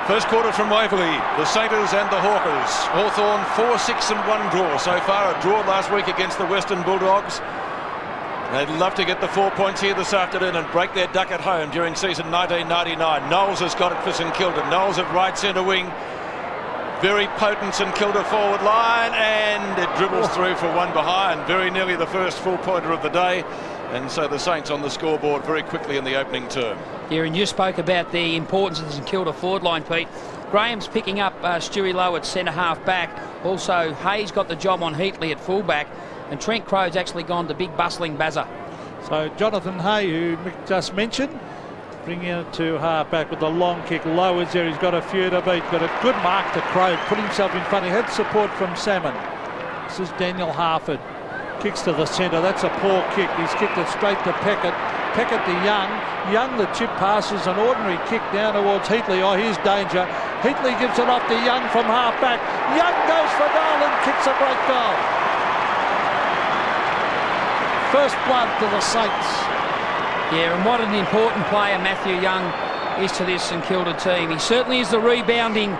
First quarter from Waverley, the Saints and the Hawkers. Hawthorn 4-6-1 draw so far. A draw last week against the Western Bulldogs. They'd love to get the 4 points here this afternoon and break their duck at home during season 1999. Knowles has got it for St Kilda. Knowles at right centre wing. Very potent St Kilda forward line, and it dribbles through for one behind. Very nearly the first full pointer of the day. And so the Saints on the scoreboard very quickly in the opening term. Yeah, and you spoke about the importance of the St Kilda forward line, Pete. Graham's picking up Stewie Lowe at centre half back. Also, Hayes got the job on Heatley at full back. And Trent Crowe's actually gone to big bustling Bazza. So Jonathan Hay, who Mick just mentioned, bringing it to half back with the long kick. Lowe is there. He's got a few to beat. Got a good mark to Crowe. Put himself in front. He had support from Salmon. This is Daniel Harford. Kicks to the centre. That's a poor kick. He's kicked it straight to Peckett. Peckett to Young. Young, the chip passes an ordinary kick down towards Heatley. Oh, here's danger. Heatley gives it off to Young from half back. Young goes for goal and kicks a great goal. First blood to the Saints. Yeah, and what an important player Matthew Young is to this St Kilda team. He certainly is the rebounding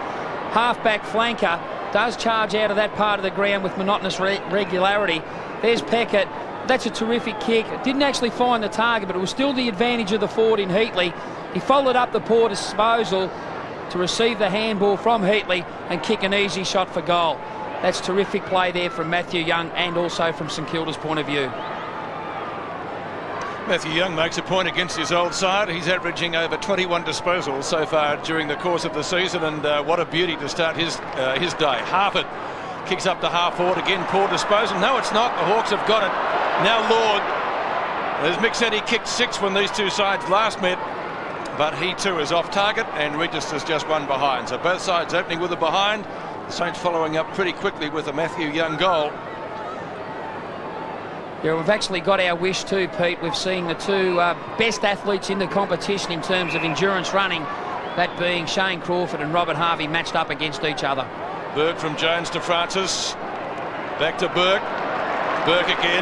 half-back flanker. Does charge out of that part of the ground with monotonous regularity. There's Peckett. That's a terrific kick. Didn't actually find the target, but it was still the advantage of the forward in Heatley. He followed up the poor disposal to receive the handball from Heatley and kick an easy shot for goal. That's terrific play there from Matthew Young and also from St Kilda's point of view. Matthew Young makes a point against his old side. He's averaging over 21 disposals so far during the course of the season, and what a beauty to start his day. Harford kicks up to half forward again, poor disposal. No, it's not. The Hawks have got it. Now Lord, as Mick said, he kicked 6 when these two sides last met, but he too is off target and registers just one behind. So both sides opening with a behind. The Saints following up pretty quickly with a Matthew Young goal. Yeah, we've actually got our wish too, Pete. We've seen the two best athletes in the competition in terms of endurance running, that being Shane Crawford and Robert Harvey, matched up against each other. Burke from Jones to Francis. Back to Burke. Burke again.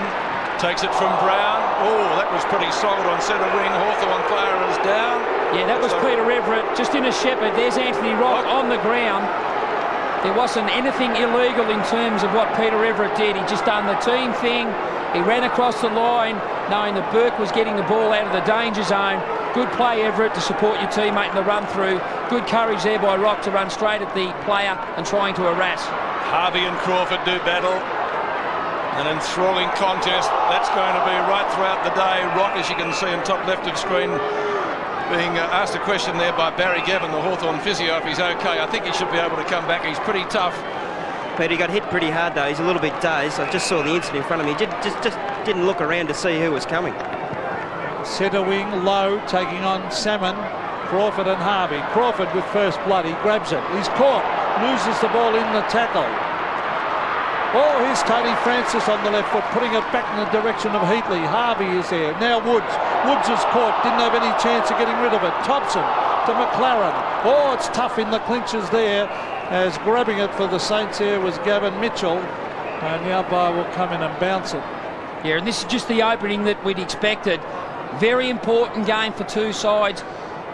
Takes it from Brown. Oh, that was pretty solid on centre wing. Hawthorn player is down. Yeah, that was Peter Everett just in a shepherd. There's Anthony Rock on the ground. There wasn't anything illegal in terms of what Peter Everett did. He just done the team thing. He ran across the line knowing that Burke was getting the ball out of the danger zone. Good play, Everett, to support your teammate in the run through. Good courage there by Rock to run straight at the player and trying to harass. Harvey and Crawford do battle. An enthralling contest. That's going to be right throughout the day. Rock, as you can see in top left of screen, being asked a question there by Barry Gavin, the Hawthorn physio, if he's okay. I think he should be able to come back. He's pretty tough. Peter, he got hit pretty hard though. He's a little bit dazed. I just saw the incident in front of me. Just didn't look around to see who was coming. Centre wing, Lowe taking on Salmon, Crawford and Harvey. Crawford with first blood. He grabs it. He's caught. Loses the ball in the tackle. Oh, here's Tony Francis on the left foot, putting it back in the direction of Heatley. Harvey is there. Now Woods. Woods is caught. Didn't have any chance of getting rid of it. Thompson to McLaren. Oh, it's tough in the clinches there. As grabbing it for the Saints here was Gavin Mitchell, and the umpire will come in and bounce it. Yeah, and this is just the opening that we'd expected. Very important game for two sides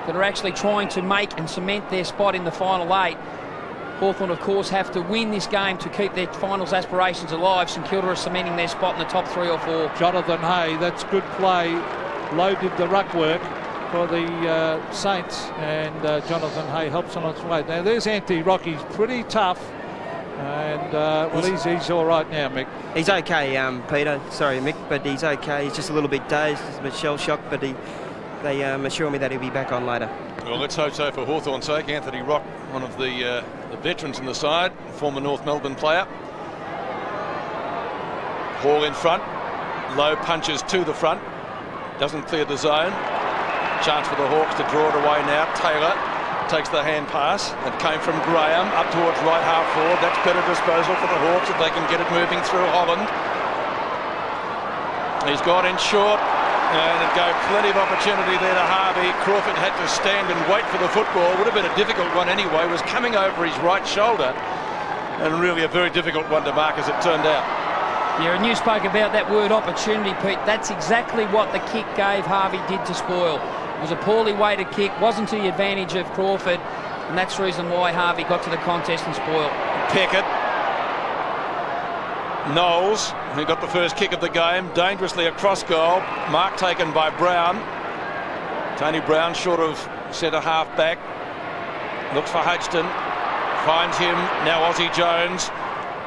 that are actually trying to make and cement their spot in the final 8. Hawthorn, of course, have to win this game to keep their finals aspirations alive. St Kilda are cementing their spot in the top 3 or 4. Jonathan Hay, that's good play. Lowe did the ruck work for the Saints, and Jonathan Hay helps on its way. Now there's Anthony Rock. He's pretty tough, and well, he's all right now, Mick. He's okay, Peter. Sorry, Mick, but he's okay. He's just a little bit dazed, just a bit shell-shocked, but they assure me that he'll be back on later. Well, let's hope so for Hawthorn's sake. Anthony Rock, one of the veterans in the side, former North Melbourne player. Hall in front. Low punches to the front. Doesn't clear the zone. Chance for the Hawks to draw it away now. Taylor takes the hand pass. It came from Graham up towards right half forward. That's better disposal for the Hawks if they can get it moving through Holland. He's gone in short, and it gave plenty of opportunity there to Harvey. Crawford had to stand and wait for the football. Would have been a difficult one anyway. Was coming over his right shoulder, and really a very difficult one to mark as it turned out. Yeah, and you spoke about that word opportunity, Pete. That's exactly what the kick gave Harvey did to spoil. It was a poorly weighted kick, wasn't to the advantage of Crawford. And that's the reason why Harvey got to the contest and spoiled. Peckett. Knowles, who got the first kick of the game, dangerously across goal. Mark taken by Brown. Tony Brown short of centre half back. Looks for Hodgson. Finds him. Now Aussie Jones.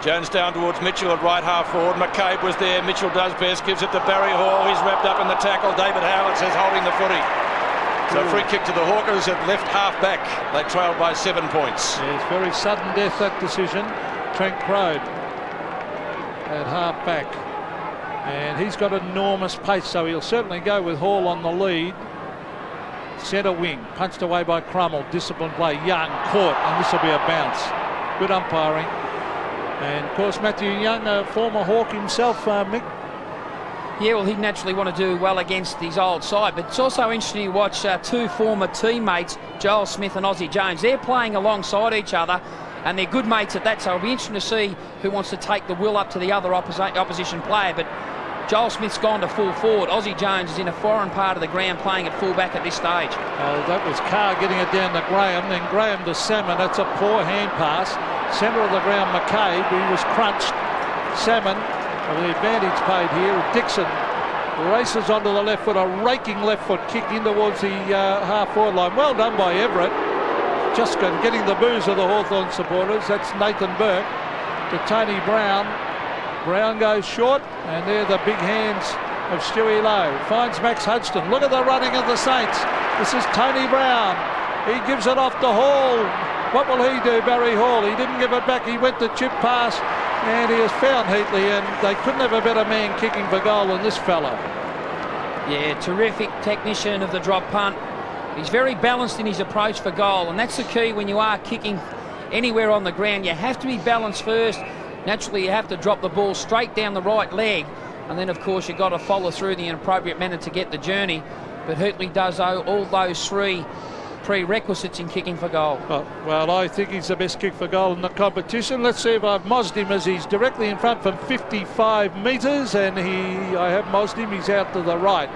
Jones down towards Mitchell at right half forward. McCabe was there. Mitchell does best. Gives it to Barry Hall. He's wrapped up in the tackle. David Howard says holding the footy. So free kick to the Hawkers at left half back. They trailed by 7 points. Yeah, it's very sudden death, that decision. Trent Crode at half back. And he's got enormous pace, so he'll certainly go with Hall on the lead. Centre wing, punched away by Crummell. Disciplined play. Young caught, and this will be a bounce. Good umpiring. And of course Matthew Young, a former Hawk himself, Mick. Yeah, well, he'd naturally want to do well against his old side, but it's also interesting to watch two former teammates, Joel Smith and Aussie Jones. They're playing alongside each other, and they're good mates at that, so it'll be interesting to see who wants to take the will up to the other opposition player. But Joel Smith's gone to full forward. Aussie Jones is in a foreign part of the ground playing at full back at this stage. That was Carr getting it down to Graham, then Graham to Salmon. That's a poor hand pass. Centre of the ground, McCabe. He was crunched. Salmon, the advantage paid here. Dixon races onto the left foot, a raking left foot kick in towards the half-forward line. Well done by Everett. Just getting the boos of the Hawthorn supporters. That's Nathan Burke to Tony Brown. Brown goes short, and there the big hands of Stewie Lowe. Finds Max Hodgson. Look at the running of the Saints. This is Tony Brown. He gives it off to Hall. What will he do, Barry Hall? He didn't give it back. He went to chip pass, and he has found Heatley, and they couldn't have a better man kicking for goal than this fella. Yeah, terrific technician of the drop punt. He's very balanced in his approach for goal, and that's the key when you are kicking anywhere on the ground. You have to be balanced first. Naturally, you have to drop the ball straight down the right leg, and then, of course, you've got to follow through the appropriate manner to get the journey. But Heatley does all those three prerequisites in kicking for goal. Well, I think he's the best kick for goal in the competition. Let's see if I've mozzed him, as he's directly in front from 55 metres, and I have mozzed him. He's out to the right.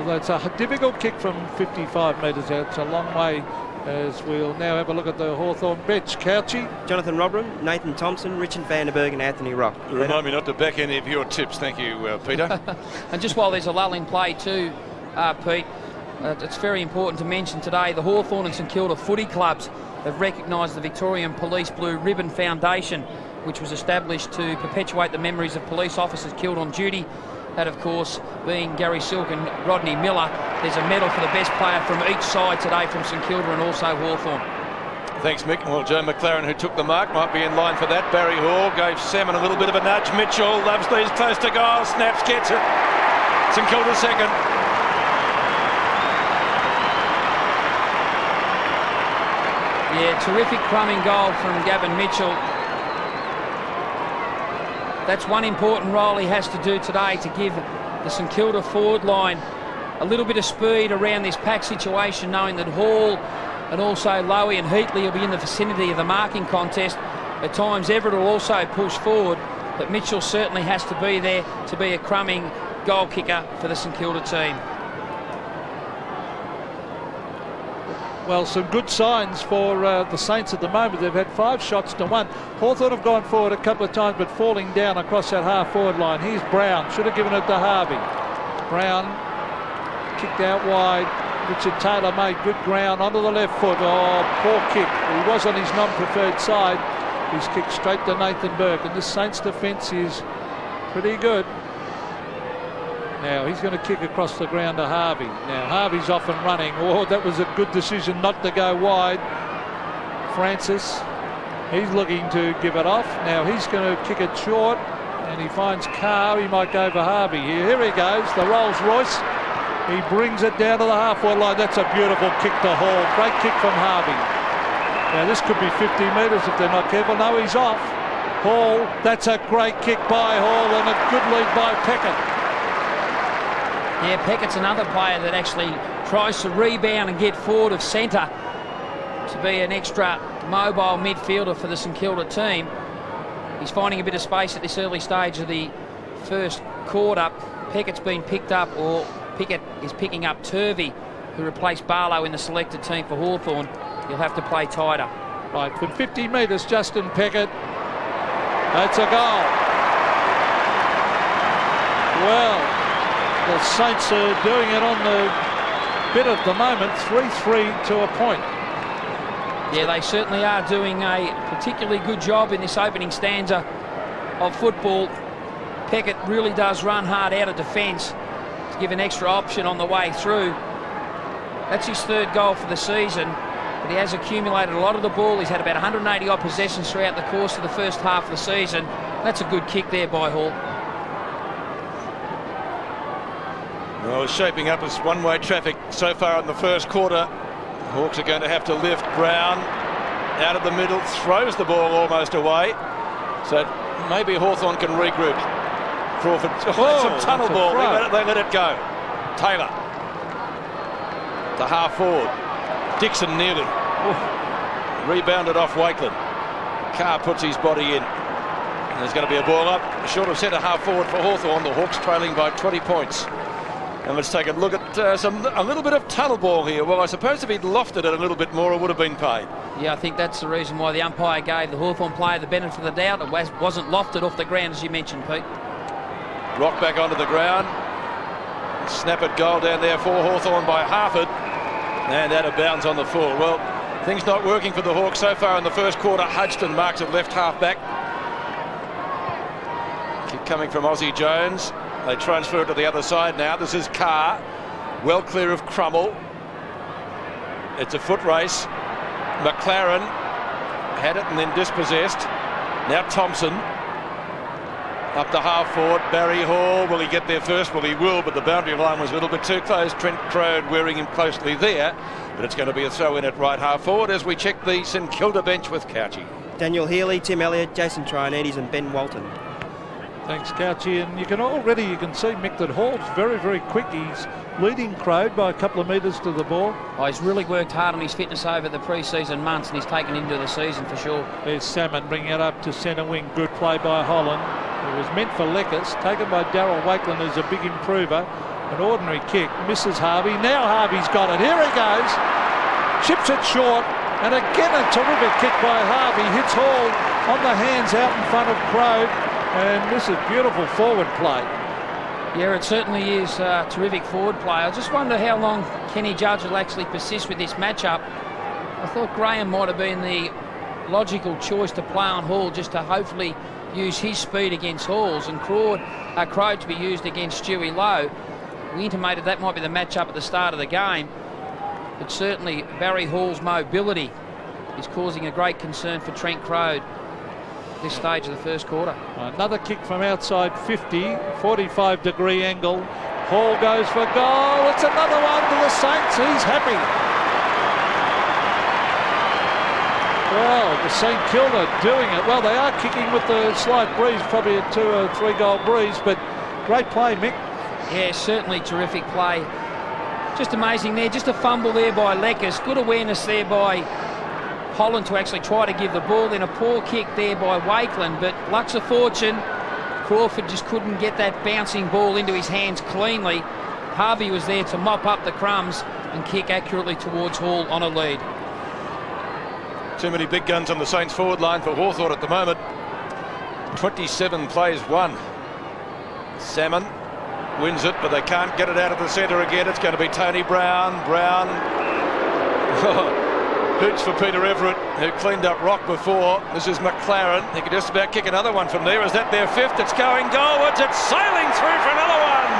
That's a difficult kick from 55 metres out. It's a long way, as we'll now have a look at the Hawthorn bench. Couchy, Jonathan Robram, Nathan Thompson, Richard Vandenberg and Anthony Rock. Remind me not to back any of your tips. Thank you, Peter. And just while there's a lull in play too, Pete, it's very important to mention today the Hawthorn and St Kilda footy clubs have recognised the Victorian Police Blue Ribbon Foundation, which was established to perpetuate the memories of police officers killed on duty. That, of course, being Gary Silk and Rodney Miller. There's a medal for the best player from each side today from St Kilda and also Hawthorn. Thanks, Mick. Well, Joe McLaren, who took the mark, might be in line for that. Barry Hall gave Salmon a little bit of a nudge. Mitchell loves these close to goal. Snaps, gets it. St Kilda second. Yeah, terrific crumbing goal from Gavin Mitchell. That's one important role he has to do today, to give the St Kilda forward line a little bit of speed around this pack situation, knowing that Hall and also Lowy and Heatley will be in the vicinity of the marking contest. At times Everett will also push forward, but Mitchell certainly has to be there to be a crumbing goal kicker for the St Kilda team. Well, some good signs for the Saints at the moment. They've had 5 shots to 1. Hawthorn have gone forward a couple of times, but falling down across that half-forward line. Here's Brown. Should have given it to Harvey. Brown kicked out wide. Richard Taylor made good ground onto the left foot. Oh, poor kick. He was on his non-preferred side. He's kicked straight to Nathan Burke, and this Saints defence is pretty good. Now he's going to kick across the ground to Harvey. Now Harvey's off and running. Oh, that was a good decision not to go wide. Francis, he's looking to give it off. Now he's going to kick it short, and he finds Carr. He might go for Harvey here. Here he goes, the Rolls Royce. He brings it down to the half-forward line. That's a beautiful kick to Hall. Great kick from Harvey. Now this could be 50 metres if they're not careful. No, he's off. Hall, that's a great kick by Hall, and a good lead by Peckett. Yeah, Peckett's another player that actually tries to rebound and get forward of centre to be an extra mobile midfielder for the St Kilda team. He's finding a bit of space at this early stage of the first quarter. Peckett's been picked up, or Pickett is picking up Turvey, who replaced Barlow in the selected team for Hawthorn. You'll have to play tighter. Right, from 50 metres, Justin Peckett. That's a goal. Well, the Saints are doing it on the bit at the moment, 3-3 to a point. Yeah, they certainly are doing a particularly good job in this opening stanza of football. Peckett really does run hard out of defence to give an extra option on the way through. That's his third goal for the season, but he has accumulated a lot of the ball. He's had about 180 odd possessions throughout the course of the first half of the season. That's a good kick there by Hall. Well, it's shaping up as one-way traffic so far in the first quarter. Hawks are going to have to lift. Brown out of the middle, throws the ball almost away. So maybe Hawthorn can regroup. Crawford, some tunnel ball. They let it go. Taylor, the half forward. Dixon nearly. Rebounded off Wakeland. Carr puts his body in. And there's going to be a ball up. Short of centre half forward for Hawthorn. The Hawks trailing by 20 points. And let's take a look at a little bit of tunnel ball here. Well, I suppose if he'd lofted it a little bit more, it would have been paid. Yeah, I think that's the reason why the umpire gave the Hawthorn player the benefit of the doubt. It wasn't lofted off the ground, as you mentioned, Pete. Rock back onto the ground. Snap it goal down there for Hawthorn by Harford. And out of bounds on the full. Well, things not working for the Hawks so far in the first quarter. Hudson marks at left half back. Kick coming from Aussie Jones. They transfer it to the other side now. This is Carr, well clear of Crummell. It's a foot race. McLaren had it and then dispossessed. Now Thompson up the half forward. Barry Hall, will he get there first? Well, he will, but the boundary line was a little bit too close. Trent Crode wearing him closely there, but it's going to be a throw in at right half forward as we check the St Kilda bench with Couchy. Daniel Healy, Tim Elliott, Jason Trianides and Ben Walton. Thanks, Couchy. And you can see Mick that Hall's very, very quick. He's leading Crode by a couple of metres to the ball. Oh, he's really worked hard on his fitness over the pre-season months, and he's taken into the season for sure. There's Salmon bringing it up to centre wing. Good play by Holland. It was meant for Leckis, taken by Darryl Wakeland, who's a big improver. An ordinary kick, misses Harvey. Now Harvey's got it. Here he goes. Chips it short. And again a terrific kick by Harvey. Hits Hall on the hands out in front of Crode. And this is beautiful forward play. Yeah, it certainly is terrific forward play. I just wonder how long Kenny Judge will actually persist with this matchup. I thought Graham might have been the logical choice to play on Hall, just to hopefully use his speed against Hall's, and Crode to be used against Stewie Lowe. We intimated that might be the matchup at the start of the game, but certainly Barry Hall's mobility is causing a great concern for Trent Crode at this stage of the first quarter. Another kick from outside 50, 45-degree angle. Hall goes for goal. It's another one to the Saints. He's happy. Well, the St Kilda doing it. Well, they are kicking with the slight breeze, probably a 2 or 3 goal breeze, but great play, Mick. Yeah, certainly terrific play. Just amazing there. Just a fumble there by Leckis. Good awareness there by Holland to actually try to give the ball. Then a poor kick there by Wakeland, but luck's a fortune. Crawford just couldn't get that bouncing ball into his hands cleanly. Harvey was there to mop up the crumbs and kick accurately towards Hall on a lead. Too many big guns on the Saints forward line for Hawthorn at the moment. 27 plays 1. Salmon wins it, but they can't get it out of the centre again. It's going to be Tony Brown. Hoots for Peter Everett, who cleaned up Rock before. This is McLaren. He could just about kick another one from there. Is that their fifth? It's going goalwards. It's sailing through for another one.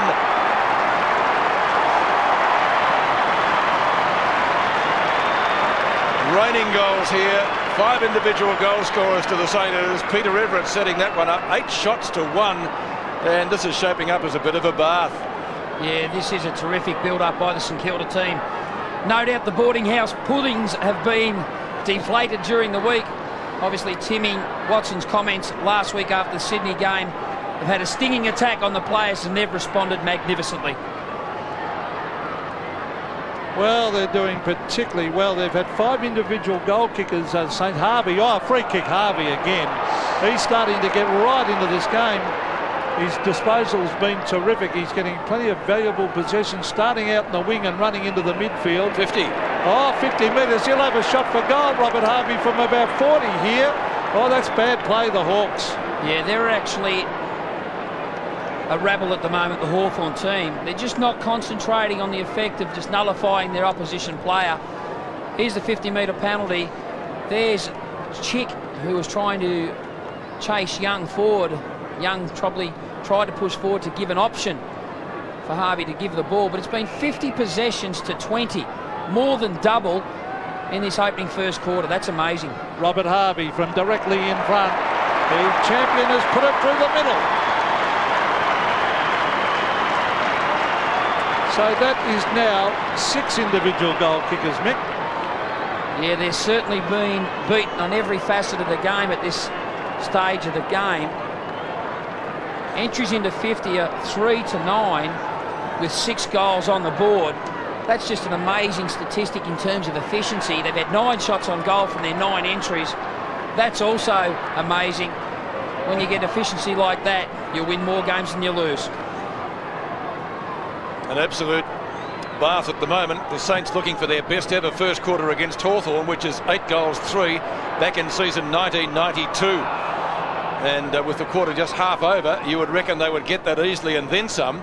Raining goals here. 5 individual goal scorers to the Saints. Peter Everett setting that one up. 8 shots to 1. And this is shaping up as a bit of a bath. Yeah, this is a terrific build-up by the St Kilda team. No doubt the boarding house puddings have been deflated during the week. Obviously, Timmy Watson's comments last week after the Sydney game have had a stinging attack on the players, and they've responded magnificently. Well, they're doing particularly well. They've had 5 individual goal kickers. St Harvey, free kick Harvey again. He's starting to get right into this game. His disposal's been terrific. He's getting plenty of valuable possessions, starting out in the wing and running into the midfield. 50. Oh, 50 metres. He'll have a shot for goal, Robert Harvey, from about 40 here. Oh, that's bad play, the Hawks. Yeah, they're actually a rabble at the moment, the Hawthorn team. They're just not concentrating on the effect of just nullifying their opposition player. Here's the 50-metre penalty. There's Chick, who was trying to chase Young forward. Young probably tried to push forward to give an option for Harvey to give the ball, but it's been 50 possessions to 20, more than double in this opening first quarter. That's amazing. Robert Harvey from directly in front. The champion has put it through the middle. So that is now 6 individual goal kickers, Mick. Yeah, there's certainly been beaten on every facet of the game at this stage of the game. Entries into 50 are 3 to 9 with 6 goals on the board. That's just an amazing statistic in terms of efficiency. They've had 9 shots on goal from their 9 entries. That's also amazing. When you get efficiency like that, you win more games than you lose. An absolute bath at the moment. The Saints looking for their best ever first quarter against Hawthorn, which is 8 goals 3 back in season 1992. And with the quarter just half over, you would reckon they would get that easily and then some.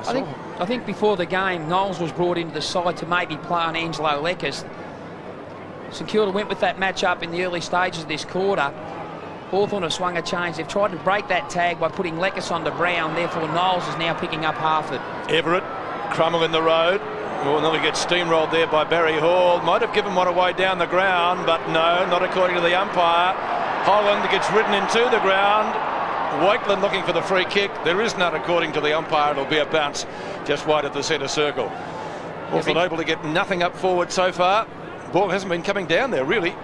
I think before the game, Knowles was brought into the side to maybe play on Angelo Leckers. St Kilda went with that match-up in the early stages of this quarter. Hawthorn have swung a change. They've tried to break that tag by putting Leckers onto Brown. Therefore, Knowles is now picking up Harford. Everett, Crummell in the road. Well, nearly gets steamrolled there by Barry Hall. Might have given one away down the ground, but no, not according to the umpire. Holland gets ridden into the ground. Wakeland looking for the free kick. There is none according to the umpire. It'll be a bounce just wide of the centre circle. Hawthorn able to get nothing up forward so far. Ball hasn't been coming down there, really.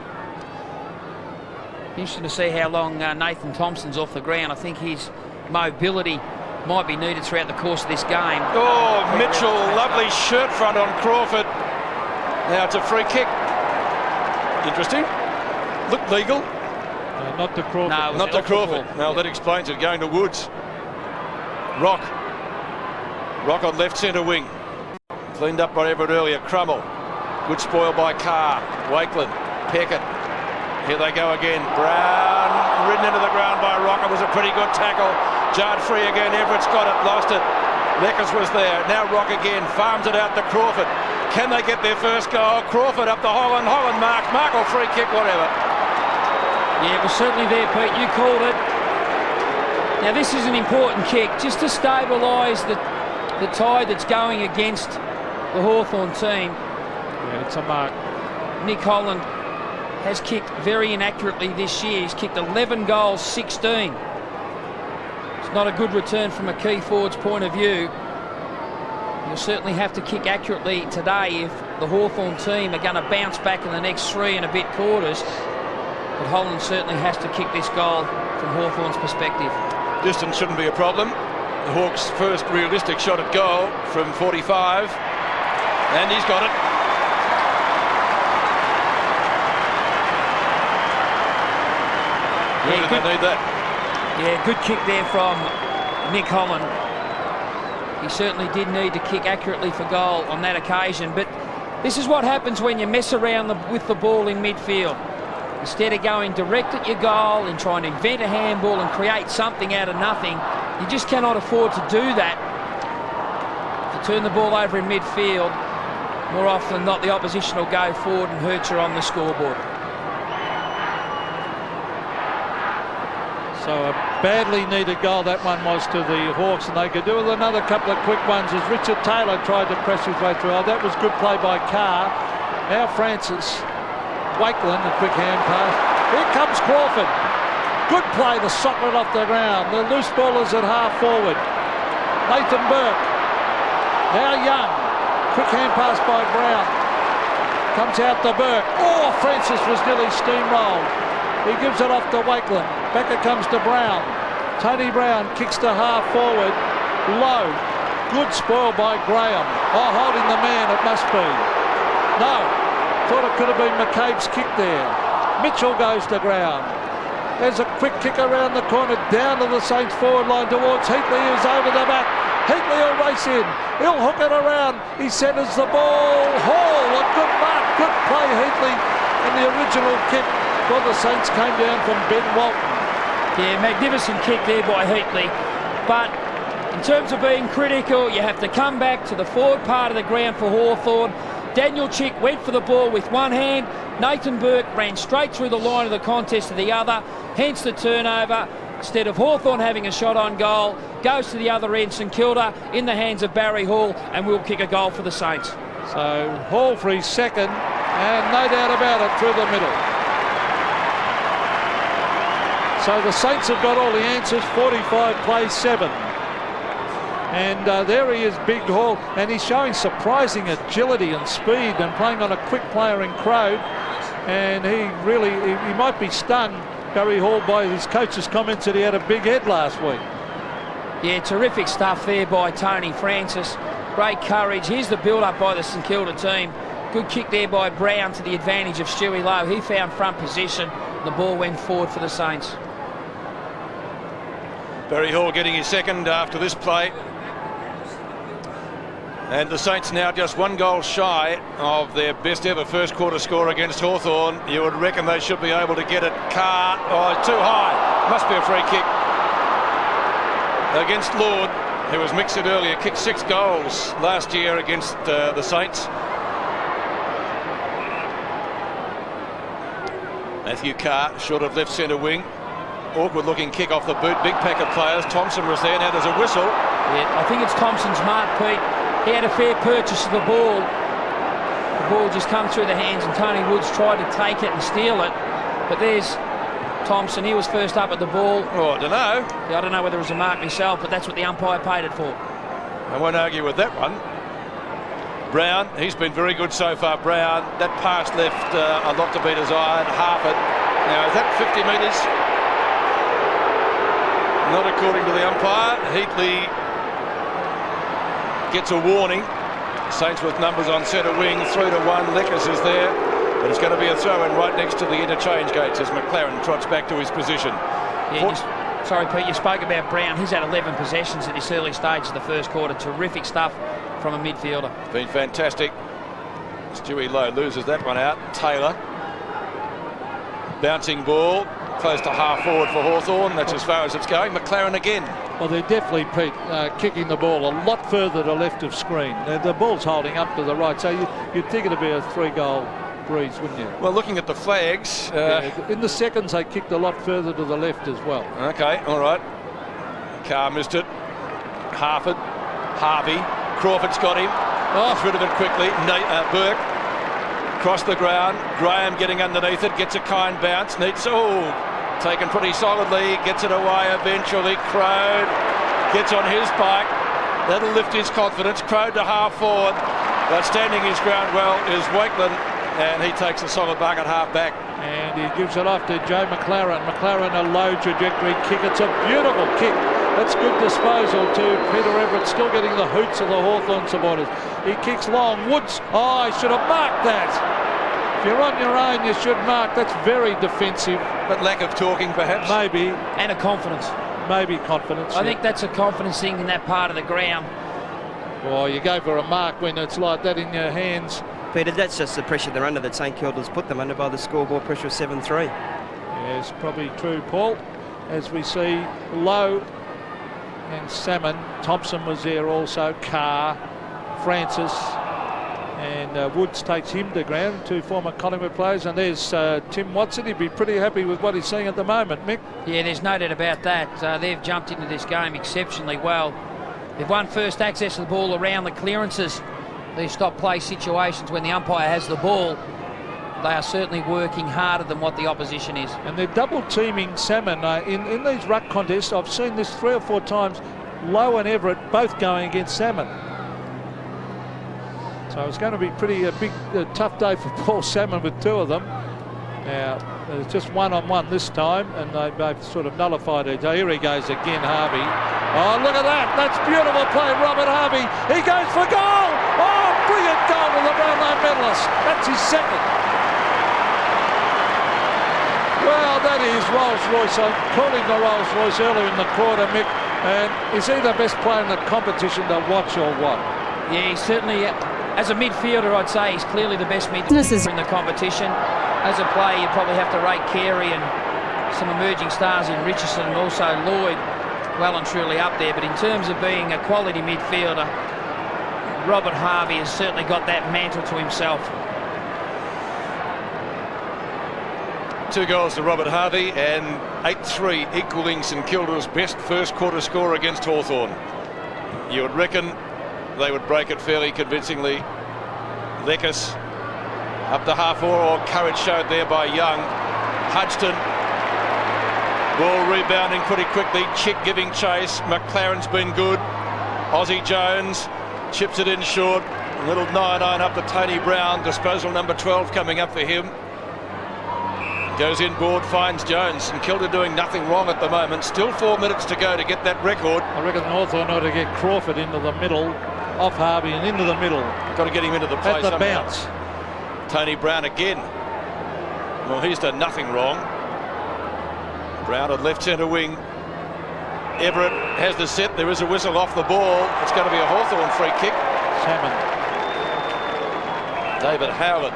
Interesting to see how long Nathan Thompson's off the ground. I think his mobility might be needed throughout the course of this game. Oh, Mitchell, lovely shirt front on Crawford. Now it's a free kick. Interesting. Looked legal. Not to Crawford. No, not to Crawford. Now that explains it. Going to Woods. Rock on left centre wing. Cleaned up by Everett earlier. Crummell. Good spoil by Carr. Wakeland. Peckett. Here they go again. Brown ridden into the ground by Rock. It was a pretty good tackle. Jarred free again. Everett's got it. Lost it. Leckers was there. Now Rock again. Farms it out to Crawford. Can they get their first goal? Crawford up to Holland. Holland mark or free kick, whatever. Yeah, it was certainly there, Pete. You called it. Now this is an important kick just to stabilise the tide that's going against the Hawthorn team. Yeah, it's a mark. Nick Holland has kicked very inaccurately this year. He's kicked 11 goals, 16. It's not a good return from a key forward's point of view. You'll certainly have to kick accurately today if the Hawthorn team are going to bounce back in the next 3 and a bit quarters. But Holland certainly has to kick this goal from Hawthorn's perspective. Distance shouldn't be a problem. The Hawks' first realistic shot at goal from 45. And he's got it. Yeah, they need that. Yeah, good kick there from Nick Holland. He certainly did need to kick accurately for goal on that occasion, but this is what happens when you mess around with the ball in midfield. Instead of going direct at your goal and trying to invent a handball and create something out of nothing, you just cannot afford to do that. If you turn the ball over in midfield, more often than not the opposition will go forward and hurt you on the scoreboard. So a badly needed goal that one was to the Hawks, and they could do with another couple of quick ones as Richard Taylor tried to press his way through. Oh, that was good play by Carr. Now Francis. Wakeland, a quick hand pass. Here comes Crawford. Good play to soccer it off the ground. The loose ball is at half forward. Nathan Burke. Now Young. Quick hand pass by Brown. Comes out to Burke. Oh, Francis was nearly steamrolled. He gives it off to Wakeland. Back it comes to Brown. Tony Brown kicks to half forward. Low. Good spoil by Graham. Oh, holding the man, it must be. No. Thought it could have been McCabe's kick there. Mitchell goes to ground. There's a quick kick around the corner, down to the Saints forward line towards Heatley, who's over the back. Heatley will race in. He'll hook it around. He centres the ball. Hall, a good mark. Good play, Heatley. And the original kick for the Saints came down from Ben Walton. Yeah, magnificent kick there by Heatley. But in terms of being critical, you have to come back to the forward part of the ground for Hawthorn. Daniel Chick went for the ball with one hand. Nathan Burke ran straight through the line of the contest to the other. Hence the turnover. Instead of Hawthorn having a shot on goal, goes to the other end. St Kilda in the hands of Barry Hall, and will kick a goal for the Saints. So Hall for his second, and no doubt about it, through the middle. So the Saints have got all the answers. 45 plays 7. And there he is, Big Hall, and he's showing surprising agility and speed and playing on a quick player in Crowd. And he might be stung, Barry Hall, by his coach's comments that he had a big head last week. Yeah, terrific stuff there by Tony Francis. Great courage. Here's the build-up by the St Kilda team. Good kick there by Brown to the advantage of Stewie Lowe. He found front position. The ball went forward for the Saints. Barry Hall getting his second after this play. And the Saints now just 1 goal shy of their best ever first quarter score against Hawthorn. You would reckon they should be able to get it. Carr, too high. Must be a free kick. Against Lord, who was mixed it earlier, kicked 6 goals last year against the Saints. Matthew Carr, short of left centre wing. Awkward looking kick off the boot. Big pack of players. Thompson was there. Now there's a whistle. Yeah, I think it's Thompson's mark, Pete. He had a fair purchase of the ball. The ball just come through the hands, and Tony Woods tried to take it and steal it. But there's Thompson. He was first up at the ball. Oh, I don't know. Yeah, I don't know whether it was a mark myself, but that's what the umpire paid it for. I won't argue with that one. Brown, he's been very good so far. Brown, that pass left a lot to beat his eye, half it. Now, is that 50 metres? Not according to the umpire. Heatley gets a warning. Saints with numbers on centre wing, 3-1. Leckers is there, but it's going to be a throw-in right next to the interchange gates as McLaren trots back to his position. Yeah, sorry, Pete, you spoke about Brown. He's had 11 possessions at this early stage of the first quarter. Terrific stuff from a midfielder. Been fantastic. Stewie Lowe loses that one out. Taylor, bouncing ball, close to half forward for Hawthorn. That's as far as it's going. McLaren again. Well, they're definitely, Pete, kicking the ball a lot further to left of screen. The ball's holding up to the right, so you'd think it'd be a 3-goal breeze, wouldn't you? Well, looking at the flags... in the seconds, they kicked a lot further to the left as well. OK, all right. Carr missed it. Harford, Harvey. Crawford's got him. Gets rid of it quickly. Burke. Across the ground. Graham getting underneath it. Gets a kind bounce. Taken pretty solidly. Gets it away eventually. Crowd gets on his bike. That'll lift his confidence. Crowd to half forward. But standing his ground well is Wakeland. And he takes a solid mark at half back. And he gives it off to Joe McLaren. McLaren, a low trajectory kick. It's a beautiful kick. That's good disposal to Peter Everett, still getting the hoots of the Hawthorn supporters. He kicks long. Woods, I should have marked that. If you're on your own, you should mark. That's very defensive. But lack of talking, perhaps? Maybe. And a confidence. Maybe confidence. I think that's a confidence thing in that part of the ground. Well, you go for a mark when it's like that in your hands. Peter, that's just the pressure they're under that St Kilda's put them under by the scoreboard pressure of 7-3. Yes, probably true, Paul. As we see Lowe and Salmon. Thompson was there also. Carr, Francis, and Woods takes him to ground. 2 former Collingwood players. And there's Tim Watson. He'd be pretty happy with what he's seeing at the moment, Mick. Yeah, there's no doubt about that. They've jumped into this game exceptionally well. They've won first access to the ball around the clearances. These stop play situations when the umpire has the ball. They are certainly working harder than what the opposition is. And they're double teaming Salmon. In these ruck contests, I've seen this 3 or 4 times, Lowe and Everett both going against Salmon. So it's going to be a tough day for Paul Salmon with 2 of them. Now, it's just 1-on-1 this time, and they've sort of nullified it. Here he goes again, Harvey. Oh, look at that. That's beautiful play, Robert Harvey. He goes for goal. Oh, brilliant goal to the Brownlow medalist. That's his second. Well, that is Rolls-Royce. I'm calling the Rolls-Royce earlier in the quarter, Mick. And is he the best player in the competition to watch or what? Yeah, he's certainly, as a midfielder, I'd say he's clearly the best midfielder in the competition. As a player, you'd probably have to rate Carey and some emerging stars in Richardson and also Lloyd well and truly up there. But in terms of being a quality midfielder, Robert Harvey has certainly got that mantle to himself. 2 goals to Robert Harvey and 8-3, equaling St Kilda's best first quarter score against Hawthorn. You would reckon they would break it fairly convincingly. Lekis up to half or courage showed there by Young. Hudson, ball rebounding pretty quickly. Chick giving chase. McLaren's been good. Aussie Jones chips it in short. A little 9-9 up to Tony Brown. Disposal number 12 coming up for him. Goes inboard, finds Jones. St Kilda doing nothing wrong at the moment. Still 4 minutes to go to get that record. I reckon Hawthorn ought to get Crawford into the middle, off Harvey and into the middle. Got to get him into the play at the somehow. bounce. Tony Brown again. Well, he's done nothing wrong. Brown at left centre wing. Everett has the set. There is a whistle off the ball. It's going to be a Hawthorn free kick. Salmon. David Howlett,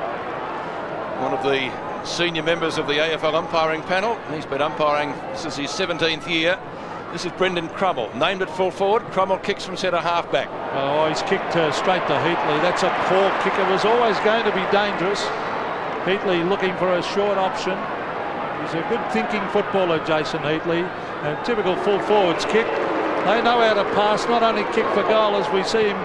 one of the senior members of the AFL umpiring panel. He's been umpiring since his 17th year. This is Brendan Crummell, named at full forward. Crummell kicks from centre half back. Oh, he's kicked straight to Heatley. That's a poor kick. It was always going to be dangerous. Heatley looking for a short option. He's a good thinking footballer, Jason Heatley. A typical full forwards kick. They know how to pass, not only kick for goal, as we see him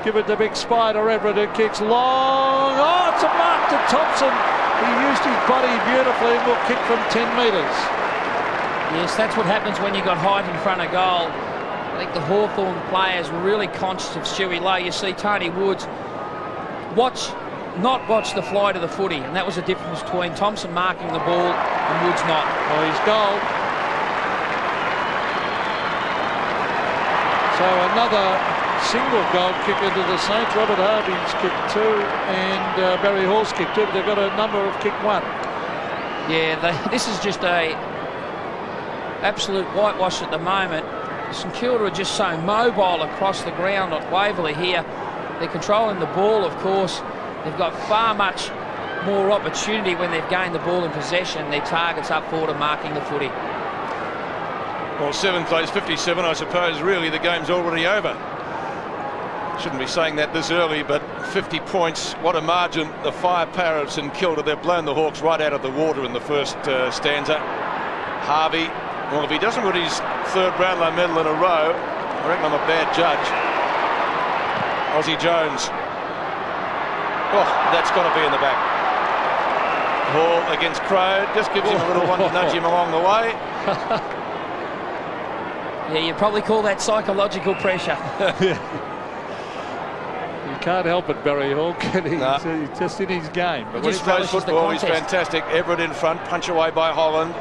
give it to big Spider Everett, who kicks long. Oh, it's a mark to Thompson. He used his body beautifully and will kick from 10 metres. Yes, that's what happens when you've got height in front of goal. I think the Hawthorn players were really conscious of Stewie Lowe. You see Tony Woods not watch the fly to the footy, and that was the difference between Thompson marking the ball and Woods not. Well, he's goal. So another single goal kick into the Saints. Robert Harvey's kicked 2 and Barry Hall's kicked 2, but they've got a number of kicked 1. Yeah, this is just a absolute whitewash at the moment. St Kilda are just so mobile across the ground at Waverley here. They're controlling the ball, of course. They've got far much more opportunity when they've gained the ball in possession. Their targets up forward are marking the footy. Well, 7 plays 57, I suppose. Really, the game's already over. Shouldn't be saying that this early, but 50 points, what a margin. The firepower of St Kilda, they've blown the Hawks right out of the water in the first stanza. Harvey, well, if he doesn't win his 3rd Brownlow medal in a row, I reckon I'm a bad judge. Aussie Jones. Oh, that's got to be in the back. Hall against Crow, just gives him a little one to nudge him along the way. Yeah, you'd probably call that psychological pressure. You can't help it, Barry Hall, can he? Nah. He's just in his game. But when he plays football, he's fantastic. Everett in front, punch away by Holland.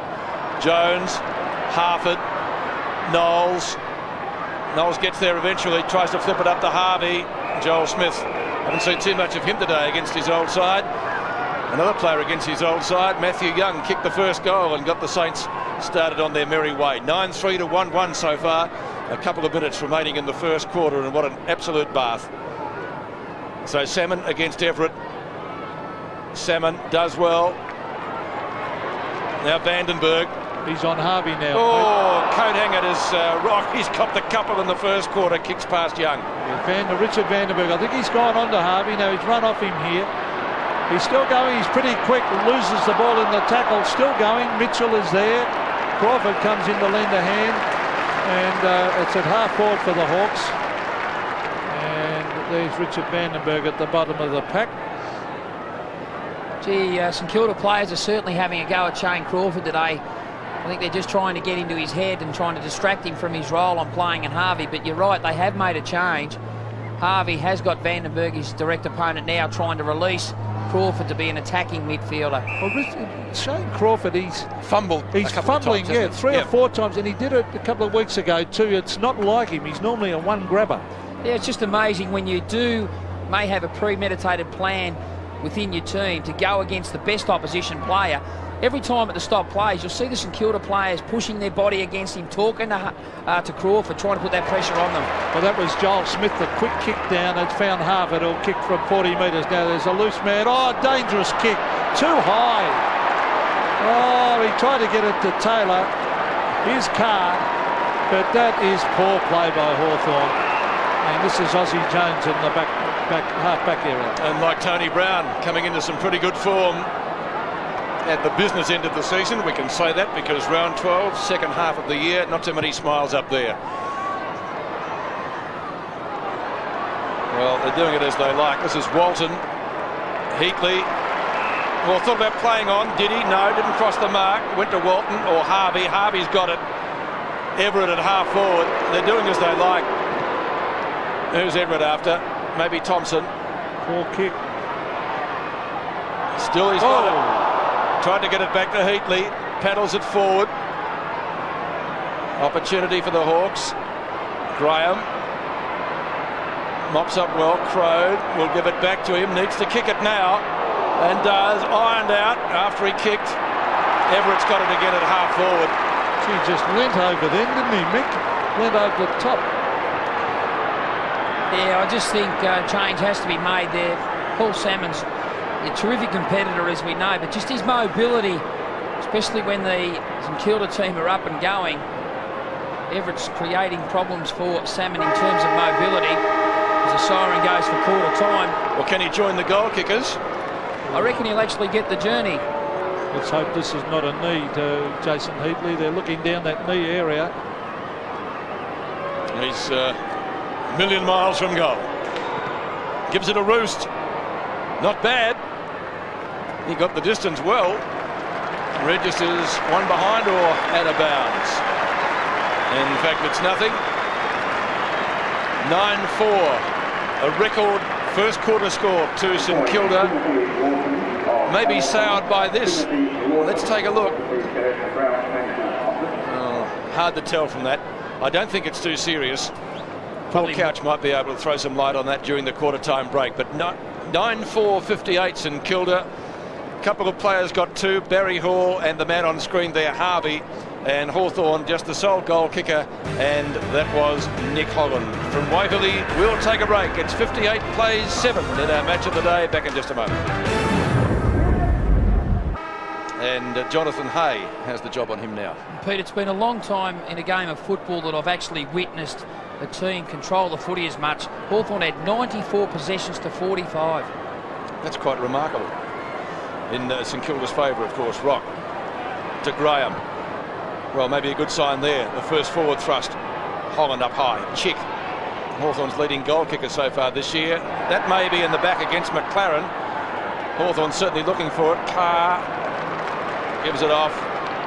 Jones, Harford, Knowles. Knowles gets there eventually, tries to flip it up to Harvey. Joel Smith, haven't seen too much of him today against his old side. Another player against his old side, Matthew Young, kicked the first goal and got the Saints started on their merry way. 9-3 to 1-1 so far. A couple of minutes remaining in the first quarter, and what an absolute bath. So Salmon against Everett. Salmon does well. Now Vandenberg. He's on Harvey now. Oh, coat hanger is rock. He's copped a couple in the first quarter. Kicks past Young. Yeah, Richard Vandenberg. I think he's gone on to Harvey. Now he's run off him here. He's still going. He's pretty quick. Loses the ball in the tackle. Still going. Mitchell is there. Crawford comes in to lend a hand. And it's at half forward for the Hawks. And there's Richard Vandenberg at the bottom of the pack. Gee, St Kilda players are certainly having a go at Shane Crawford today. I think they're just trying to get into his head and trying to distract him from his role on playing in Harvey. But you're right, they have made a change. Harvey has got Vandenberg, his direct opponent, now trying to release Crawford to be an attacking midfielder. Well, Shane Crawford, he's fumbled. He's fumbling, yeah, 3 or 4 times, and he did it a couple of weeks ago too. It's not like him. He's normally a one grabber. Yeah, it's just amazing when you may have a premeditated plan within your team to go against the best opposition player every time at the stop plays, you'll see the St Kilda players pushing their body against him, talking to Crawford, trying to put that pressure on them. Well, that was Joel Smith, the quick kick down. It's found Harvard, who'll kick from 40 metres. Now there's a loose man. Oh, dangerous kick. Too high. Oh, he tried to get it to Taylor, his car, but that is poor play by Hawthorn. And this is Aussie Jones in the half-back area. And like Tony Brown, coming into some pretty good form at the business end of the season. We can say that because round 12, second half of the year, not too many smiles up there. Well, they're doing it as they like. This is Walton. Heatley. Well, thought about playing on. Did he? No, didn't cross the mark. Went to Walton or Harvey. Harvey's got it. Everett at half forward. They're doing as they like. Who's Everett after? Maybe Thompson. Poor kick. Still he's got it. Tried to get it back to Heatley. Paddles it forward. Opportunity for the Hawks. Graham. Mops up well. Crode will give it back to him. Needs to kick it now. And does. Ironed out after he kicked. Everett's got it again at half forward. He just leant over then, didn't he, Mick? Leant over the top. Yeah, I just think change has to be made there. Paul Salmon's a terrific competitor, as we know, but just his mobility, especially when the St Kilda team are up and going, Everett's creating problems for Salmon in terms of mobility as the siren goes for quarter time. Well, can he join the goal kickers? I reckon he'll actually get the journey. Let's hope this is not a knee to Jason Heatley. They're looking down that knee area. He's a million miles from goal. Gives it a roost. Not bad. He got the distance well. Registers one behind or out of bounds. In fact, it's nothing. 9-4. A record first quarter score to St Kilda. Maybe soured by this. Let's take a look. Oh, hard to tell from that. I don't think it's too serious. Paul Couch might be able to throw some light on that during the quarter time break. But 9-4-58 St Kilda. A couple of players got two, Barry Hall and the man on screen there, Harvey, and Hawthorn just the sole goal kicker, and that was Nick Holland. From Waverley, we'll take a break. It's 58 plays 7 in our match of the day. Back in just a moment. And Jonathan Hay has the job on him now. Pete, it's been a long time in a game of football that I've actually witnessed a team control the footy as much. Hawthorn had 94 possessions to 45. That's quite remarkable. In St Kilda's favour, of course. Rock to Graham. Well, maybe a good sign there. The first forward thrust. Holland up high. Chick. Hawthorn's leading goal kicker so far this year. That may be in the back against McLaren. Hawthorn certainly looking for it. Carr gives it off.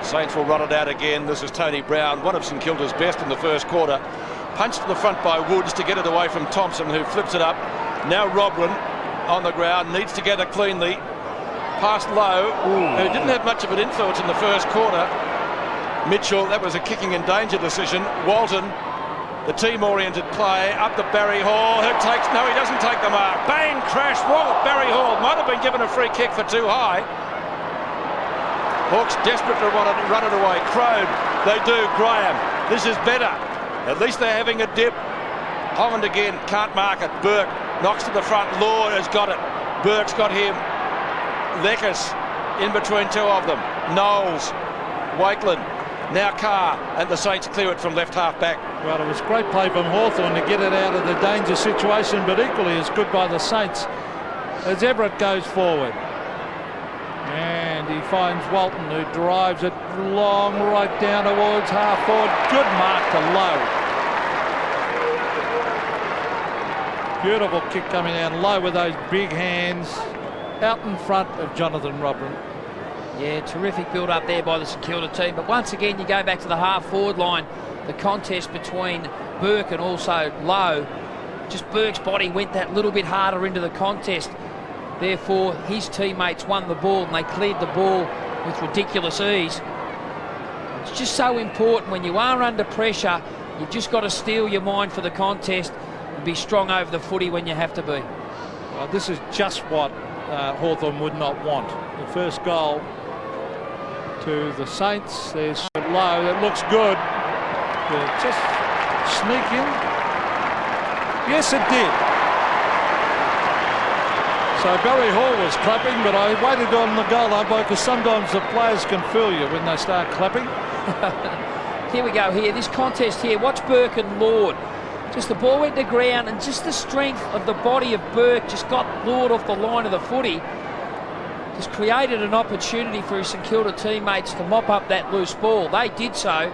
Saints will run it out again. This is Tony Brown, one of St Kilda's best in the first quarter. Punched to the front by Woods to get it away from Thompson, who flips it up. Now Robran on the ground, needs to get it cleanly. Past Lowe, who didn't have much of an influence in the first quarter. Mitchell, that was a kicking in danger decision. Walton, the team-oriented play, up to Barry Hall, who takes, no, he doesn't take the mark. Bang, crash, wallop, Barry Hall. Might have been given a free kick for too high. Hawks desperate to run it away. Crode, they do. Graham, this is better. At least they're having a dip. Holland again, can't mark it. Burke knocks to the front. Law has got it. Burke's got him. Lekas in between two of them. Knowles, Wakeland, now Carr, and the Saints clear it from left half back. Well, it was great play from Hawthorn to get it out of the danger situation, but equally as good by the Saints as Everett goes forward. And he finds Walton, who drives it long right down towards half forward. Good mark to Lowe. Beautiful kick coming down low with those big hands out in front of Jonathan Robran. Yeah, terrific build up there by the St Kilda team. But once again, you go back to the half forward line. The contest between Burke and also Lowe. Just Burke's body went that little bit harder into the contest. Therefore, his teammates won the ball and they cleared the ball with ridiculous ease. It's just so important when you are under pressure. You've just got to steel your mind for the contest and be strong over the footy when you have to be. Well, this is just what Hawthorn would not want. The first goal to the Saints. There's low. That looks good. Yeah, just sneak in. Yes, it did. So Barry Hall was clapping, but I waited on the goal umpire because sometimes the players can fool you when they start clapping. Here we go here. This contest here. Watch Burke and Lord. Just the ball went to ground and just the strength of the body of Burke just got Lord off the line of the footy. Just created an opportunity for his St Kilda teammates to mop up that loose ball. They did so,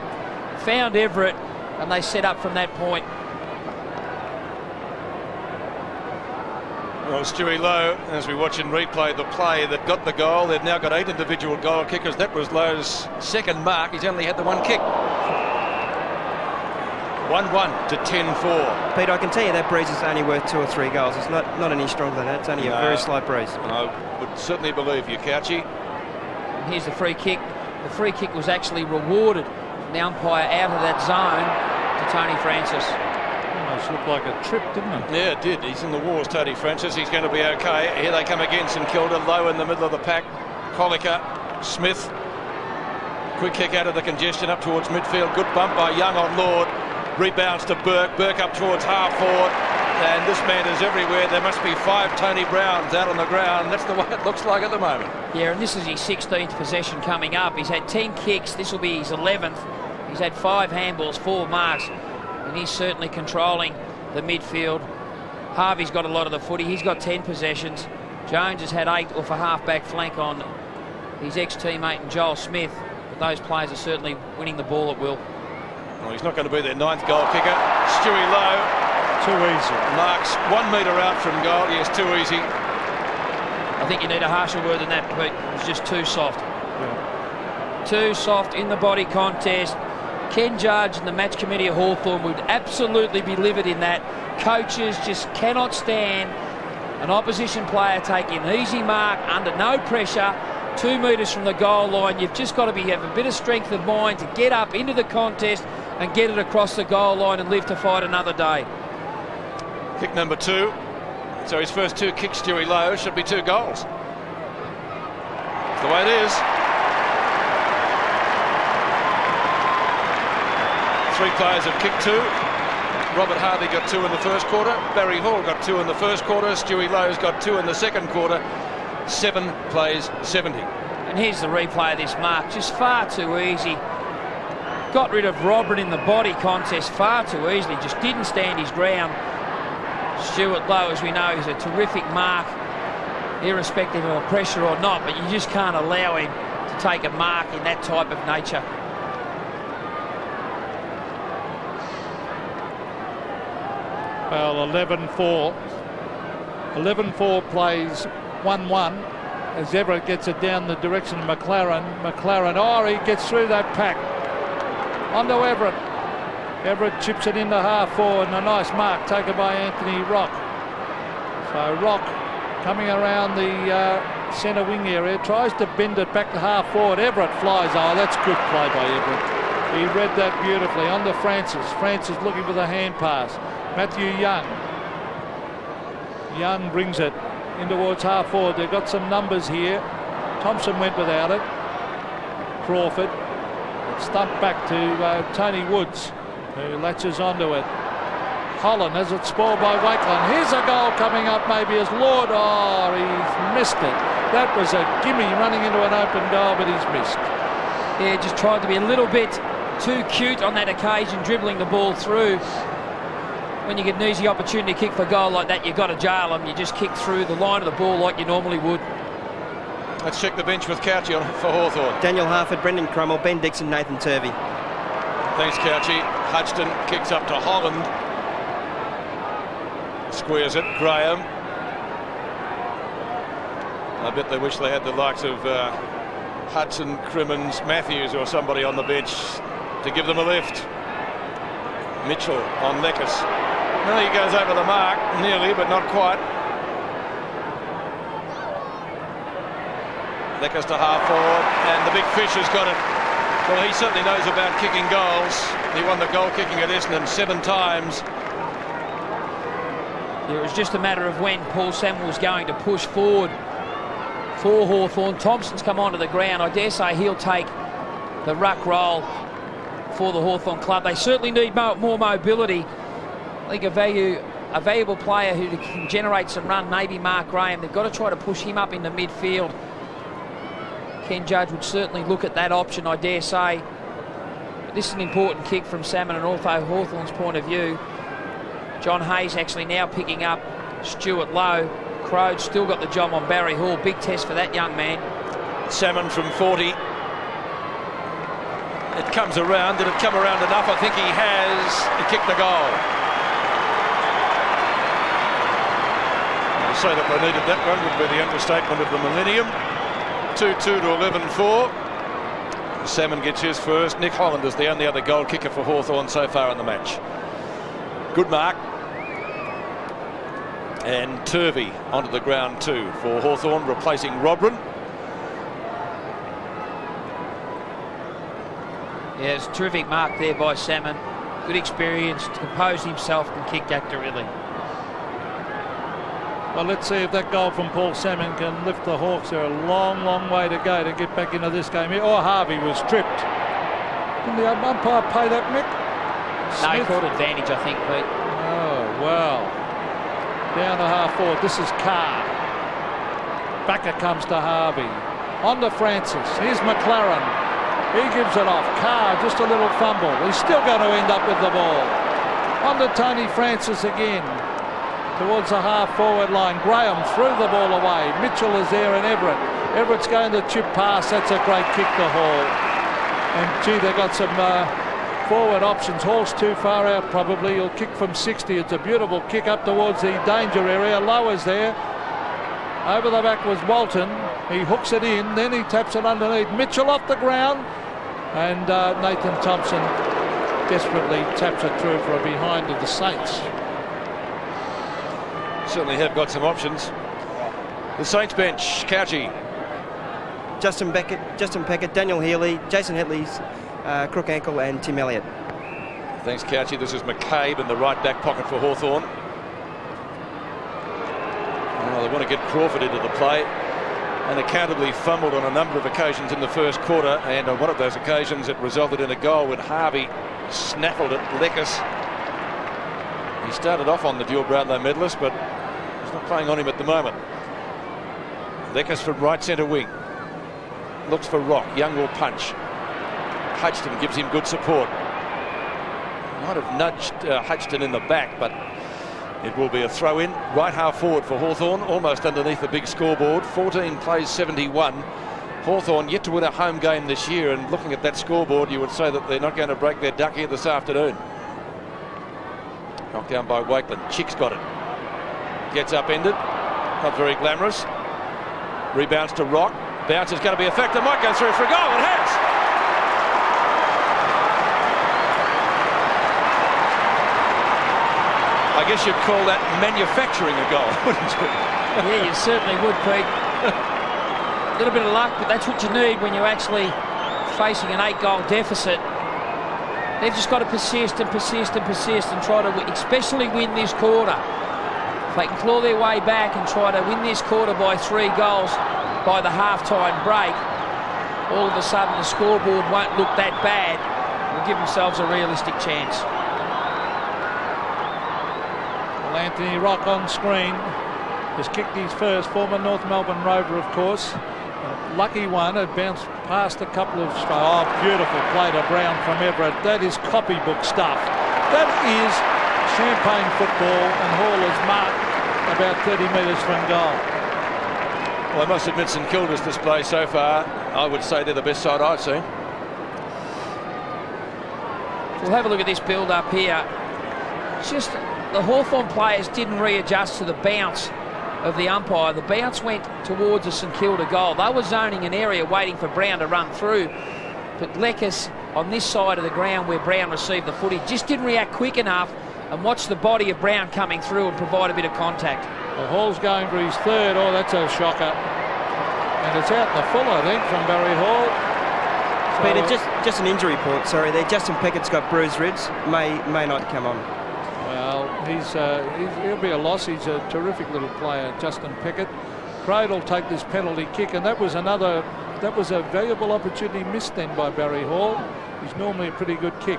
found Everett, and they set up from that point. Well, Stewie Lowe, as we watch and replay the play that got the goal, they've now got 8 individual goal kickers. That was Lowe's second mark. He's only had the one kick. 1-1 to 10-4. Peter, I can tell you that breeze is only worth 2 or 3 goals. It's not any stronger than that. It's only a very slight breeze. I would certainly believe you, Couchy. And here's the free kick. The free kick was actually rewarded from the umpire out of that zone to Tony Francis. Almost looked like a trip, didn't it? Yeah, it did. He's in the wars, Tony Francis. He's going to be okay. Here they come again, St Kilda, Low in the middle of the pack. Collicker, Smith. Quick kick out of the congestion up towards midfield. Good bump by Young on Lord. Rebounds to Burke. Burke up towards half forward. And this man is everywhere. There must be 5 Tony Browns out on the ground. That's the way it looks like at the moment. Yeah, and this is his 16th possession coming up. He's had 10 kicks. This will be his 11th. He's had 5 handballs, 4 marks. And he's certainly controlling the midfield. Harvey's got a lot of the footy. He's got 10 possessions. Jones has had 8 off a half-back flank on his ex-teammate and Joel Smith. But those players are certainly winning the ball at will. Well, he's not going to be their 9th goal kicker. Stewie Lowe. Too easy. Marks 1 metre out from goal. Yes, too easy. I think you need a harsher word than that, Pete. It was just too soft. Yeah. Too soft in the body contest. Ken Judge and the match committee at Hawthorn would absolutely be livid in that. Coaches just cannot stand an opposition player taking an easy mark under no pressure 2 metres from the goal line. You've just got to have a bit of strength of mind to get up into the contest and get it across the goal line and live to fight another day. Kick number 2. So his first 2 kicks, Stewie Lowe, should be 2 goals. That's the way it is. 3 players have kicked 2. Robert Harvey got 2 in the first quarter. Barry Hall got 2 in the first quarter. Stewie Lowe's got 2 in the second quarter. 7 plays 70. And here's the replay of this mark. Just far too easy. Got rid of Robert in the body contest far too easily. Just didn't stand his ground. Stuart Lowe, as we know, is a terrific mark, irrespective of pressure or not, but you just can't allow him to take a mark in that type of nature. Well, 11-4. 11-4 plays 1-1 as Everett gets it down the direction of McLaren. McLaren, he gets through that pack. Onto Everett. Everett chips it into half forward and a nice mark taken by Anthony Rock. So Rock coming around the centre wing area, tries to bend it back to half forward. Everett flies. Oh, that's good play by Everett. He read that beautifully. On to Francis. Francis looking for the hand pass. Matthew Young. Young brings it in towards half forward. They've got some numbers here. Thompson went without it. Crawford. It's stumped back to Tony Woods, who latches onto it. Holland has it spoiled by Wakeland. Here's a goal coming up maybe as Lord. Oh, he's missed it. That was a gimme running into an open goal, but he's missed. Yeah, just tried to be a little bit too cute on that occasion, dribbling the ball through. When you get an easy opportunity to kick for goal like that, you've got to jail them. You just kick through the line of the ball like you normally would. Let's check the bench with Couchy on for Hawthorn. Daniel Harford, Brendan Crummell, Ben Dixon, Nathan Turvey. Thanks, Couchy. Hudson kicks up to Holland. Squares it. Graham. I bet they wish they had the likes of Hudson, Crimmins, Matthews or somebody on the bench to give them a lift. Mitchell on Lekas. No, he goes over the mark, nearly, but not quite. Lekas to half forward, and the big fish has got it. Well, he certainly knows about kicking goals. He won the goal kicking at Essendon 7 times. It was just a matter of when Paul Samuel was going to push forward for Hawthorn. Thompson's come onto the ground. I dare say he'll take the ruck role for the Hawthorn club. They certainly need more mobility. I think a valuable player who can generate some run, maybe Mark Graham. They've got to try to push him up into midfield. Ken Judge would certainly look at that option, I dare say. But this is an important kick from Salmon, and also Hawthorn's point of view. John Hayes actually now picking up Stuart Lowe. Crowe still got the job on Barry Hall. Big test for that young man. Salmon from 40. It comes around. Did it come around enough? I think he has. He kicked the goal. I'll say that they needed that one would be the understatement of the millennium. 2-2 to 11-4. Salmon gets his first. Nick Holland is the only other goal kicker for Hawthorn so far in the match. Good mark. And Turvey onto the ground too for Hawthorn, replacing Robran. Yeah, it's a terrific mark there by Salmon. Good experience, composed himself and kicked accurately. Well, let's see if that goal from Paul Salmon can lift the Hawks. They're a long, long way to go to get back into this game here. Oh, Harvey was tripped. Didn't the umpire pay that, Mick? No, he caught advantage, I think, Pete. Oh, well. Down to half forward. This is Carr. Back it comes to Harvey. On to Francis. Here's McLaren. He gives it off. Carr, just a little fumble. He's still going to end up with the ball. On to Tony Francis again. Towards the half-forward line. Graham threw the ball away. Mitchell is there and Everett. Everett's going to chip pass. That's a great kick to Hall. And, gee, they got some forward options. Hall's too far out, probably. He'll kick from 60. It's a beautiful kick up towards the danger area. Lower's there. Over the back was Walton. He hooks it in. Then he taps it underneath. Mitchell off the ground. And Nathan Thompson desperately taps it through for a behind of the Saints. Certainly have got some options. The Saints bench, Couchy. Justin Peckett, Daniel Healy, Jason Hetley's crook ankle, and Tim Elliott. Thanks, Couchy. This is McCabe in the right back pocket for Hawthorn. Oh, they want to get Crawford into the play. Unaccountably fumbled on a number of occasions in the first quarter, and on one of those occasions it resulted in a goal when Harvey snaffled at Leckis. He started off on the dual Brownlow medalist, but he's not playing on him at the moment. Leckis from right centre wing. Looks for Rock. Young will punch. Hutchton gives him good support. Might have nudged Hutchton in the back, but it will be a throw in. Right half forward for Hawthorn, almost underneath the big scoreboard. 14 plays 71. Hawthorn yet to win a home game this year, and looking at that scoreboard, you would say that they're not going to break their duck here this afternoon. Knocked down by Wakeland. Chick's got it. Gets upended. Not very glamorous. Rebounds to Rock. Bounce is going to be effective. Might go through for a goal. It has. I guess you'd call that manufacturing a goal, wouldn't you? Yeah, you certainly would, Pete. A little bit of luck, but that's what you need when you're actually facing an 8-goal deficit. They've just got to persist and persist and persist and try to especially win this quarter. If they can claw their way back and try to win this quarter by 3 goals by the half-time break, all of a sudden the scoreboard won't look that bad. They'll give themselves a realistic chance. Well, Anthony Rock on screen has kicked his first, former North Melbourne Rover, of course. Lucky one, it bounced past a couple of... Oh, beautiful play to Brown from Everett. That is copybook stuff. That is champagne football, and Hall is marked about 30 metres from goal. Well, I must admit, St Kilda's display so far, I would say they're the best side I've seen. We'll have a look at this build-up here. It's just the Hawthorn players didn't readjust to the bounce of the umpire. The bounce went towards a St Kilda goal. They were zoning an area waiting for Brown to run through, but Leckis on this side of the ground where Brown received the footy just didn't react quick enough and watch the body of Brown coming through and provide a bit of contact. Well, Hall's going for his third. Oh, that's a shocker. And it's out in the full, I think, from Barry Hall. So, Peter, just an injury report, sorry there. Justin Peckett's got bruised ribs, may not come on. Well, he'll be a loss. He's a terrific little player, Justin Peckett. Craig will take this penalty kick, and that was a valuable opportunity missed then by Barry Hall. He's normally a pretty good kick.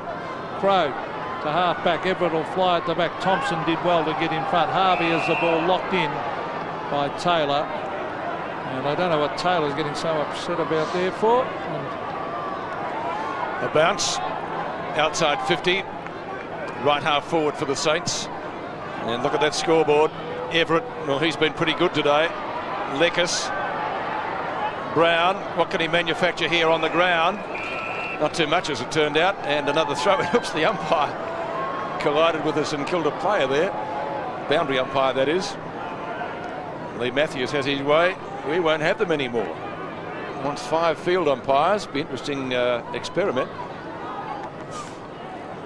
Craig to half back. Everett will fly at the back. Thompson did well to get in front. Harvey has the ball locked in by Taylor. And I don't know what Taylor's getting so upset about there for. A bounce outside 50. Right half forward for the Saints. And look at that scoreboard. Everett, well, he's been pretty good today. Lekis. Brown, what can he manufacture here on the ground? Not too much, as it turned out. And another throw. Oops, the umpire collided with a St Kilda player there. Boundary umpire, that is. Lee Matthews has his way. We won't have them anymore. Wants 5 field umpires. Be interesting experiment.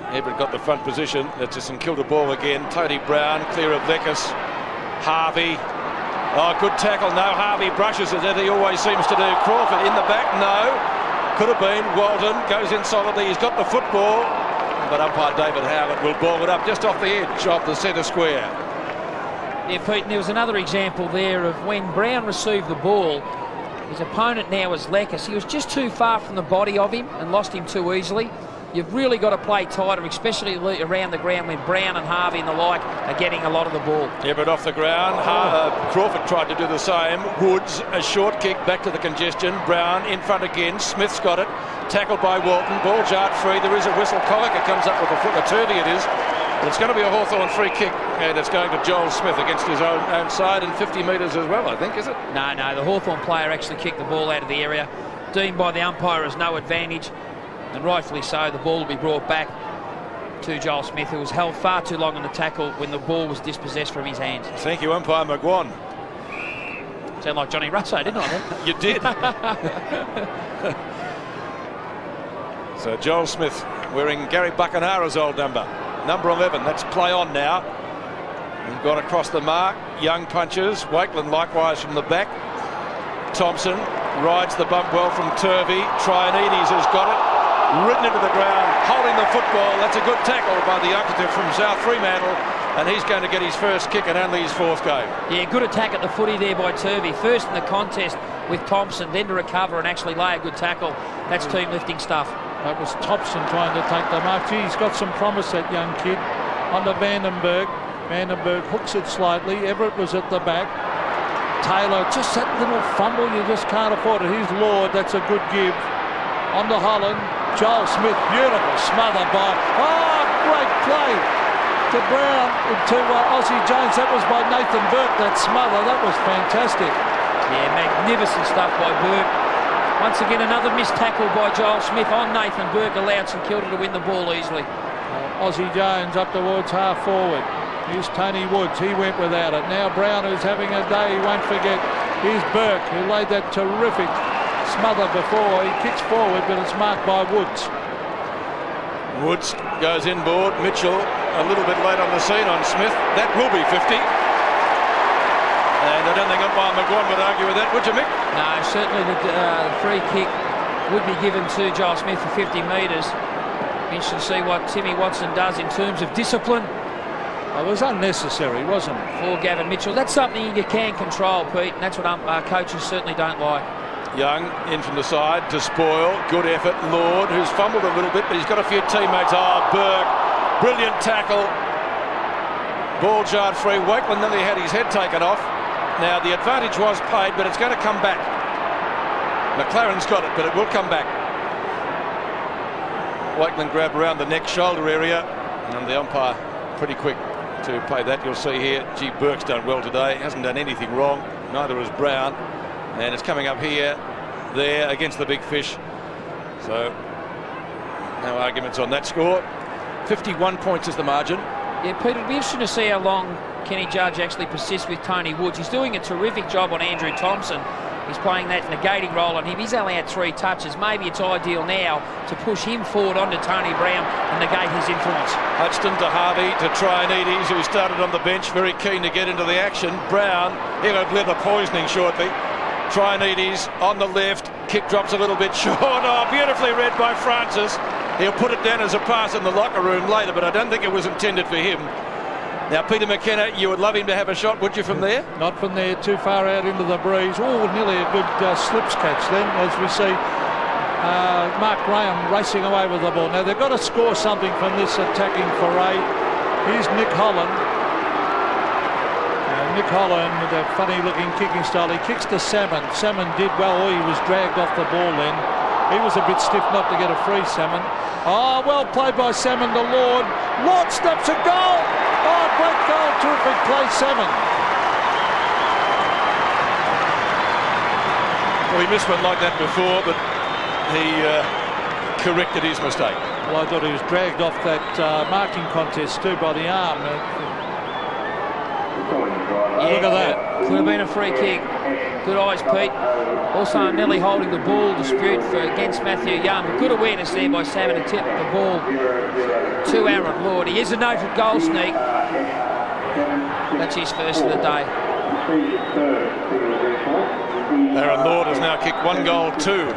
Everett got the front position. That's a St Kilda ball again. Tony Brown clear of Lekis. Harvey. Oh, good tackle. No, Harvey brushes it as he always seems to do. Crawford in the back. No. Could have been. Walton goes in solidly. He's got the football. But umpire David Howard will ball it up just off the edge of the centre square. Yeah, Pete, and there was another example there of when Brown received the ball. His opponent now is Lekis. He was just too far from the body of him and lost him too easily. You've really got to play tighter, especially around the ground when Brown and Harvey and the like are getting a lot of the ball. Yeah, but off the ground. Crawford tried to do the same. Woods, a short kick back to the congestion. Brown in front again. Smith's got it. Tackled by Walton. Ball jarred free. There is a whistle. Collicker comes up with a foot. A Turvey it is. But it's going to be a Hawthorn free kick, and it's going to Joel Smith against his own side and 50 metres as well, I think, is it? No, the Hawthorn player actually kicked the ball out of the area. Deemed by the umpire as no advantage. And rightfully so, the ball will be brought back to Joel Smith, who was held far too long on the tackle when the ball was dispossessed from his hands. Thank you, umpire McGuan. Sound like Johnny Russo, didn't I? You did. So Joel Smith wearing Gary Buckenara's old number 11. That's play on now. We've got across the mark. Young punches. Wakeland likewise from the back. Thompson rides the bump well from Turvey. Trianides has got it. Ridden into the ground, holding the football. That's a good tackle by the youngster from South Fremantle, and he's going to get his first kick and only his 4th game. Yeah, good attack at the footy there by Turvey. First in the contest with Thompson, then to recover and actually lay a good tackle. That's team lifting stuff. That was Thompson trying to take the mark. Gee, he's got some promise, that young kid. On to Vandenberg. Vandenberg hooks it slightly. Everett was at the back. Taylor, just that little fumble, you just can't afford it. Here's Lord, that's a good give. On to Holland. Joel Smith, beautiful smother by, great play to Brown, to Aussie Jones. That was by Nathan Burke, that smother. That was fantastic. Yeah, magnificent stuff by Burke. Once again, another missed tackle by Joel Smith on Nathan Burke allowed St Kilda to win the ball easily. Aussie Jones up towards half forward. Here's Tony Woods. He went without it. Now Brown, who's having a day, he won't forget. Here's Burke, who laid that terrific smother before. He kicks forward, but it's marked by Woods. Woods goes inboard. Mitchell a little bit late on the scene on Smith. That will be 50. And I don't think umpire McGuan would argue with that, would you, Mick? No, certainly the free kick would be given to Joel Smith for 50 metres. Interesting to see what Timmy Watson does in terms of discipline. It was unnecessary, wasn't it? For Gavin Mitchell. That's something you can control, Pete, and that's what coaches certainly don't like. Young in from the side to Spoil. Good effort. Lord, who's fumbled a little bit, but he's got a few teammates. Burke. Brilliant tackle. Ball jarred free. Wakeland nearly had his head taken off. Now, the advantage was paid, but it's going to come back. McLaren's got it, but it will come back. Wakeland grabbed around the neck, shoulder area, and the umpire pretty quick to pay that. You'll see here, gee, Burke's done well today. Hasn't done anything wrong. Neither has Brown. And it's coming up here, there, against the big fish. So, no arguments on that score. 51 points is the margin. Yeah, Pete, it'll be interesting to see how long Kenny Judge actually persists with Tony Woods. He's doing a terrific job on Andrew Thompson. He's playing that negating role on him. He's only had 3 touches. Maybe it's ideal now to push him forward onto Tony Brown and negate his influence. Hutchton to Harvey to Trianides, who started on the bench, very keen to get into the action. Brown, he'll have leather poisoning shortly. Trianides on the left, kick drops a little bit short. Oh, beautifully read by Francis. He'll put it down as a pass in the locker room later, but I don't think it was intended for him. Now, Peter McKenna, you would love him to have a shot, would you, from there? Not from there, too far out into the breeze. Oh, nearly a good slips catch then, as we see Mark Graham racing away with the ball. Now, they've got to score something from this attacking foray. Here's Nick Holland. Nick Holland with a funny-looking kicking style. He kicks to Salmon. Salmon did well. Oh, he was dragged off the ball then. He was a bit stiff not to get a free, Salmon. Oh, well played by Salmon to Lord. Lord steps a goal. Oh, great goal. Terrific play, Salmon. Well, he missed one like that before, but he corrected his mistake. Well, I thought he was dragged off that marking contest too by the arm. Yeah, look at that. Could have been a free kick. Good eyes, Pete. Also nearly holding the ball dispute against Matthew Young. Good awareness there by Salmon to tip the ball to Aaron Lord. He is a noted goal sneak. That's his first of the day. Aaron Lord has now kicked 1 goal, 2.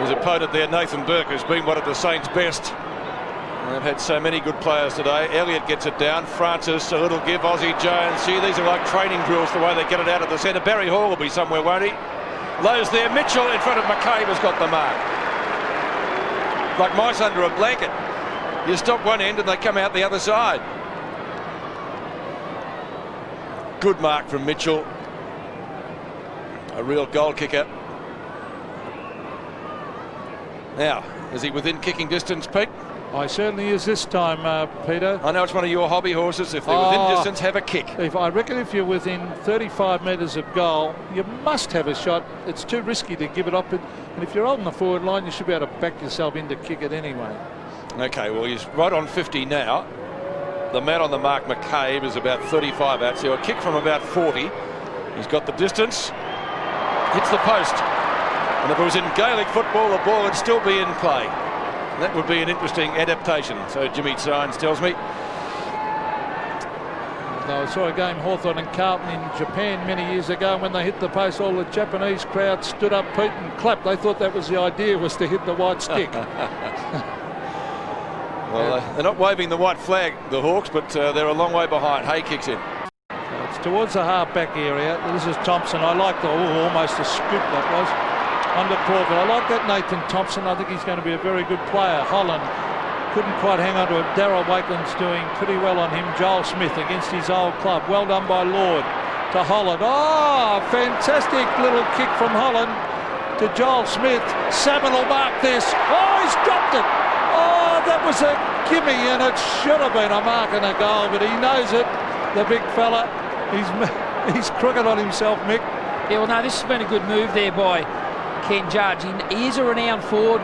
His opponent there, Nathan Burke, has been one of the Saints' best. They've had so many good players today. Elliott gets it down. Francis, a little give. Aussie Jones. Gee, these are like training drills, the way they get it out of the centre. Barry Hall will be somewhere, won't he? Lowe's there. Mitchell in front of McCabe has got the mark. Like mice under a blanket. You stop one end and they come out the other side. Good mark from Mitchell. A real goal kicker. Now, is he within kicking distance, Pete? I certainly is this time, Peter. I know it's one of your hobby horses. If they're within distance, have a kick. I reckon if you're within 35 metres of goal, you must have a shot. It's too risky to give it up. And if you're on the forward line, you should be able to back yourself in to kick it anyway. OK, well, he's right on 50 now. The man on the mark, McCabe, is about 35 out. So a kick from about 40. He's got the distance. Hits the post. And if it was in Gaelic football, the ball would still be in play. That would be an interesting adaptation, so Jimmy Sines tells me. I saw a game, Hawthorn and Carlton in Japan many years ago. When they hit the post, all the Japanese crowd stood up, Pete, and clapped. They thought that was the idea, was to hit the white stick. Well, they're not waving the white flag, the Hawks, but they're a long way behind. Hay kicks in. It's towards the half-back area. This is Thompson. I like the almost a scoop that was. Under Crawford. I like that Nathan Thompson. I think he's going to be a very good player. Holland couldn't quite hang on to it. Darryl Wakeland's doing pretty well on him. Joel Smith against his old club. Well done by Lord to Holland. Oh, fantastic little kick from Holland to Joel Smith. Salmon will mark this. Oh, he's dropped it. Oh, that was a gimme, and it should have been a mark and a goal, but he knows it, the big fella. He's crooked on himself, Mick. Yeah, well, no, this has been a good move there by Ken Judge. He is a renowned forward.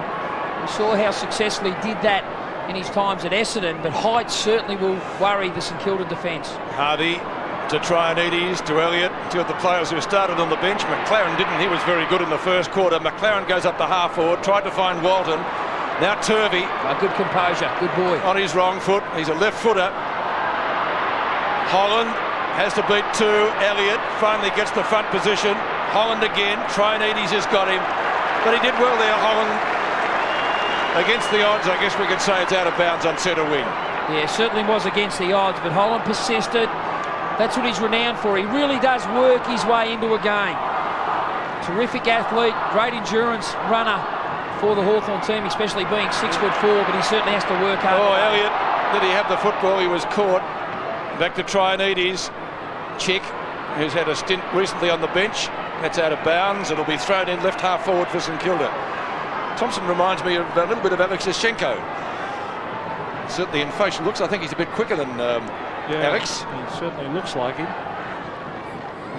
We saw how successfully he did that in his times at Essendon, but height certainly will worry the St Kilda defence. Harvey to Trianides, to Elliott, two of the players who started on the bench. McLaren didn't. He was very good in the first quarter. McLaren goes up to half forward, tried to find Walton. Now Turvey. Good composure, good boy. On his wrong foot. He's a left footer. Holland has to beat 2. Elliott finally gets the front position. Holland again. Trianides has got him. But he did well there, Holland. Against the odds, I guess we could say it's out of bounds on centre wing. Yeah, certainly was against the odds, but Holland persisted. That's what he's renowned for. He really does work his way into a game. Terrific athlete, great endurance runner for the Hawthorn team, especially being 6'4", but he certainly has to work hard. Oh, Elliott, did he have the football? He was caught. Back to Trianides. Chick, who's had a stint recently on the bench. That's out of bounds. It'll be thrown in left half forward for St Kilda. Thompson reminds me of a little bit of Alex Ischenko. Certainly in facial looks, I think he's a bit quicker than Alex. He certainly looks like him.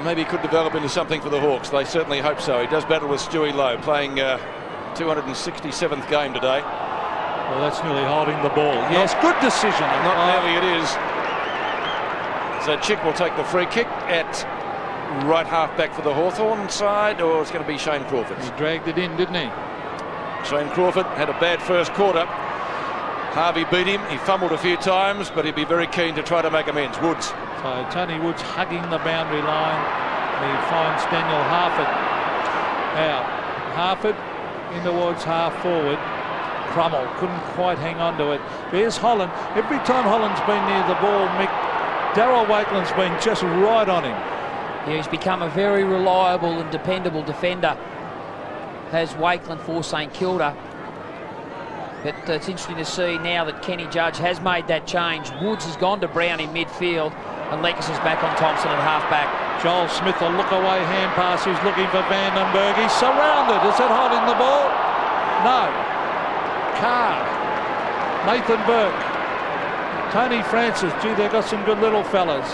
Maybe he could develop into something for the Hawks. They certainly hope so. He does battle with Stewie Lowe, playing 267th game today. Well, that's nearly holding the ball. Yes, good decision. Not nearly it is. So Chick will take the free kick at right half back for the Hawthorn side, or it's going to be Shane Crawford. He dragged it in, didn't he? Shane Crawford had a bad first quarter. Harvey beat him. He fumbled a few times, but he'd be very keen to try to make amends. Woods. So Tony Woods hugging the boundary line. He finds Daniel Harford. Now, Harford in towards half forward. Crummell couldn't quite hang on to it. There's Holland. Every time Holland's been near the ball, Mick, Darryl Wakeland's been just right on him. Yeah, he's become a very reliable and dependable defender, has Wakeland for St Kilda. But it's interesting to see now that Kenny Judge has made that change. Woods has gone to Brown in midfield and Lekas is back on Thompson at half-back. Joel Smith, a look-away hand pass. He's looking for Vandenberg. He's surrounded. Is that holding the ball? No. Carr. Nathan Burke. Tony Francis. Gee, they've got some good little fellas.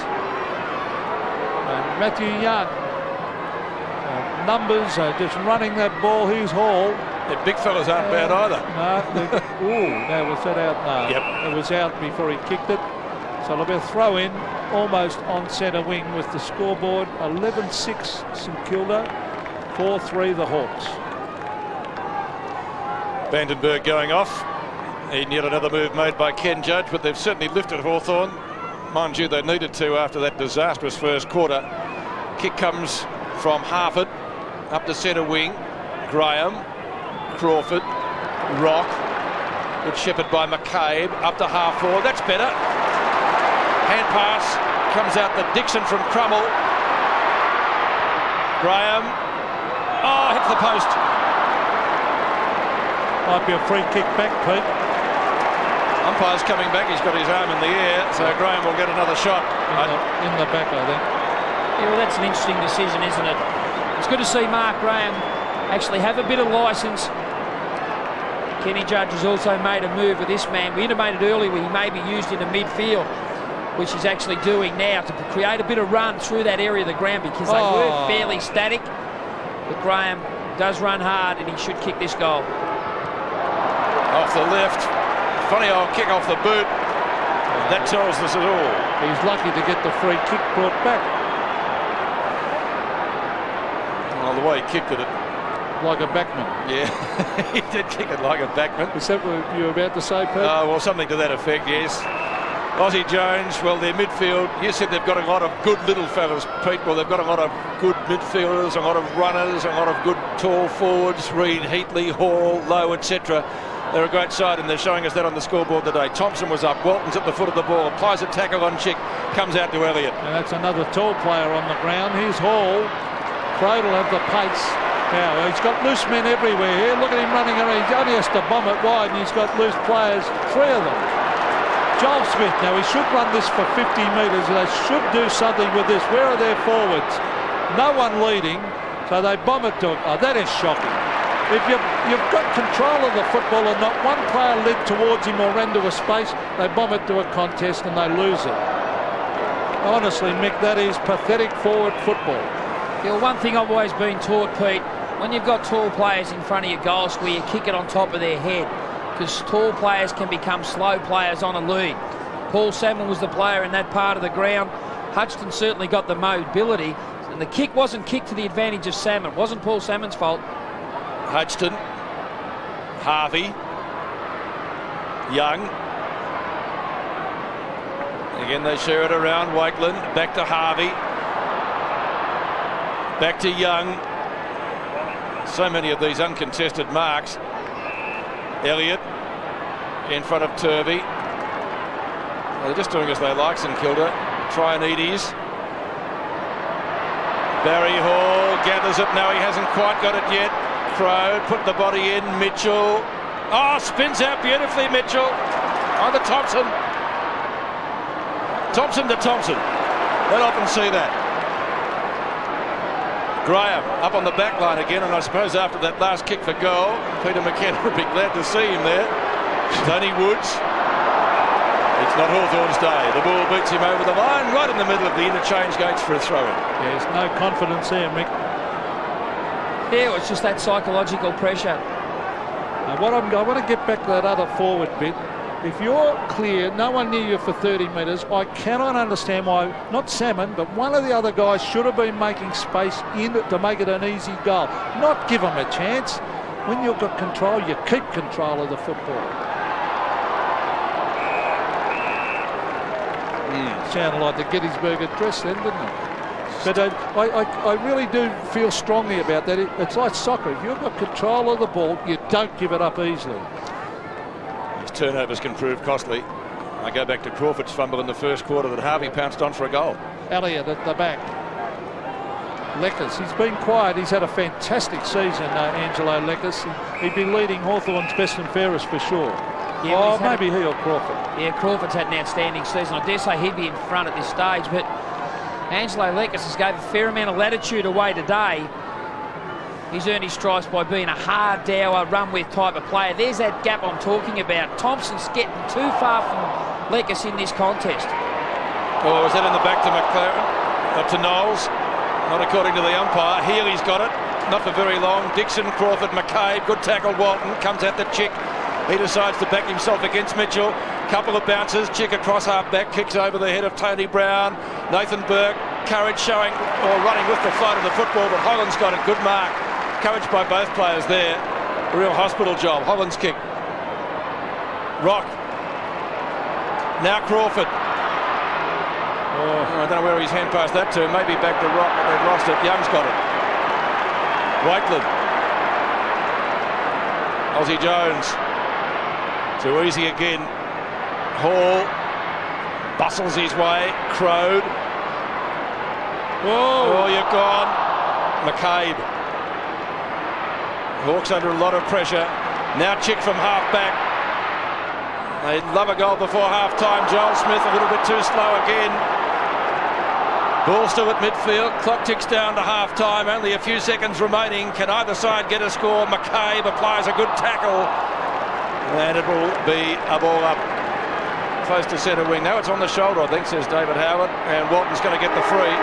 Matthew Young. Numbers just running that ball. Here's Hall. The big fellas aren't bad either. No. Ooh, now was that out? No. Yep. It was out before he kicked it. So it'll be a throw in almost on centre wing with the scoreboard 11-6 St Kilda, 4-3 the Hawks. Vandenberg going off. And yet another move made by Ken Judge, but they've certainly lifted Hawthorn. Mind you, they needed to after that disastrous first quarter. Kick comes from Harford up to centre wing. Graham, Crawford, Rock. Good shepherd by McCabe up to half forward. That's better. Hand pass comes out to Dixon from Crummell. Graham. Oh, hits the post. Might be a free kick back, Pete. Umpire's coming back. He's got his arm in the air, so Graham will get another shot. In the back, I think. Yeah, well, that's an interesting decision, isn't it? It's good to see Mark Graham actually have a bit of licence. Kenny Judge has also made a move with this man. We intimated earlier where he may be used in the midfield, which he's actually doing now to create a bit of run through that area of the ground because they were fairly static. But Graham does run hard and he should kick this goal. Off the left. Funny old kick off the boot. That tells us it all. He's lucky to get the free kick brought back. Well, the way he kicked it. Like a backman. Yeah, he did kick it like a backman. Is that what you were about to say, Pete? Well, something to that effect, yes. Aussie Jones, well, their midfield, you said they've got a lot of good little fellas, Pete. Well, they've got a lot of good midfielders, a lot of runners, a lot of good tall forwards, Reid, Heatley, Hall, Lowe, etc. They're a great side, and they're showing us that on the scoreboard today. Thompson was up, Walton's at the foot of the ball, applies a tackle on Chick, comes out to Elliott. And that's another tall player on the ground. Here's Hall. Crowd will have the pace. Now, he's got loose men everywhere here. Look at him running around. He only has to bomb it wide, and he's got loose players, 3 of them. Joel Smith, now he should run this for 50 metres. They should do something with this. Where are their forwards? No one leading, so they bomb it to it. Oh, that is shocking. If you've got control of the football and not one player led towards him or ran to a space, they bomb it to a contest and they lose it. Honestly, Mick, that is pathetic forward football. Yeah, well, one thing I've always been taught, Pete, when you've got tall players in front of your goal square, you kick it on top of their head because tall players can become slow players on a lead. Paul Salmon was the player in that part of the ground. Hutchton certainly got the mobility, and the kick wasn't kicked to the advantage of Salmon. It wasn't Paul Salmon's fault. Hutchton, Harvey, Young. Again, they share it around. Wakeland, back to Harvey. Back to Young. So many of these uncontested marks. Elliott in front of Turvey. Well, they're just doing as they like, St Kilda. Trianides. Barry Hall gathers it. No, he hasn't quite got it yet. Crow put the body in. Mitchell. Oh, spins out beautifully, Mitchell. On to Thompson. Thompson to Thompson. They'll often see that. Graham up on the back line again, and I suppose after that last kick for goal, Peter McKenna would be glad to see him there. Tony Woods. It's not Hawthorn's day. The ball beats him over the line, right in the middle of the interchange gates for a throw-in. There's no confidence there, Mick. Yeah, it's just that psychological pressure. Now, I want to get back to that other forward bit. If you're clear, no one near you for 30 metres, I cannot understand why, not Salmon, but one of the other guys should have been making space in it to make it an easy goal. Not give them a chance. When you've got control, you keep control of the football. Sounded like the Gettysburg Address then, didn't it? But I really do feel strongly about that. It's like soccer. If you've got control of the ball, you don't give it up easily. His turnovers can prove costly. I go back to Crawford's fumble in the first quarter that Harvey pounced on for a goal. Elliott at the back. Leckers, he's been quiet. He's had a fantastic season, Angelo Leckers. He'd be leading Hawthorn's best and fairest for sure. Yeah, maybe he or Crawford. Yeah, Crawford's had an outstanding season. I dare say he'd be in front at this stage, but Angelo Leckers has gave a fair amount of latitude away today. He's earned his stripes by being a hard, dour, run-with type of player. There's that gap I'm talking about. Thompson's getting too far from Leckers in this contest. Oh, was that in the back to McLaren? To Knowles? Not according to the umpire. Healy's got it. Not for very long. Dixon, Crawford, McCabe. Good tackle. Walton comes at the Chick. He decides to back himself against Mitchell. Couple of bounces. Chick across half back. Kicks over the head of Tony Brown. Nathan Burke. Courage showing or running with the float of the football, but Holland's got a good mark. Courage by both players there. A real hospital job. Holland's kick. Rock. Now Crawford. Oh, I don't know where he's hand passed that to. Maybe back to Rock, but they've lost it. Young's got it. Wakeland. Aussie Jones. Too easy again. Hall bustles his way. Crowed. Oh, you're gone. McCabe. Hawks under a lot of pressure. Now Chick from half back. They'd love a goal before half time. Joel Smith a little bit too slow again. Ball still at midfield. Clock ticks down to half time. Only a few seconds remaining. Can either side get a score? McCabe applies a good tackle. And it will be a ball up close to centre wing. Now it's on the shoulder, I think, says David Howard. And Walton's going to get the free.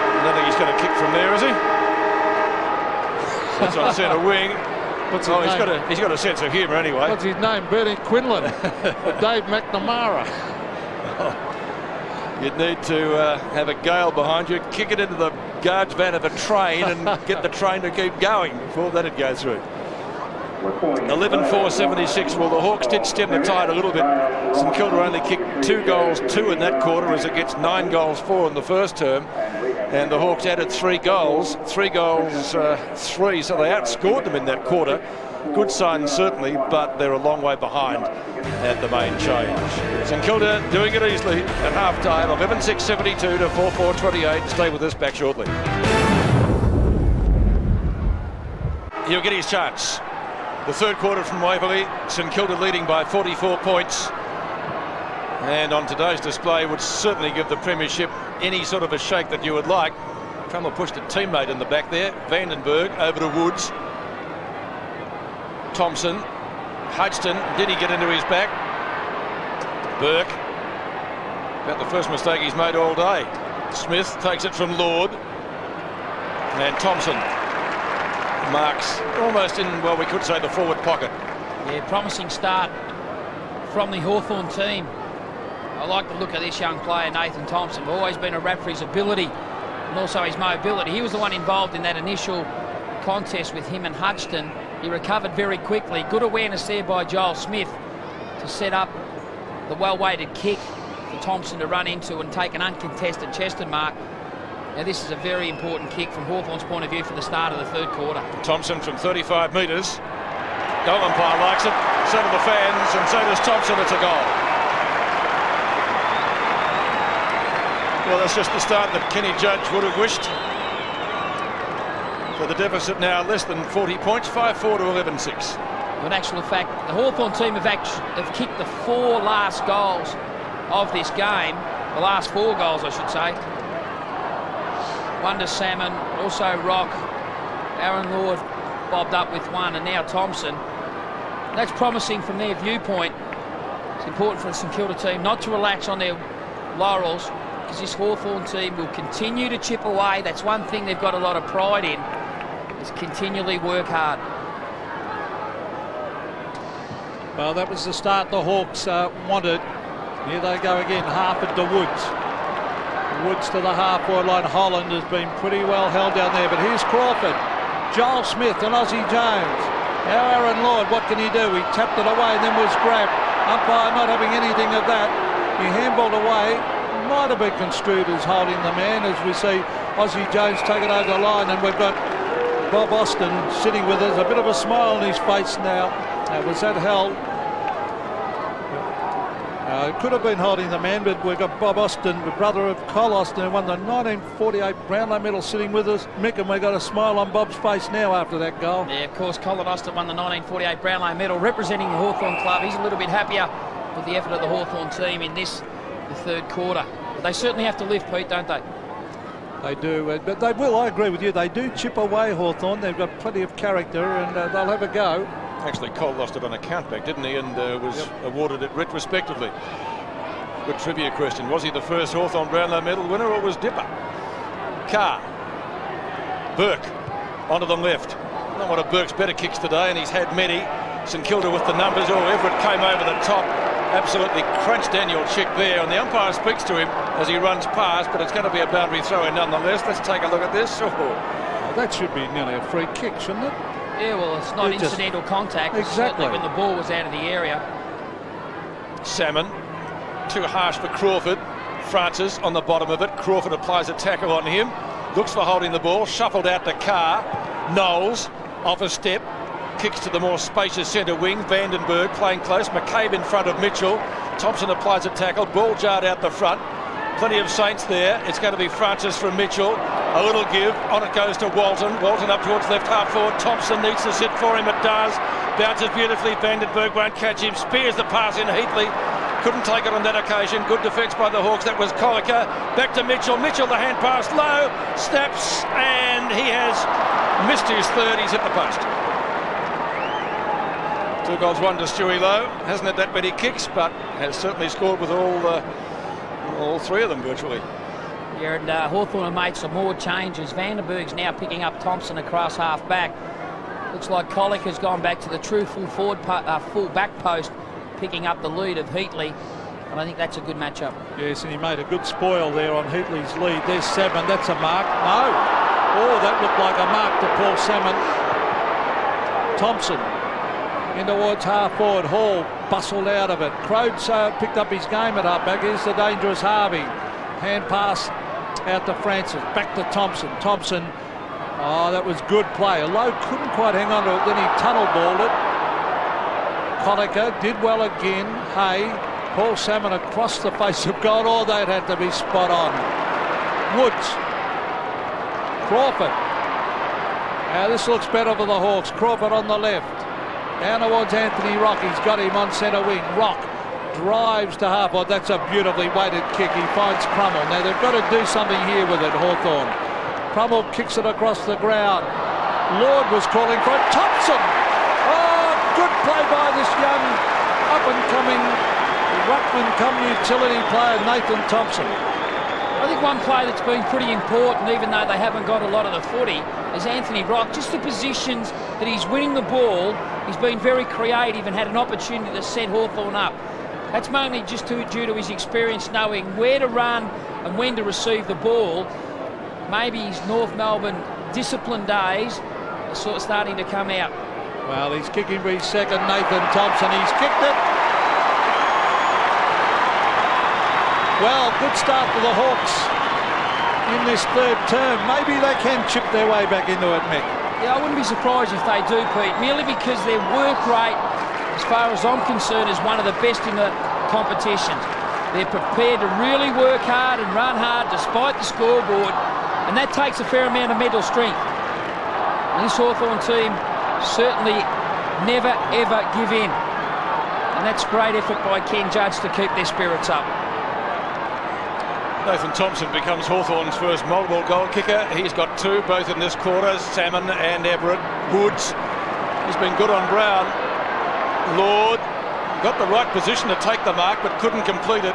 I don't think he's going to kick from there, is he? It's on centre wing. What's his name? He's got a sense of humour anyway. What's his name? Bertie Quinlan. Dave McNamara. You'd need to have a gale behind you, kick it into the guard's van of a train and get the train to keep going before that'd go through. 11-4-76. Well, the Hawks did stem the tide a little bit. St Kilda only kicked 2 goals, 2 in that quarter, as against 9 goals, 4 in the first term. And the Hawks added 3 goals, 3 goals, 3. So they outscored them in that quarter. Good sign, certainly, but they're a long way behind at the main change. St Kilda doing it easily at half-time. 11-6-72 to 4-4-28. Stay with us, back shortly. He'll get his chance. The third quarter from Waverley, St Kilda leading by 44 points. And on today's display would certainly give the premiership any sort of a shake that you would like. Crummell pushed a teammate in the back there. Vandenberg over to Woods. Thompson. Hodgson, did he get into his back? Burke. About the first mistake he's made all day. Smith takes it from Lord. And Thompson marks almost in, well, we could say the forward pocket. Yeah, promising start from the Hawthorn team. I like the look of this young player, Nathan Thompson. I've always been a rap for his ability and also his mobility. He was the one involved in that initial contest with him and Hodgson. He recovered very quickly. Good awareness there by Joel Smith to set up the well-weighted kick for Thompson to run into and take an uncontested Cheston mark. Now this is a very important kick from Hawthorn's point of view for the start of the third quarter. Thompson from 35 metres. Goal umpire likes it, so do the fans, and so does Thompson. It's a goal. Well, that's just the start that Kenny Judge would have wished. So the deficit now less than 40 points, 5-4 to 11-6. In actual fact, the Hawthorn team have kicked the 4 last goals of this game. The last 4 goals, I should say. One to Salmon, also Rock. Aaron Lord bobbed up with 1, and now Thompson. That's promising from their viewpoint. It's important for the St Kilda team not to relax on their laurels, because this Hawthorn team will continue to chip away. That's one thing they've got a lot of pride in, is continually work hard. Well, that was the start the Hawks wanted. Here they go again, Harford to Woods. Woods to the half-forward line. Holland has been pretty well held down there, but here's Crawford, Joel Smith and Aussie Jones. Now Aaron Lord, what can he do? He tapped it away and then was grabbed. Umpire not having anything of that. He handballed away. Might have been construed as holding the man, as we see Aussie Jones take it over the line, and we've got Bob Austin sitting with us, a bit of a smile on his face now. Was that held? Could have been holding the man, but we've got Bob Austin, the brother of Cole Austin, who won the 1948 Brownlow medal, sitting with us. Mick, and we've got a smile on Bob's face now after that goal. Yeah, of course, Colin Austin won the 1948 Brownlow medal, representing the Hawthorn club. He's a little bit happier with the effort of the Hawthorn team in the third quarter. But they certainly have to lift, Pete, don't they? They do, but they will, I agree with you, they do chip away Hawthorn. They've got plenty of character, and they'll have a go. Actually, Cole lost it on a countback, didn't he? And was awarded it retrospectively. Good trivia question. Was he the first Hawthorn Brownlow medal winner, or was Dipper? Carr. Burke onto the left. Not one of Burke's better kicks today, and he's had many. St Kilda with the numbers. Oh, Everett came over the top. Absolutely crunched Daniel Chick there, and the umpire speaks to him as he runs past, but it's going to be a boundary throw in nonetheless. Let's take a look at this. Oh. That should be nearly a free kick, shouldn't it? Yeah, well, it's not incidental contact. Exactly. When the ball was out of the area. Salmon, too harsh for Crawford. Francis on the bottom of it. Crawford applies a tackle on him. Looks for holding the ball. Shuffled out to Carr. Knowles off a step. Kicks to the more spacious centre wing. Vandenberg playing close. McCabe in front of Mitchell. Thompson applies a tackle. Ball jarred out the front. Plenty of Saints there. It's going to be Francis from Mitchell. A little give. On it goes to Walton. Walton up towards left half forward. Thompson needs to sit for him. It does. Bounces beautifully. Vandenberg won't catch him. Spears the pass in. Heatley couldn't take it on that occasion. Good defence by the Hawks. That was Colliker. Back to Mitchell. Mitchell, the hand pass low. Snaps. And he has missed his third. He's hit the post. 2 goals, 1 to Stewie Lowe. Hasn't had that many kicks, but has certainly scored with all 3 of them virtually. Yeah, and Hawthorn have made some more changes. Vandenberg's now picking up Thompson across half back. Looks like Colic has gone back to the true full back post, picking up the lead of Heatley. And I think that's a good matchup. Yes, and he made a good spoil there on Heatley's lead. There's 7. That's a mark. No. Oh, that looked like a mark to Paul Salmon. Thompson in towards half forward. Hall bustled out of it. Crodes picked up his game at half back. Here's the dangerous Harvey. Hand pass out to Francis. Back to Thompson. Thompson. Oh, that was good play. Lowe couldn't quite hang on to it. Then he tunnel balled it. Colliker did well again. Hay. Paul Salmon across the face of goal. Oh, that had to be spot on. Woods. Crawford. Now this looks better for the Hawks. Crawford on the left. Down towards Anthony Rock. He's got him on centre wing. Rock drives to half. Oh, that's a beautifully weighted kick. He finds Crummell. Now they've got to do something here with it, Hawthorn. Crummell kicks it across the ground. Lord was calling for it. Thompson! Oh, good play by this young up-and-coming ruckman come utility player, Nathan Thompson. I think one play that's been pretty important, even though they haven't got a lot of the footy, is Anthony Rock. Just the positions that he's winning the ball, he's been very creative and had an opportunity to set Hawthorn up. That's mainly just due to his experience knowing where to run and when to receive the ball. Maybe his North Melbourne discipline days are sort of starting to come out. Well, he's kicking for his second, Nathan Thompson. He's kicked it. Well, good start for the Hawks in this third term. Maybe they can chip their way back into it, Mick. Yeah, I wouldn't be surprised if they do, Pete, merely because their work rate, as far as I'm concerned, is one of the best in the competition. They're prepared to really work hard and run hard despite the scoreboard, and that takes a fair amount of mental strength. And this Hawthorn team certainly never, ever give in. And that's great effort by Ken Judge to keep their spirits up. Nathan Thompson becomes Hawthorn's first multiple goal kicker. He's got 2, both in this quarter. Salmon and Everett. Woods. He's been good on Brown. Lord got the right position to take the mark, but couldn't complete it.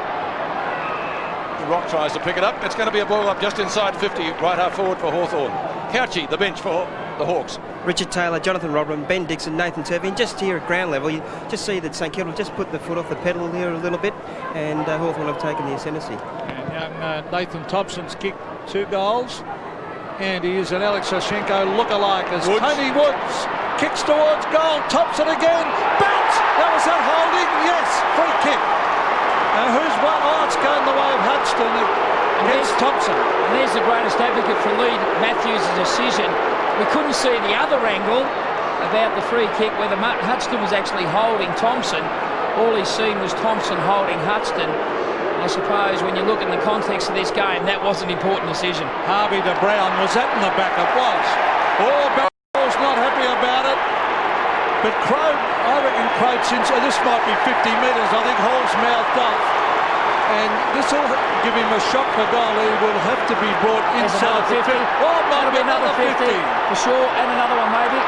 Rock tries to pick it up. It's going to be a ball up just inside 50, right half forward for Hawthorn. Couchy, the bench for the Hawks. Richard Taylor, Jonathan Rodman, Ben Dixon, Nathan Turvey. Just here at ground level, you just see that St Kilda just put the foot off the pedal here a little bit, and Hawthorn have taken the ascendancy. And young Nathan Thompson's kicked 2 goals, and he is an Alex Sashenko lookalike as Woods. Tony Woods kicks towards goal. Thompson again. Bounce! That was that holding? Yes, free kick. Now who's won? Oh, it's going the way of Hudson against Thompson. And there's the greatest advocate for Lee Matthews' decision. We couldn't see the other angle about the free kick whether Hudson was actually holding Thompson. all he's seen was Thompson holding Huxton. I suppose when you look in the context of this game, that was an important decision. Harvey to Brown, was that in the back? It was. Oh, Barrow's not happy about it. But Crowe, I reckon Crowe, since this might be 50 metres, I think Hall's mouthed off. And this will give him a shot for goal. He will have to be brought inside the 50. Oh, might be another 50. For sure, and another one maybe.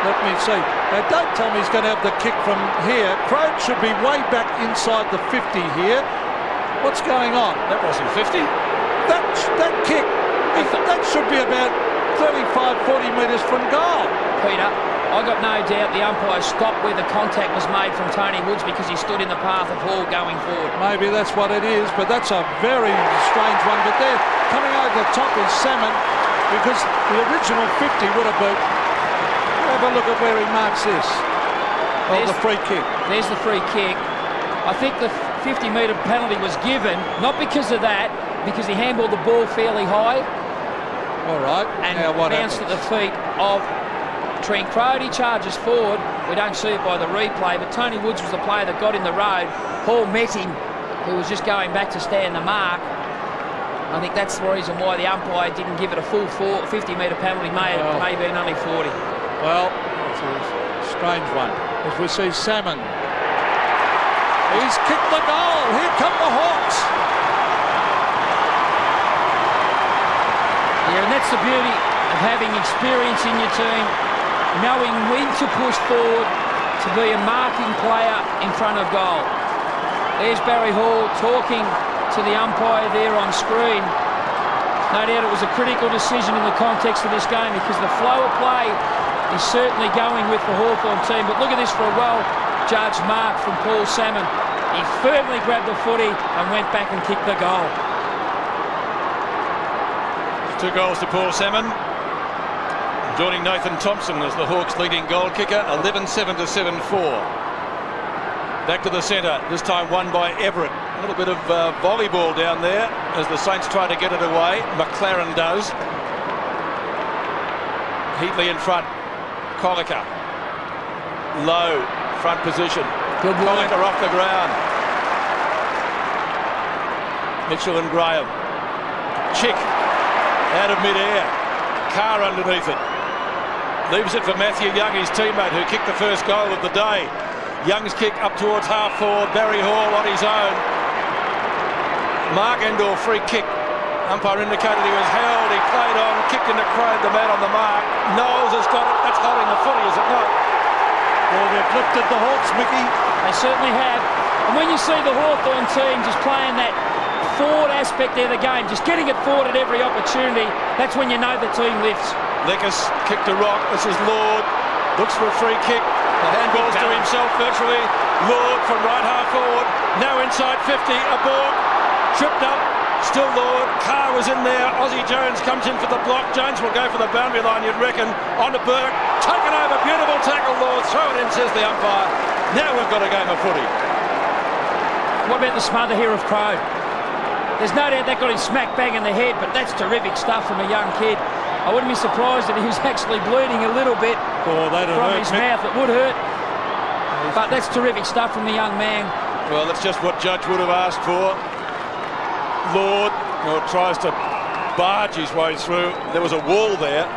Let me see. Now, don't tell me he's going to have the kick from here. Crowe should be way back inside the 50 here. What's going on? That wasn't 50. That kick, that should be about 35, 40 metres from goal. Peter, I got no doubt the umpire stopped where the contact was made from Tony Woods because he stood in the path of Hall going forward. Maybe that's what it is, but that's a very strange one. But there, coming over the top is Salmon, because the original 50 would have been. Have a look at where he marks this. Oh, the free kick. There's the free kick. I think the 50-metre penalty was given, not because of that, because he handballed the ball fairly high. All right. And now what bounced happens? at the feet of Trent Crowe. He charges forward. We don't see it by the replay, but Tony Woods was the player that got in the road. Hall met him, who was just going back to stand the mark. I think that's the reason why the umpire didn't give it a full 50-metre penalty. May have been only 40. Well, it's a strange one. As we see Salmon. He's kicked the goal. Here come the Hawks. Yeah, and that's the beauty of having experience in your team, knowing when to push forward to be a marking player in front of goal. There's Barry Hall talking to the umpire there on screen. No doubt it was a critical decision in the context of this game because the flow of play is certainly going with the Hawthorn team. But look at this for a well-judged mark from Paul Salmon. He firmly grabbed the footy and went back and kicked the goal. 2 goals to Paul Salmon. Joining Nathan Thompson as the Hawks' leading goal kicker, 11-7 to 7-4. Back to the centre, this time won by Everett. A little bit of volleyball down there as the Saints try to get it away. McLaren does. Heatley in front. Colliker. Low front position. Good work. Colliker off the ground. Mitchell and Graham. Chick out of mid-air. Carr underneath it. Leaves it for Matthew Young, his teammate, who kicked the first goal of the day. Young's kick up towards half forward. Barry Hall on his own. Mark Endor free kick. Umpire indicated he was held. He played on, kicked into Crowe, the man on the mark. Knowles has got it. That's holding the footy, is it not? Well, they've lifted the Hawks, Mickey. They certainly have. And when you see the Hawthorn team just playing that forward aspect of the game, just getting it forward at every opportunity, that's when you know the team lifts. Lekas kicked a rock. This is Lord. Looks for a free kick. The handballs to himself virtually. Lord from right half forward. Now inside 50. A ball. Tripped up. Still Lord. Carr was in there. Aussie Jones comes in for the block. Jones will go for the boundary line, you'd reckon. On to Burke. Taken over. Beautiful tackle, Lord. Throw it in, says the umpire. Now we've got a game of footy. What about the smother here of Crowe? There's no doubt that got him smack bang in the head, but that's terrific stuff from a young kid. I wouldn't be surprised if he was actually bleeding a little bit from his mouth. It would hurt. But that's terrific stuff from the young man. Well, that's just what Judge would have asked for. Lord tries to barge his way through. There was a wall there.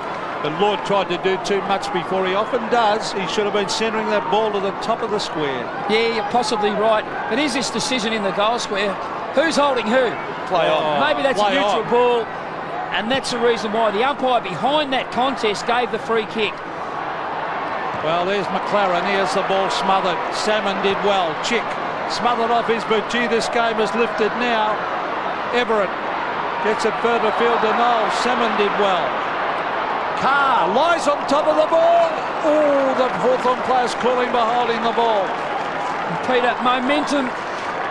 And Lord tried to do too much before. He often does. He should have been centering that ball to the top of the square. Yeah, you're possibly right. But is this decision in the goal square? Who's holding who? Play on. Maybe that's a neutral ball. And that's the reason why the umpire behind that contest gave the free kick. Well, there's McLaren. Here's the ball smothered. Salmon did well. Chick smothered off his boot. Gee, this game is lifted now. Everett gets it further field to Knowles. Salmon did well. Carr lies on top of the ball. Oh, the Hawthorn players calling for holding the ball. Peter, momentum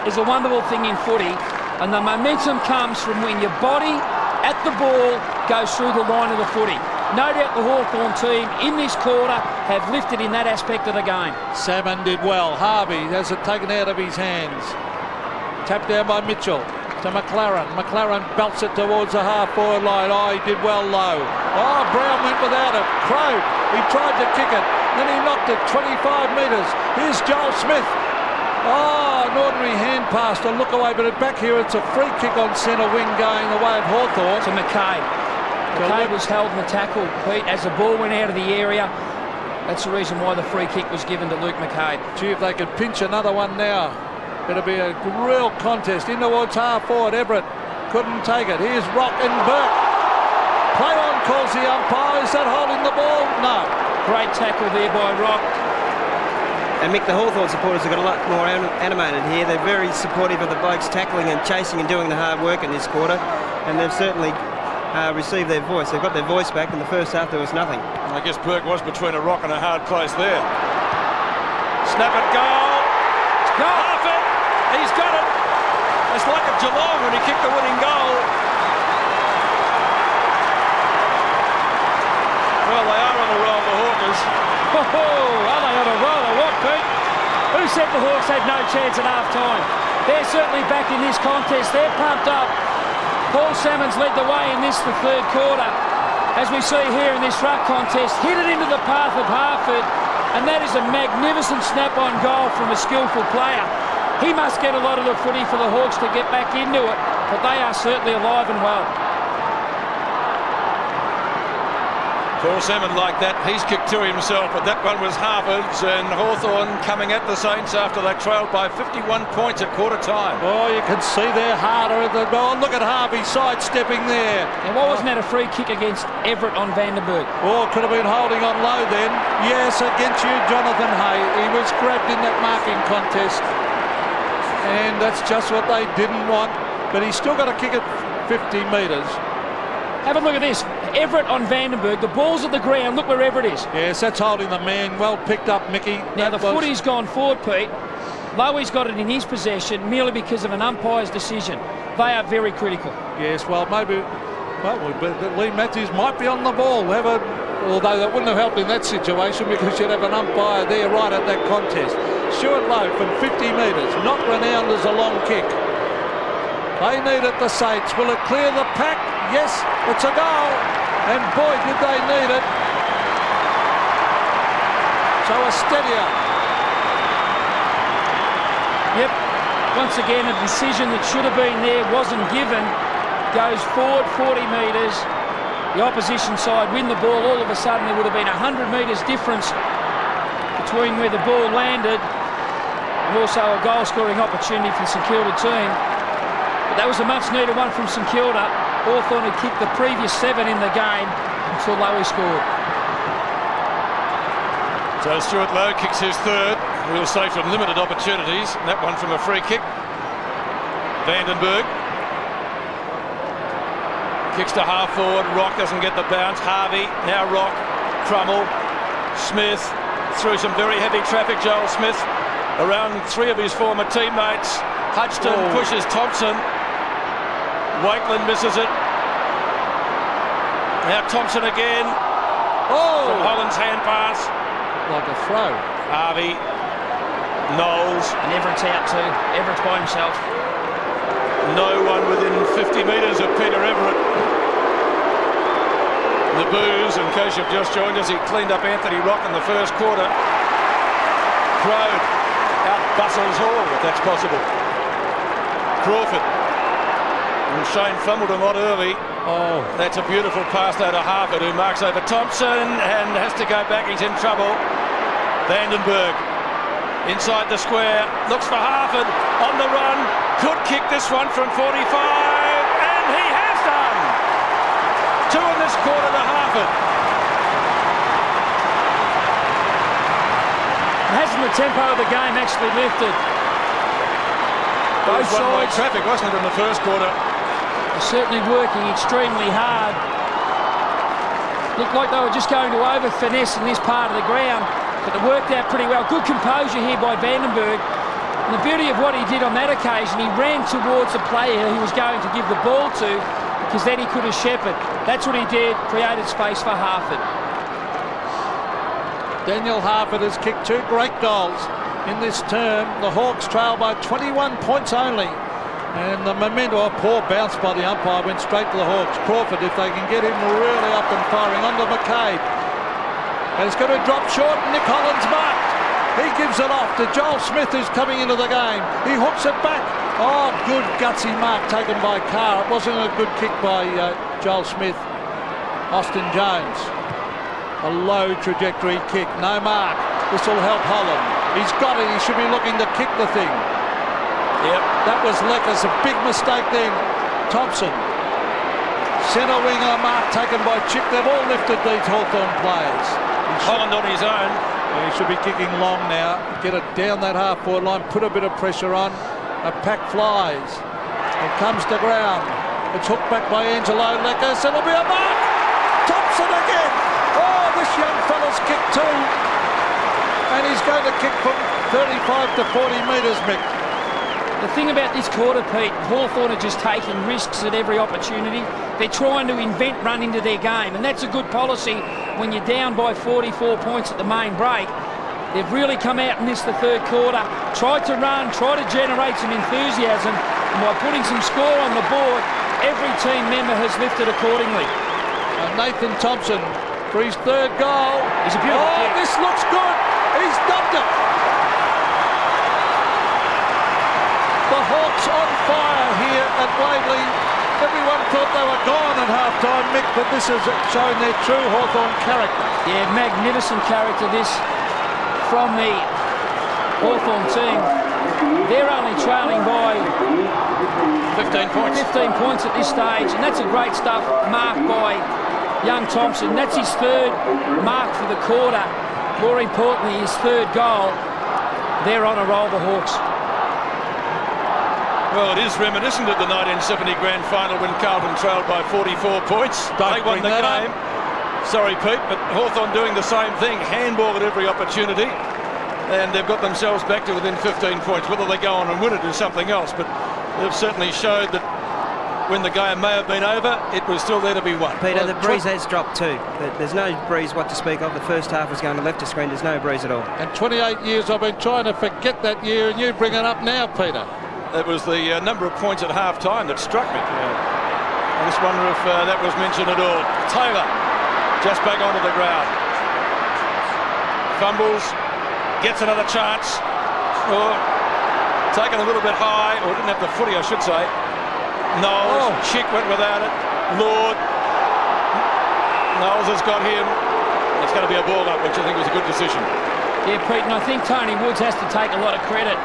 is a wonderful thing in footy. And the momentum comes from when your body at the ball goes through the line of the footy. No doubt the Hawthorn team in this quarter have lifted in that aspect of the game. Salmon did well. Harvey has it taken out of his hands. Tapped down by Mitchell to McLaren. McLaren belts it towards the half-forward line. Oh, he did well low. Oh, Brown went without it. Crowe, he tried to kick it. Then he knocked it 25 metres. Here's Joel Smith. Oh, an ordinary hand pass to look away, but back here it's a free kick on centre wing going the way of Hawthorn. To McCabe. McCabe was held in the tackle, Pete, as the ball went out of the area. That's the reason why the free kick was given to Luke McCabe. Gee, if they could pinch another one now, it'll be a real contest. In towards half forward, Everett couldn't take it. Here's Rock and Burke. Play on, calls the umpire. Is that holding the ball? No. Great tackle there by Rock. And Mick, the Hawthorn supporters have got a lot more animated here. They're very supportive of the blokes tackling and chasing and doing the hard work in this quarter. And they've certainly received their voice. They've got their voice back. In the first half, there was nothing. I guess Burke was between a rock and a hard place there. Snap it, goal. Half it. He's got it. It's like a Geelong when he kicked the winning goal. Well, they are on a roll, the Hawkers. Are they on a roll or what, Pete? Who said the Hawks had no chance at half-time? They're certainly back in this contest. They're pumped up. Paul Salmon's led the way in this, the third quarter. As we see here in this ruck contest, hit it into the path of Harford, and that is a magnificent snap-on goal from a skillful player. He must get a lot of the footy for the Hawks to get back into it, but they are certainly alive and well. Paul Salmon like that. He's kicked two himself, but that one was Harvard's, and Hawthorn coming at the Saints after they trailed by 51 points at quarter time. Oh, you can see they're harder at the ball. Look at Harvey sidestepping there. And why wasn't that a free kick against Everett on Vandenberg? Oh, could have been holding on low then. Yes, against you, Jonathan Hay. He was grabbed in that marking contest. And that's just what they didn't want. But he's still got to kick it 50 metres. Have a look at this. Everett on Vandenberg. The ball's at the ground. Look where Everett is. Yes, that's holding the man. Well picked up, Mickey. Now, the footy's gone forward, Pete. Lowy's got it in his possession merely because of an umpire's decision. They are very critical. Yes, well, maybe... Well, Lee Matthews might be on the ball. Although that wouldn't have helped in that situation because you'd have an umpire there right at that contest. Stuart Lowe from 50 metres. Not renowned as a long kick. They need it, the Saints. Will it clear the pack? Yes, it's a goal. And boy, did they need it. So a steadier. Yep. Once again, a decision that should have been there wasn't given. Goes forward 40 metres. The opposition side win the ball. All of a sudden, there would have been 100 metres difference between where the ball landed and also a goal-scoring opportunity for the St.Kilda team. But that was a much-needed one from St Kilda. Hawthorn had kicked the previous 7 in the game until Lowe scored. So Stuart Lowe kicks his third. We'll say from limited opportunities. That one from a free kick. Vandenberg kicks to half forward. Rock doesn't get the bounce. Harvey, now Rock, Crummell, Smith, through some very heavy traffic, Joel Smith, around 3 of his former teammates. Hudson pushes Thompson. Wakeland misses it. Now Thompson again. From Holland's hand pass. Like a throw. Harvey, Knowles. And Everett's out too. Everett's by himself. No one within 50 metres of Peter Everett. The boos, in case you've just joined us, he cleaned up Anthony Rock in the first quarter. Crowd out bustles Hall, if that's possible. Crawford. And Shane fumbled a lot early. Oh, that's a beautiful pass there to Harford, who marks over Thompson and has to go back. He's in trouble. Vandenberg inside the square, looks for Harford on the run, could kick this one from 45, and he has done. 2 in this quarter to Harford. Hasn't the tempo of the game actually lifted? Both one-way sides. Traffic, wasn't it, in the first quarter? Are certainly working extremely hard. Looked like they were just going to over-finesse in this part of the ground, but it worked out pretty well. Good composure here by Vandenberg. And the beauty of what he did on that occasion, he ran towards the player he was going to give the ball to, because then he could have shepherded. That's what he did, created space for Harford. Daniel Harford has kicked 2 great goals in this term. The Hawks trail by 21 points only. And the memento, a poor bounce by the umpire, went straight to the Hawks. Crawford, if they can get him really up and firing, onto McCabe. And it's going to drop short. Nick Holland's marked. He gives it off to Joel Smith, who's coming into the game. He hooks it back. Oh, good gutsy mark taken by Carr. It wasn't a good kick by Joel Smith. Austin Jones. A low trajectory kick. No mark. This will help Holland. He's got it. He should be looking to kick the thing. Yep. That was Leckers. A big mistake then. Thompson. Centre wing on a mark taken by Chick. They've all lifted these Hawthorn players. Holland on his own. He should be kicking long now. Get it down that half-forward line. Put a bit of pressure on. A pack flies. It comes to ground. It's hooked back by Angelo Leckers. It'll be a mark. Thompson again. Oh, this young fella's kicked too. And he's going to kick from 35 to 40 metres, Mick. The thing about this quarter, Pete, Hawthorn are just taking risks at every opportunity. They're trying to invent run into their game, and that's a good policy when you're down by 44 points at the main break. They've really come out in the third quarter, tried to run, tried to generate some enthusiasm, and by putting some score on the board, every team member has lifted accordingly. Nathan Thompson for his third goal. He's a beautiful kick. This looks good. He's dumped it. The Hawks on fire here at Waverley. Everyone thought they were gone at half-time, Mick, but this has shown their true Hawthorn character. Yeah, magnificent character this from the Hawthorn team. They're only trailing by 15 points. 15 points at this stage, and that's a great stuff marked by young Thompson. That's his third mark for the quarter. More importantly, his third goal. They're on a roll, the Hawks. Well, it is reminiscent of the 1970 grand final when Carlton trailed by 44 points. They won the game. Sorry, Pete, but Hawthorn doing the same thing. Handball at every opportunity. And they've got themselves back to within 15 points. Whether they go on and win it is something else. But they've certainly showed that when the game may have been over, it was still there to be won. Peter, the breeze has dropped too. There's no breeze what to speak of. The first half was going to left of screen. There's no breeze at all. And 28 years I've been trying to forget that year, and you bring it up now, Peter. It was the number of points at half-time that struck me. I just wonder if that was mentioned at all. Taylor just back onto the ground. Fumbles, gets another chance. Oh, taken a little bit high, or didn't have the footy, I should say. Knowles, Chick went without it. Lord. Knowles has got him. It's going to be a ball up, which I think was a good decision. Yeah, Pete, and I think Tony Woods has to take a lot of credit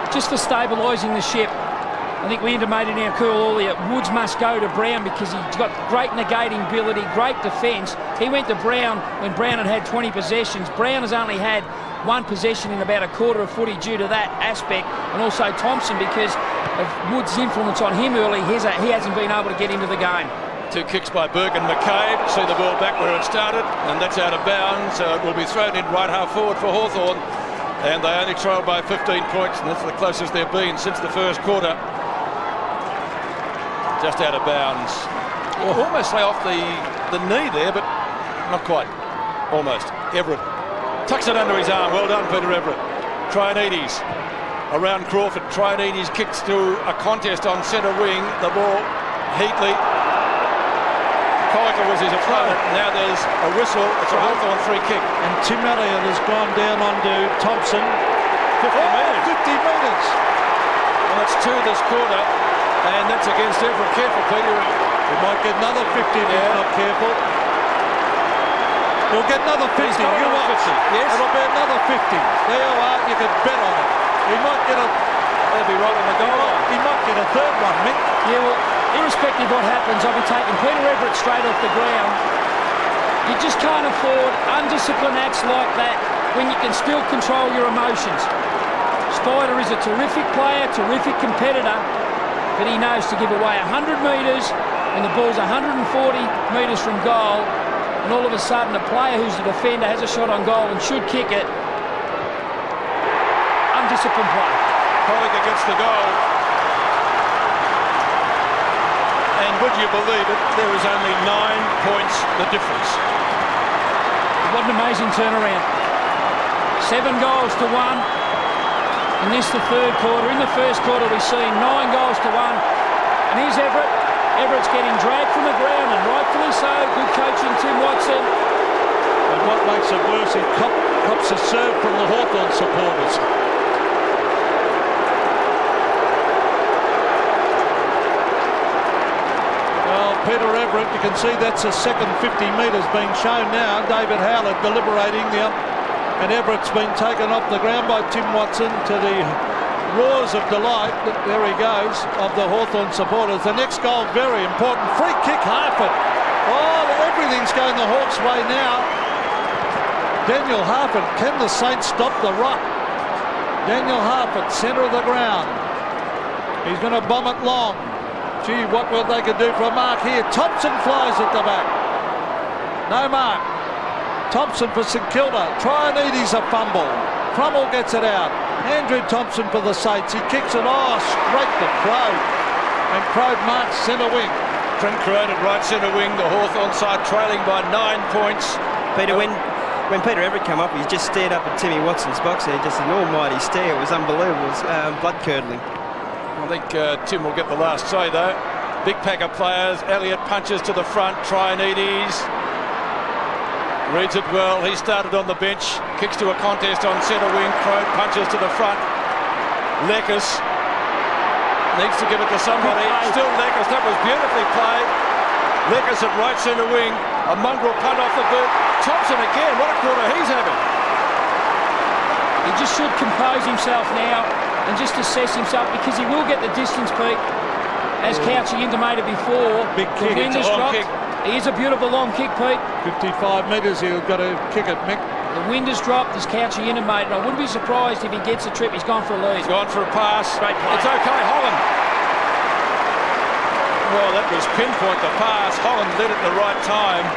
just for stabilising the ship. I think we intimated in our call earlier, Woods must go to Brown because he's got great negating ability, great defence. He went to Brown when Brown had 20 possessions. Brown has only had one possession in about a quarter of footy due to that aspect, and also Thompson because of Woods' influence on him early. He hasn't been able to get into the game. Two kicks by Burke and McCabe. See the ball back where it started, and that's out of bounds. So it will be thrown in right half forward for Hawthorn. And they only trailed by 15 points, and that's the closest they've been since the first quarter. Just out of bounds. Well, almost lay off the knee there, but not quite. Almost. Everett tucks it under his arm. Well done, Peter Everett. Trianides around Crawford. Trianides kicks to a contest on centre wing. The ball, Heatley. Koika was his opponent. Now there's a whistle. It's a Hawthorn free kick. And Tim Elliott has gone down onto Thompson. 50 metres. 50 metres. And it's two this quarter. And that's against Everett. Careful, Peter. He might get another 50 if he's not careful. He'll get another 50. You watch. 50. Yes. It'll be another 50. There you are. You can bet on it. He might get a... They'll be right on the goal line. He might get a third one, Mick. Yeah, well, irrespective of what happens, I'll be taking Peter Everett straight off the ground. You just can't afford undisciplined acts like that when you can still control your emotions. Spider is a terrific player, terrific competitor, but he knows to give away 100 metres when the ball's 140 metres from goal, and all of a sudden a player who's a defender has a shot on goal and should kick it. Undisciplined play. Koika gets the goal. And would you believe it, there is only 9 points the difference. What an amazing turnaround. 7 goals to 1 in this, the third quarter. In the first quarter, we've seen 9 goals to 1. And here's Everett. Everett's getting dragged from the ground, and rightfully so. Good coaching, Tim Watson. And what makes it worse, he cops a serve from the Hawthorn supporters. Well, Peter Everett, you can see that's the second 50 metres being shown now. David Howlett deliberating there. And Everett's been taken off the ground by Tim Watson to the roars of delight. There he goes, of the Hawthorn supporters. The next goal, very important. Free kick, Harford. Oh, everything's going the Hawks' way now. Daniel Harford, can the Saints stop the ruck? Daniel Harford, centre of the ground. He's going to bomb it long. Gee, what will they could do for a mark here? Thompson flies at the back. No mark. Thompson for St Kilda. Traianides a fumble. Crummell gets it out. Andrew Thompson for the Saints. He kicks it straight to Crow. And Crow marks centre wing. Trent Crode at right centre wing. The Hawthorn side trailing by 9 points. Peter, when Peter Everett came up, he just stared up at Timmy Watson's box there, just an almighty stare. It was unbelievable. It was blood-curdling. I think Tim will get the last say, though. Big pack of players. Elliott punches to the front. Traianides reads it well. He started on the bench. Kicks to a contest on centre wing. Crode punches to the front. Lekas needs to give it to somebody. Still Lekas. That was beautifully played. Lekas at right centre wing. A mongrel punt off the boot. Thompson again. What a quarter he's having. He just should compose himself now and just assess himself, because he will get the distance, Pete. As Couchy intimated before, big kick. The wind has dropped. It is a beautiful long kick, Pete. 55 metres, he'll got to kick it, Mick. The wind has dropped, as Couchy intimated. I wouldn't be surprised if he gets a trip. He's gone for a lead. He's gone for a pass. Great play. It's okay, Holland. Well, that was pinpoint the pass. Holland led at the right time.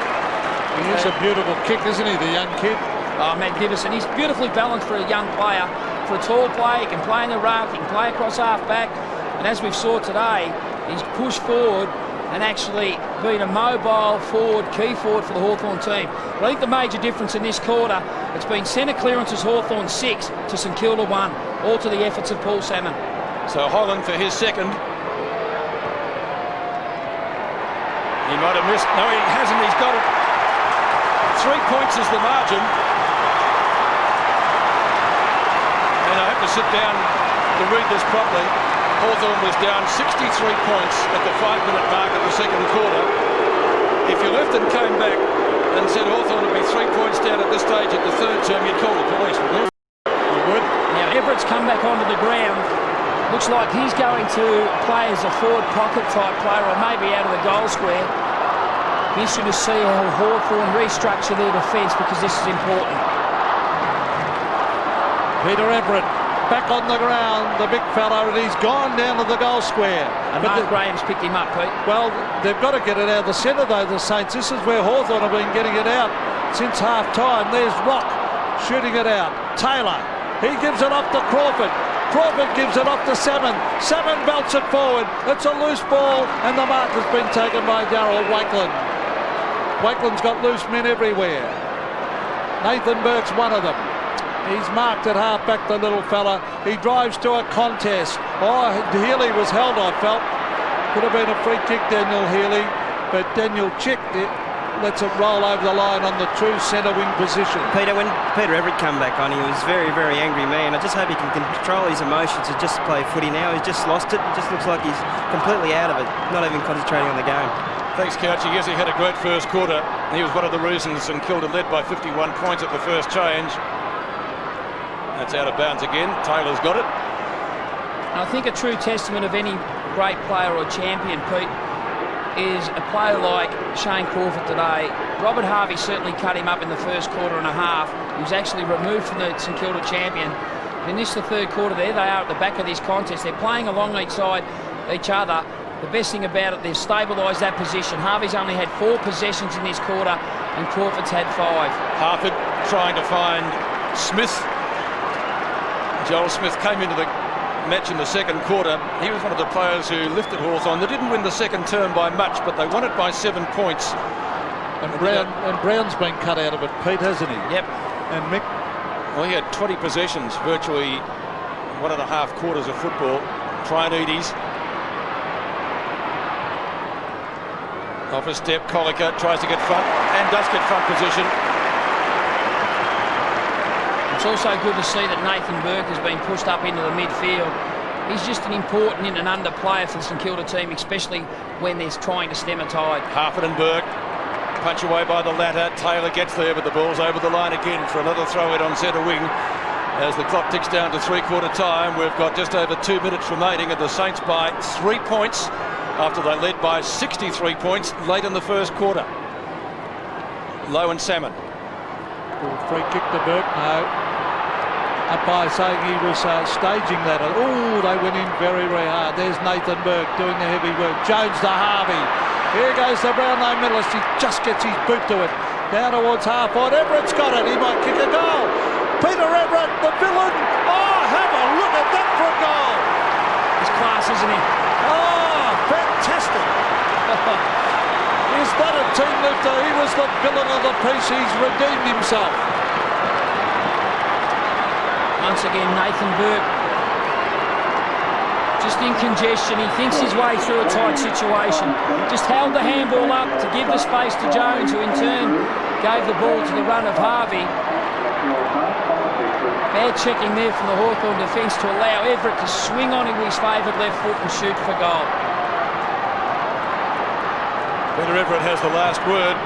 He is a beautiful kick, isn't he, the young kid? Oh, magnificent. He's beautifully balanced for a young player. For a tall player, he can play in the ruck, he can play across half-back. And as we've saw today, he's pushed forward and actually been a mobile forward, key forward for the Hawthorn team. But I think the major difference in this quarter, it's been centre clearances Hawthorn 6 to St Kilda 1, all to the efforts of Paul Salmon. So Holland for his second. He might have missed. No, he hasn't. He's got it. 3 points is the margin. And I have to sit down to read this properly. Hawthorn was down 63 points at the 5-minute mark of the second quarter. If you left and came back and said Hawthorn would be 3 points down at this stage at the third term, you'd call the police, wouldn't you? You would. Now Everett's come back onto the ground. Looks like he's going to play as a forward pocket type player, or maybe out of the goal square. Be interesting to see how Hawthorn restructure their defence, because this is important. Peter Everett back on the ground, the big fella, and he's gone down to the goal square. And Mark Graham's picked him up, Pete. Well, they've got to get it out of the centre, though, the Saints. This is where Hawthorn have been getting it out since half-time. There's Rock shooting it out. Taylor, he gives it off to Crawford. Crawford gives it off to Salmon. Salmon belts it forward. It's a loose ball, and the mark has been taken by Darryl Wakeland. Wakeland's got loose men everywhere. Nathan Burke's one of them. He's marked at half-back, the little fella. He drives to a contest. Oh, Healy was held, I felt. Could have been a free kick, Daniel Healy. But Daniel Chick lets it roll over the line on the true centre wing position. Peter, when Peter Everett came back on, he was very, very angry man. I just hope he can control his emotions and just play footy now. He's just lost it. It just looks like he's completely out of it, not even concentrating on the game. Thanks, Couchy. Yes, he had a great first quarter. He was one of the reasons St Kilda led by 51 points at the first change. That's out of bounds again. Taylor's got it. I think a true testament of any great player or champion, Pete, is a player like Shane Crawford today. Robert Harvey certainly cut him up in the first quarter and a half. He was actually removed from the St Kilda champion. In this, the third quarter, there they are at the back of this contest. They're playing along each side each other. The best thing about it, they've stabilised that position. Harvey's only had 4 possessions in this quarter, and Crawford's had 5. Harford trying to find Smith. Joel Smith came into the match in the second quarter. He was one of the players who lifted Hawthorn. They didn't win the second term by much, but they won it by 7 points. And Brown's been cut out of it, Pete, hasn't he? Yep. And Mick? Well, he had 20 possessions, virtually 1.5 quarters of football. Traianides. Off a step, Colica tries to get front and does get front position. It's also good to see that Nathan Burke has been pushed up into the midfield. He's just an important in and under player for the St Kilda team, especially when they're trying to stem a tide. Hawthorn and Burke punch away by the latter. Taylor gets there, but the ball's over the line again for another throw in on centre wing. As the clock ticks down to three-quarter time, we've got just over 2 minutes remaining, and the Saints by 3 points after they led by 63 points late in the first quarter. Lowe and Salmon. Free kick to Burke, no. Umpire saying he was staging that. Oh, they went in very, very hard. There's Nathan Burke doing the heavy work. Jones to Harvey. Here goes the Brownlow medalist. He just gets his boot to it. Down towards half-forward. Everett's got it. He might kick a goal. Peter Everett, the villain. Oh, have a look at that for a goal. He's class, isn't he? Oh, fantastic. Is that a team lifter? He was the villain of the piece. He's redeemed himself. Once again, Nathan Burke just in congestion. He thinks his way through a tight situation. Just held the handball up to give the space to Jones, who in turn gave the ball to the run of Harvey. Bad checking there from the Hawthorn defence to allow Everett to swing on into his favoured left foot and shoot for goal. Peter Everett has the last word,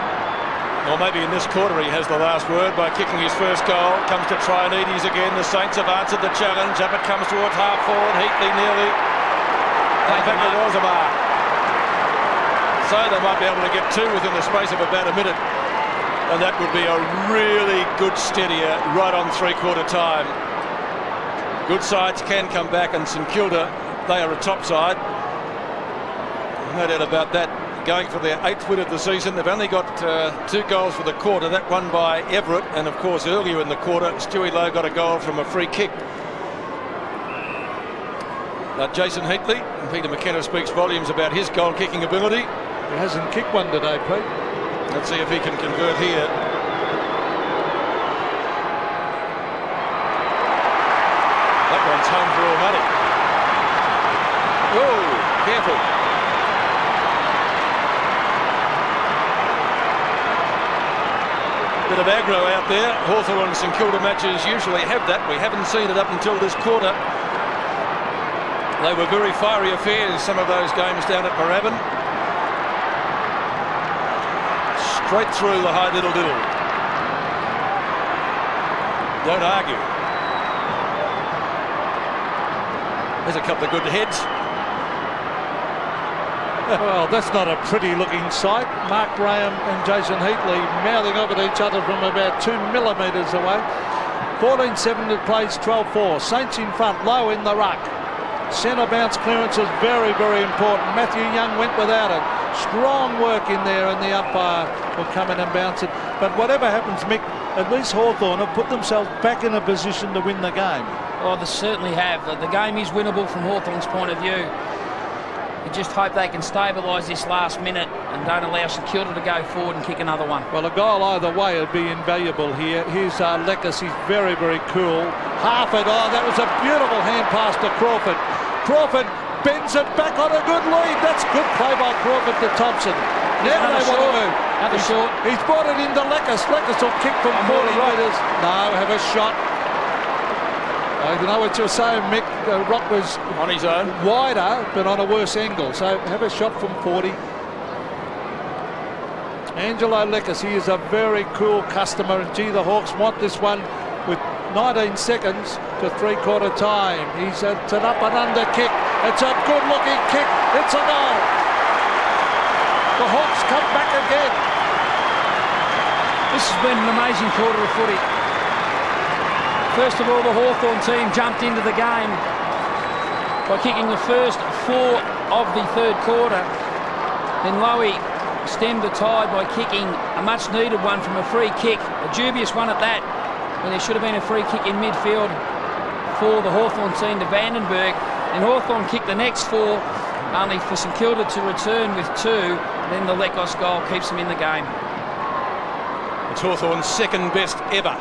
or maybe in this quarter he has the last word by kicking his first goal. Comes to Trianides again. The Saints have answered the challenge. Up it comes towards half-forward. Heatley nearly. In fact, there was a mark. So they might be able to get two within the space of about a minute. And that would be a really good steadier right on three-quarter time. Good sides can come back, and St Kilda, they are a top side. No doubt about that. Going for their 8th win of the season. They've only got 2 goals for the quarter. That one by Everett, and of course earlier in the quarter Stewie Lowe got a goal from a free kick. Jason Heatley, and Peter McKenna speaks volumes about his goal kicking ability. He hasn't kicked one today, Pete. Let's see if he can convert here. That one's home for all money. Oh, careful. Bit of aggro out there. Hawthorn and St Kilda matches usually have that. We haven't seen it up until this quarter. They were very fiery affairs, some of those games down at Moorabbin. Straight through the high diddle-diddle. Don't argue. There's a couple of good heads. Well, that's not a pretty looking sight. Mark Graham and Jason Heatley mouthing off at each other from about 2 millimetres away. 14-7 to plays 12-4. Saints in front, Low in the ruck. Centre bounce clearance is very, very important. Matthew Young went without it. Strong work in there, and the umpire will come in and bounce it. But whatever happens, Mick, at least Hawthorn have put themselves back in a position to win the game. Oh, they certainly have. The game is winnable from Hawthorn's point of view. You just hope they can stabilise this last minute and don't allow St Kilda to go forward and kick another one. Well, a goal either way would be invaluable here. Here's Leckus. He's very, very cool. Harford, oh, that was a beautiful hand pass to Crawford. Crawford bends it back on a good lead. That's good play by Crawford to Thompson. Now they want to move. Another short. He's brought it into Leckus. Leckus will kick from 40 metres. No, have a shot. I know what you're saying, Mick. Rock was on his own, wider, but on a worse angle. So have a shot from 40. Angelo Leckus, he is a very cool customer, and gee, the Hawks want this one with 19 seconds to three-quarter time. It's an up and under kick. It's a good-looking kick. It's a goal. The Hawks come back again. This has been an amazing quarter of footy. First of all, the Hawthorn team jumped into the game by kicking the first 4 of the third quarter. Then Lowy stemmed the tide by kicking a much-needed one from a free kick, a dubious one at that, when there should have been a free kick in midfield for the Hawthorn team to Vandenberg. And Hawthorn kicked the next 4, only for St Kilda to return with 2. Then the Lekos goal keeps them in the game. It's Hawthorn's second best ever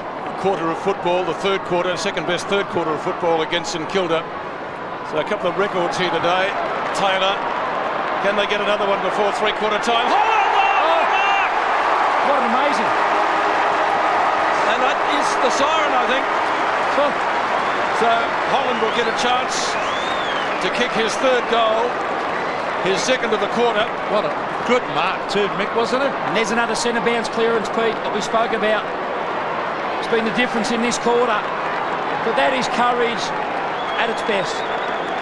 quarter of football, the third quarter, second best third quarter of football against St Kilda. So a couple of records here today. Taylor, can they get another one before three-quarter time? Oh, what an amazing. And that is the siren, I think. So Holland will get a chance to kick his third goal, his second of the quarter. What a good mark too, Mick, wasn't it? And there's another centre bounce clearance, Pete, that we spoke about. It's been the difference in this quarter. But that is courage at its best.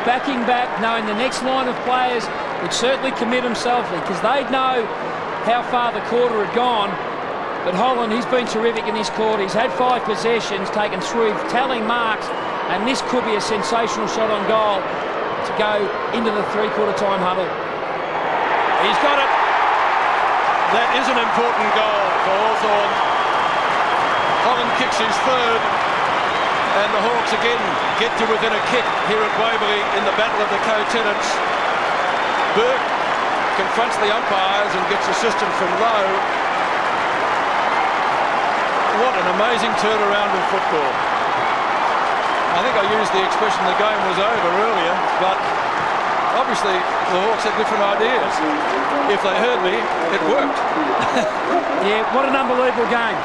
Backing back, knowing the next line of players would certainly commit himself because they'd know how far the quarter had gone. But Holland, he's been terrific in this quarter. He's had 5 possessions, taken 3 tallying marks, and this could be a sensational shot on goal to go into the three-quarter time huddle. He's got it. That is an important goal for Hawthorn. Holland kicks his third, and the Hawks again get to within a kick here at Waverley in the battle of the co-tenants. Burke confronts the umpires and gets assistance from Lowe. What an amazing turnaround in football. I think I used the expression the game was over earlier, but obviously the Hawks had different ideas. If they heard me, it worked. Yeah, what an unbelievable game.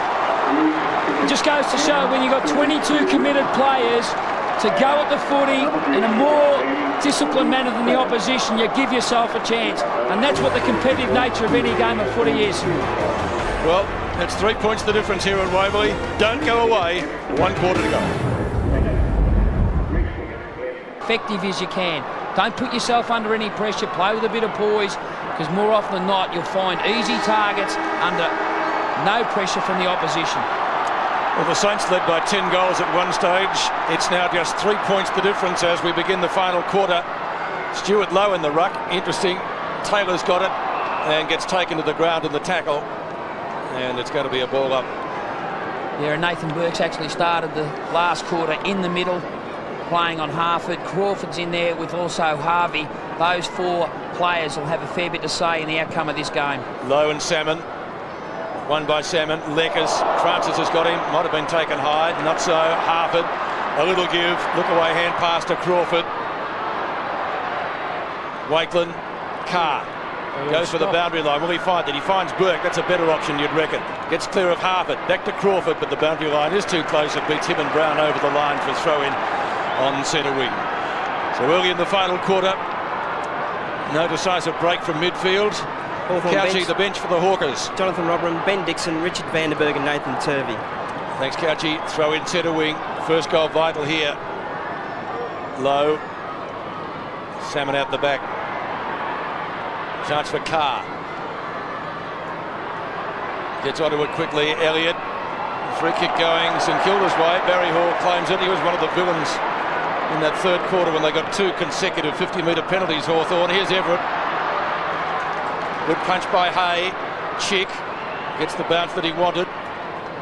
It just goes to show when you've got 22 committed players to go at the footy in a more disciplined manner than the opposition, you give yourself a chance. And that's what the competitive nature of any game of footy is. Well, it's 3 points the difference here at Waverley. Don't go away. 1 quarter to go. Effective as you can. Don't put yourself under any pressure. Play with a bit of poise, because more often than not, you'll find easy targets under no pressure from the opposition. Well, the Saints led by 10 goals at one stage. It's now just 3 points the difference as we begin the final quarter. Stuart Lowe in the ruck. Interesting. Taylor's got it and gets taken to the ground in the tackle. And it's going to be a ball up. Yeah, and Nathan Burke's actually started the last quarter in the middle, playing on Harford. Crawford's in there with also Harvey. Those 4 players will have a fair bit to say in the outcome of this game. Lowe and Salmon. Won by Salmon. Leckers. Francis has got him. Might have been taken high. Not so. Harford. A little give. Look away hand pass to Crawford. Wakeland. Carr. Goes for the boundary line. Will he find it? He finds Burke. That's a better option, you'd reckon. Gets clear of Harford. Back to Crawford, but the boundary line is too close. It beats him and Brown over the line for a throw-in on centre wing. So early in the final quarter, no decisive break from midfield. Couchy, the bench for the Hawkers. Jonathan Robram, Ben Dixon, Richard Vandenberg and Nathan Turvey. Thanks, Couchy. Throw in centre wing. First goal vital here. Low. Salmon out the back. Chance for Carr. Gets onto it quickly. Elliott. Free kick going St Kilda's way. Barry Hall claims it. He was one of the villains in that third quarter when they got 2 consecutive 50-metre penalties, Hawthorn. Here's Everett. Good punch by Hay. Chick gets the bounce that he wanted.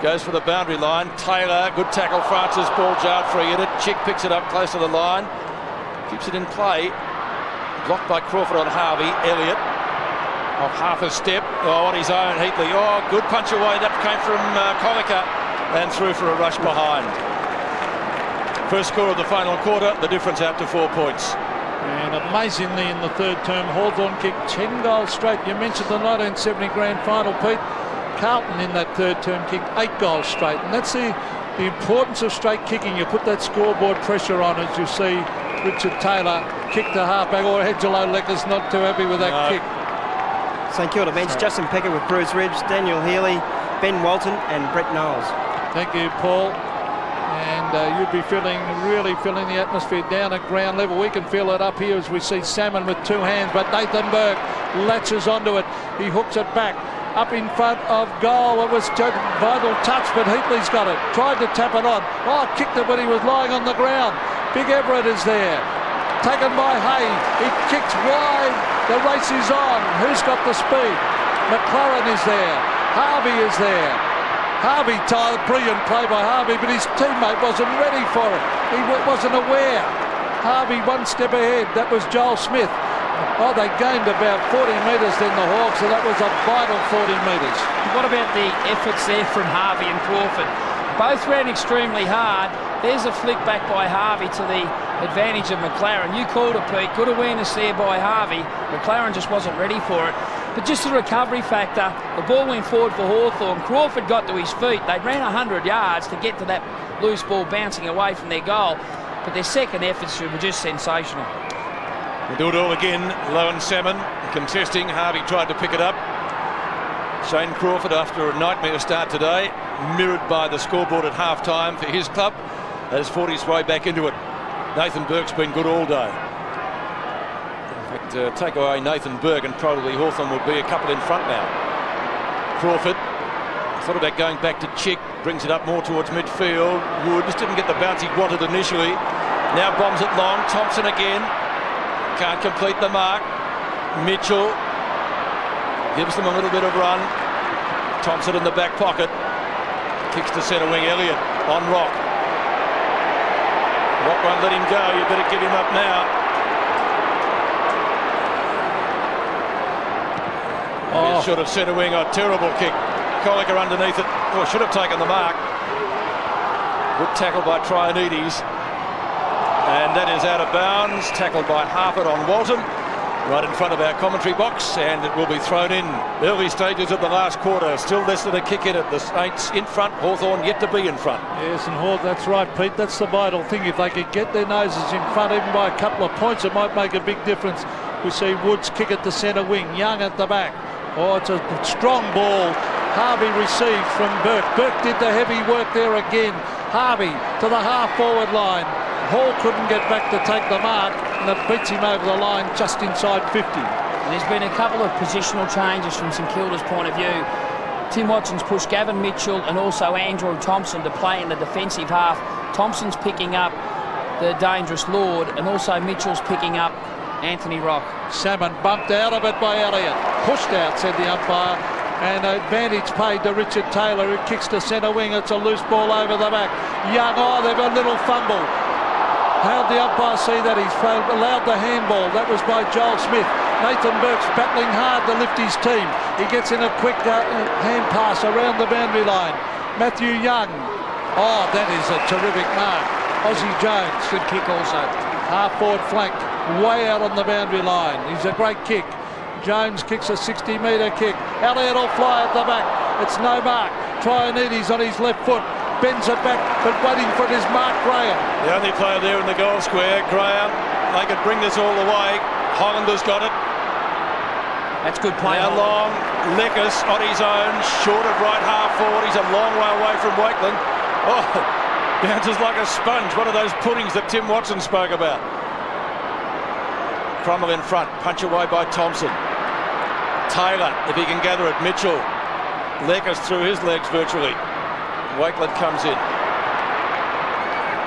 Goes for the boundary line. Taylor, good tackle. Francis, ball jarred free in it. Chick picks it up close to the line. Keeps it in play. Blocked by Crawford on Harvey. Elliott off half a step. Oh, on his own. Heatley. Oh, good punch away. That came from Collicker and through for a rush behind. First score of the final quarter. The difference out to 4 points. And amazingly, in the third term, Hawthorn kicked 10 goals straight. You mentioned the 1970 grand final, Pete. Carlton in that third term kicked 8 goals straight. And that's the importance of straight kicking. You put that scoreboard pressure on, as you see Richard Taylor kick to halfback, or Angelo Lecker's not too happy with that kick. St Kilda bench, Justin Pecker with Bruce Ridge, Daniel Healy, Ben Walton and Brett Knowles. Thank you, Paul. And you'd be really feeling the atmosphere down at ground level. We can feel it up here as we see Salmon with 2 hands, but Nathan Burke latches onto it. He hooks it back up in front of goal. It was a vital touch, but Heatley's got it. Tried to tap it on. Oh, kicked it, but he was lying on the ground. Big Everett is there. Taken by Hay. He kicks wide. The race is on. Who's got the speed? McLaren is there. Harvey is there. Harvey, brilliant play by Harvey, but his teammate wasn't ready for it. He wasn't aware. Harvey 1 step ahead. That was Joel Smith. Oh, they gained about 40 metres then the Hawks, so that was a vital 40 metres. What about the efforts there from Harvey and Crawford? Both ran extremely hard. There's a flick back by Harvey to the advantage of McLaren. You called it, Pete. Good awareness there by Harvey. McLaren just wasn't ready for it. But just the recovery factor, the ball went forward for Hawthorn. Crawford got to his feet. They ran 100 yards to get to that loose ball bouncing away from their goal. But their second efforts were just sensational. They do it all again. Low and Salmon contesting. Harvey tried to pick it up. Shane Crawford, after a nightmare start today, mirrored by the scoreboard at half-time for his club, has fought his way back into it. Nathan Burke's been good all day. In fact, take away Nathan Burke and probably Hawthorn would be a couple in front now. Crawford thought about going back to Chick, brings it up more towards midfield. Woods didn't get the bounce he wanted initially. Now bombs it long. Thompson again. Can't complete the mark. Mitchell gives them a little bit of run. Thompson in the back pocket. Kicks to centre wing. Elliott on Rock. Rock won't let him go. You better give him up now. Short of centre wing. A terrible kick. Coliker underneath it. Oh, should have taken the mark. Good tackle by Trianides. And that is out of bounds. Tackled by Harford on Walton. Right in front of our commentary box, and it will be thrown in. Early stages of the last quarter, still less than a kick in it. The Saints in front, Hawthorn yet to be in front. Yes, and that's right, Pete. That's the vital thing. If they could get their noses in front, even by a couple of points, it might make a big difference. We see Woods kick at the centre wing, Young at the back. Oh, it's a strong ball. Harvey received from Burke. Burke did the heavy work there again. Harvey to the half-forward line. Hall couldn't get back to take the mark, and it beats him over the line just inside 50. There's been a couple of positional changes from St Kilda's point of view. Tim Watson's pushed Gavin Mitchell and also Andrew Thompson to play in the defensive half. Thompson's picking up the dangerous Lord, and also Mitchell's picking up Anthony Rock. Salmon bumped out of it by Elliott. Pushed out, said the umpire. And advantage paid to Richard Taylor, who kicks to centre wing. It's a loose ball over the back. Young, they've got a little fumble. How'd the umpire see that? He's allowed the handball. That was by Joel Smith. Nathan Burke's battling hard to lift his team. He gets in a quick hand pass around the boundary line. Matthew Young. Oh, that is a terrific mark. Aussie Jones. Good kick also. Half-forward flank, way out on the boundary line. He's a great kick. Jones kicks a 60-metre kick. Elliott will fly at the back. It's no mark. Trianides on his left foot. Bends it back, but waiting for it is Mark Graham. The only player there in the goal square, Graham. They could bring this all the way. Hollander's got it. That's good play. Now long, Leckis on his own, short of right half forward. He's a long way away from Wakeland. Oh, bounces like a sponge. One of those puddings that Tim Watson spoke about. Cromwell in front, punch away by Thompson. Taylor, if he can gather it, Mitchell. Leckis through his legs virtually. Wakeland comes in.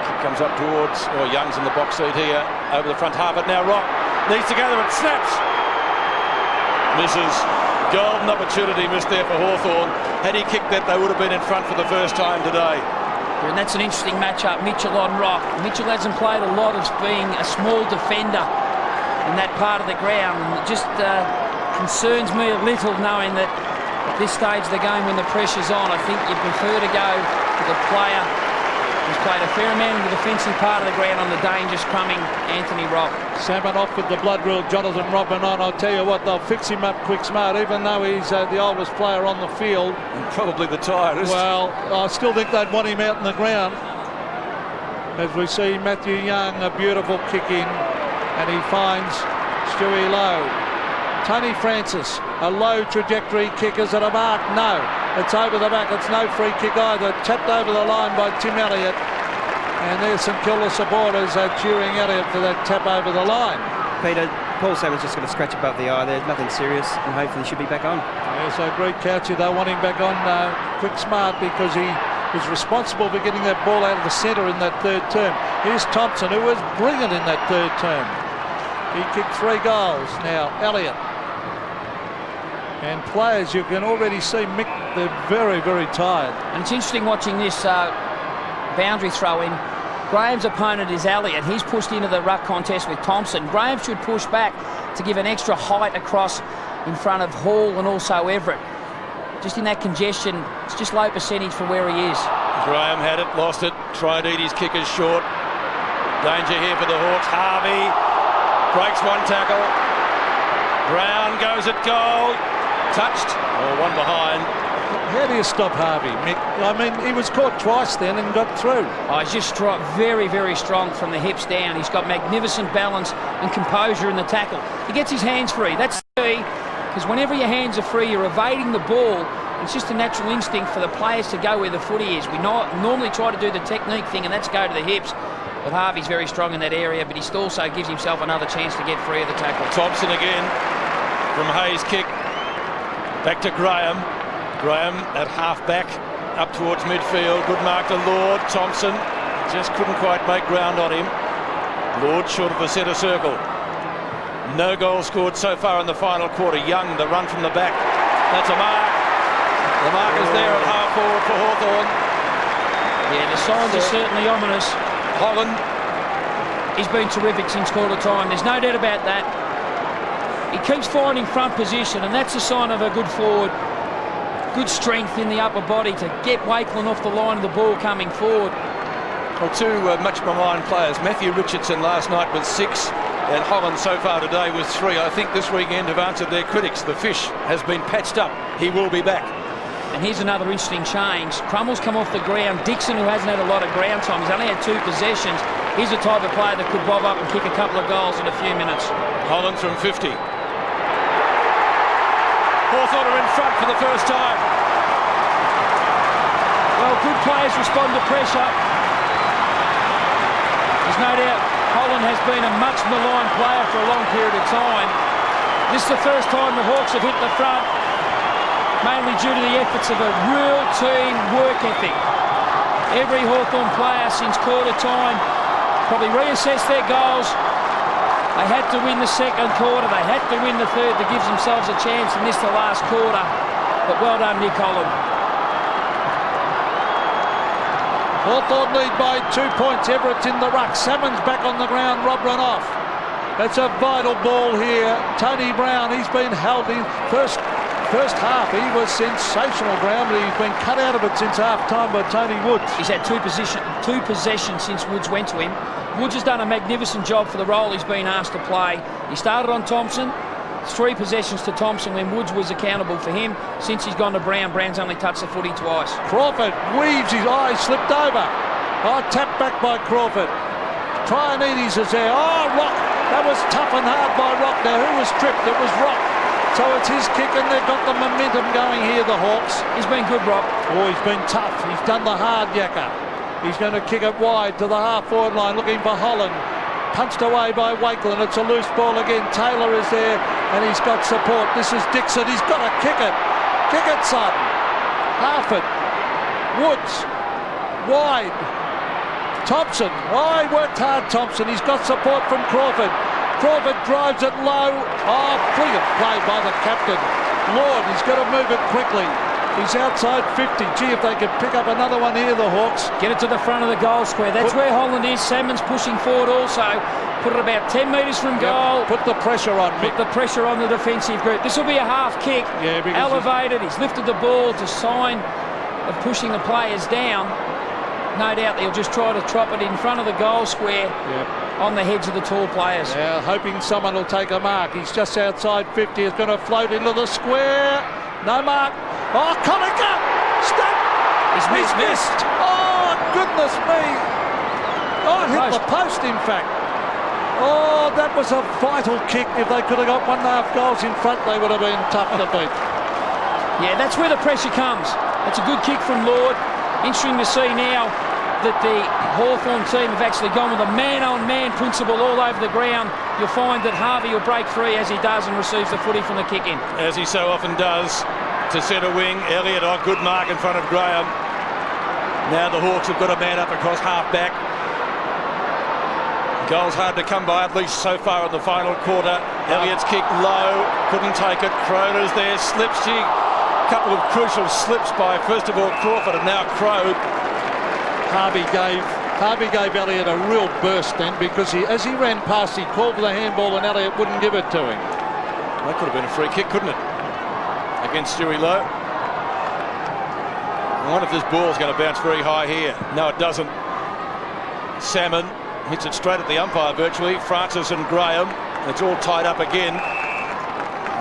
Kick comes up towards, Young's in the box seat here, over the front half. But now Rock needs to gather it, snaps. Misses. Golden opportunity missed there for Hawthorn. Had he kicked that, they would have been in front for the first time today. And that's an interesting matchup, Mitchell on Rock. Mitchell hasn't played a lot as being a small defender in that part of the ground, and it just concerns me a little knowing that at this stage of the game, when the pressure's on, I think you prefer to go to the player who's played a fair amount in the defensive part of the ground on the dangerous crumbing Anthony Rock. Salmon off with the blood rule, Jonathan Robin on. I'll tell you what, they'll fix him up quick smart, even though he's the oldest player on the field. And probably the tiredest. Well, I still think they'd want him out in the ground. As we see Matthew Young, a beautiful kick in, and he finds Stewie Lowe. Tony Francis, a low trajectory kick. Is it a mark? No. It's over the back. It's no free kick either. Tapped over the line by Tim Elliott. And there's St Kilda supporters cheering Elliott for that tap over the line. Peter, Paul Salmon's just going to scratch above the eye. There's nothing serious, and hopefully he should be back on. Yes, I agree, Couchy. They want him back on quick smart because he was responsible for getting that ball out of the centre in that third term. Here's Thompson, who was brilliant in that third term. He kicked 3 goals. Now, Elliott. And players, you can already see Mick, they're very, very tired. And it's interesting watching this boundary throw in. Graham's opponent is Elliott. He's pushed into the ruck contest with Thompson. Graham should push back to give an extra height across in front of Hall and also Everett. Just in that congestion, it's just low percentage from where he is. Graham had it, lost it. Trianides' kick is short. Danger here for the Hawks. Harvey breaks one tackle. Brown goes at goal. touched, or one behind. How do you stop Harvey, Mick? I mean, he was caught twice then and got through. Oh, he's just very, very strong from the hips down. He's got magnificent balance and composure in the tackle. He gets his hands free. That's the key, because whenever your hands are free, you're evading the ball. It's just a natural instinct for the players to go where the footy is. We normally try to do the technique thing, and that's go to the hips. But Harvey's very strong in that area, but he also gives himself another chance to get free of the tackle. Thompson again from Hayes' kick. Back to Graham. Graham at half-back, up towards midfield. Good mark to Lord. Thompson just couldn't quite make ground on him. Lord short of the centre circle. No goal scored so far in the final quarter. Young, the run from the back. That's a mark. The mark is there at half-forward for Hawthorn. Yeah, the signs are certainly ominous. Holland. He's been terrific since quarter time. There's no doubt about that. He keeps finding front position, and that's a sign of a good forward. Good strength in the upper body to get Wakelin off the line of the ball coming forward. Well, two much maligned players. Matthew Richardson last night with 6, and Holland so far today with 3. I think this weekend have answered their critics. The fish has been patched up. He will be back. And here's another interesting change. Crummell's come off the ground. Dixon, who hasn't had a lot of ground time, he's only had 2 possessions. He's the type of player that could bob up and kick a couple of goals in a few minutes. Holland from 50. Hawthorn are in front for the first time. Well, good players respond to pressure. There's no doubt Holland has been a much maligned player for a long period of time. This is the first time the Hawks have hit the front, mainly due to the efforts of a real team work ethic. Every Hawthorn player since quarter time probably reassessed their goals. They had to win the second quarter, they had to win the third to give themselves a chance and miss the last quarter. But well done, Nick Holland. Hawthorn lead by 2 points. Everett's in the ruck. Salmon's back on the ground. Rob run off. That's a vital ball here. Tony Brown, he's been held in first half. He was sensational ground, but he's been cut out of it since half time by Tony Woods. He's had two possessions since Woods went to him. Woods has done a magnificent job for the role he's been asked to play. He started on Thompson. 3 possessions to Thompson when Woods was accountable for him. Since he's gone to Brown, Brown's only touched the footy twice. Crawford weaves his eye, slipped over. Oh, tapped back by Crawford. Trianides is there. Oh, Rock. That was tough and hard by Rock there. Who was tripped? It was Rock. So it's his kick and they've got the momentum going here, the Hawks. He's been good, Rob. Oh, he's been tough. He's done the hard yakka. He's going to kick it wide to the half-forward line, looking for Holland. Punched away by Wakelin. It's a loose ball again. Taylor is there and he's got support. This is Dixon. He's got to kick it. Kick it, son. Half it. Woods. Wide. Thompson. Oh, he worked hard, Thompson. He's got support from Crawford. Crawford drives it low. Oh, brilliant play by the captain. Lord, he's got to move it quickly. He's outside 50. Gee, if they could pick up another one here, the Hawks. Get it to the front of the goal square. That's where Holland is. Salmon's pushing forward also. Put it about 10 metres from goal. Put the pressure on, Mick. Put the pressure on the defensive group. This will be a half kick. Yeah, elevated. He's lifted the ball to sign of pushing the players down. No doubt they'll just try to trot it in front of the goal square. On the heads of the tall players. Yeah, hoping someone will take a mark. He's just outside 50. He's going to float into the square. No mark. Oh, Conacher! Stop! He's missed. Oh, goodness me. Oh, it hit the post, in fact. Oh, that was a vital kick. If they could have got 1.5 goals in front, they would have been tough to beat. Yeah, that's where the pressure comes. That's a good kick from Lord. Interesting to see now that the Hawthorn team have actually gone with a man-on-man principle all over the ground. You'll find that Harvey will break free as he does and receives the footy from the kick-in. As he so often does, to centre wing. Elliott, oh, good mark in front of Graham. Now the Hawks have got a man up across half-back. Goals hard to come by, at least so far in the final quarter. Elliott's kick low, couldn't take it. Croner's there, slips. A couple of crucial slips by, first of all, Crawford and now Crow. Harvey gave Elliott a real burst then, because as he ran past, he called for the handball and Elliott wouldn't give it to him. That could have been a free kick, couldn't it? Against Stewie Lowe. I wonder if this ball's going to bounce very high here. No, it doesn't. Salmon hits it straight at the umpire virtually. Francis and Graham. It's all tied up again.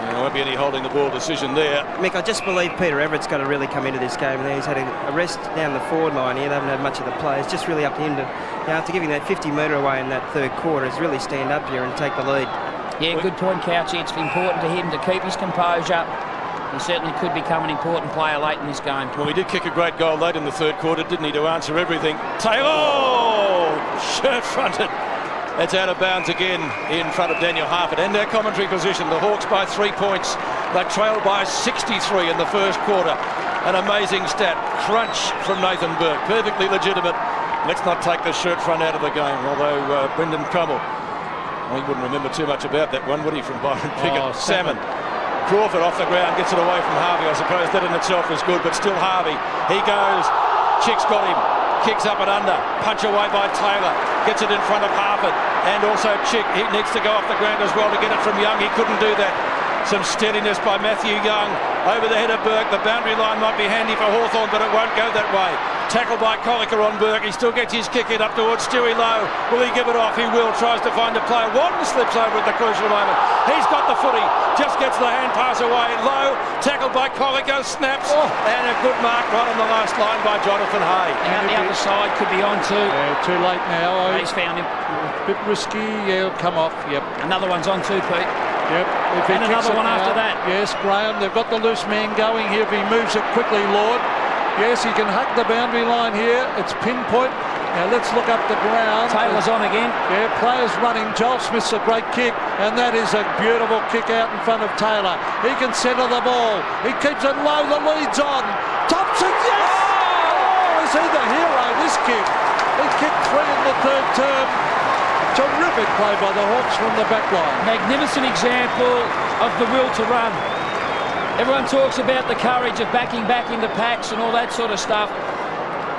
There won't be any holding the ball decision there. Mick, I just believe Peter Everett's got to really come into this game. He's had a rest down the forward line here. They haven't had much of the play. It's just really up to him to, after giving that 50-metre away in that third quarter, is really stand up here and take the lead. Yeah, good point, Couchy. It's important to him to keep his composure. He certainly could become an important player late in this game. Well, he did kick a great goal late in the third quarter, didn't he, to answer everything. Taylor! Shirt-fronted. That's out of bounds again in front of Daniel Harford. And their commentary position, the Hawks by 3 points. They trailed by 63 in the first quarter. An amazing stat. Crunch from Nathan Burke. Perfectly legitimate. Let's not take the shirt front out of the game, although Brendan Crummell, he wouldn't remember too much about that one, would he, from Byron Pickett? Oh, Salmon. Crawford off the ground, gets it away from Harvey. I suppose that in itself is good, but still Harvey. He goes. Chick's got him. Kicks up and under. Punch away by Taylor. Gets it in front of Harford. And also Chick. He needs to go off the ground as well to get it from Young. He couldn't do that. Some steadiness by Matthew Young. Over the head of Burke. The boundary line might be handy for Hawthorn, but it won't go that way. Tackled by Collicker on Burke. He still gets his kick in up towards Stewie Lowe. Will he give it off? He will. Tries to find a player. Watton slips over at the crucial moment. He's got the footy. Just gets the hand pass away. Lowe. Tackled by Collicker. Snaps. And a good mark right on the last line by Jonathan Hay. And the other side could be on too. Yeah, too late now. He's found him. Bit risky. Yeah, come off. Yep. Another one's on too, Pete. Yep. And another one after that. Yes, Graham. They've got the loose man going here. If he moves it quickly, Lord. Yes, he can hug the boundary line here. It's pinpoint. Now let's look up the ground. Taylor's on again. Yeah, players running. Joel Smith's a great kick, and that is a beautiful kick out in front of Taylor. He can centre the ball. He keeps it low. The lead's on. Thompson, yes! Oh, is he the hero, this kick? He kicked 3 in the third term. Terrific play by the Hawks from the back line. Magnificent example of the will to run. Everyone talks about the courage of backing back into packs and all that sort of stuff,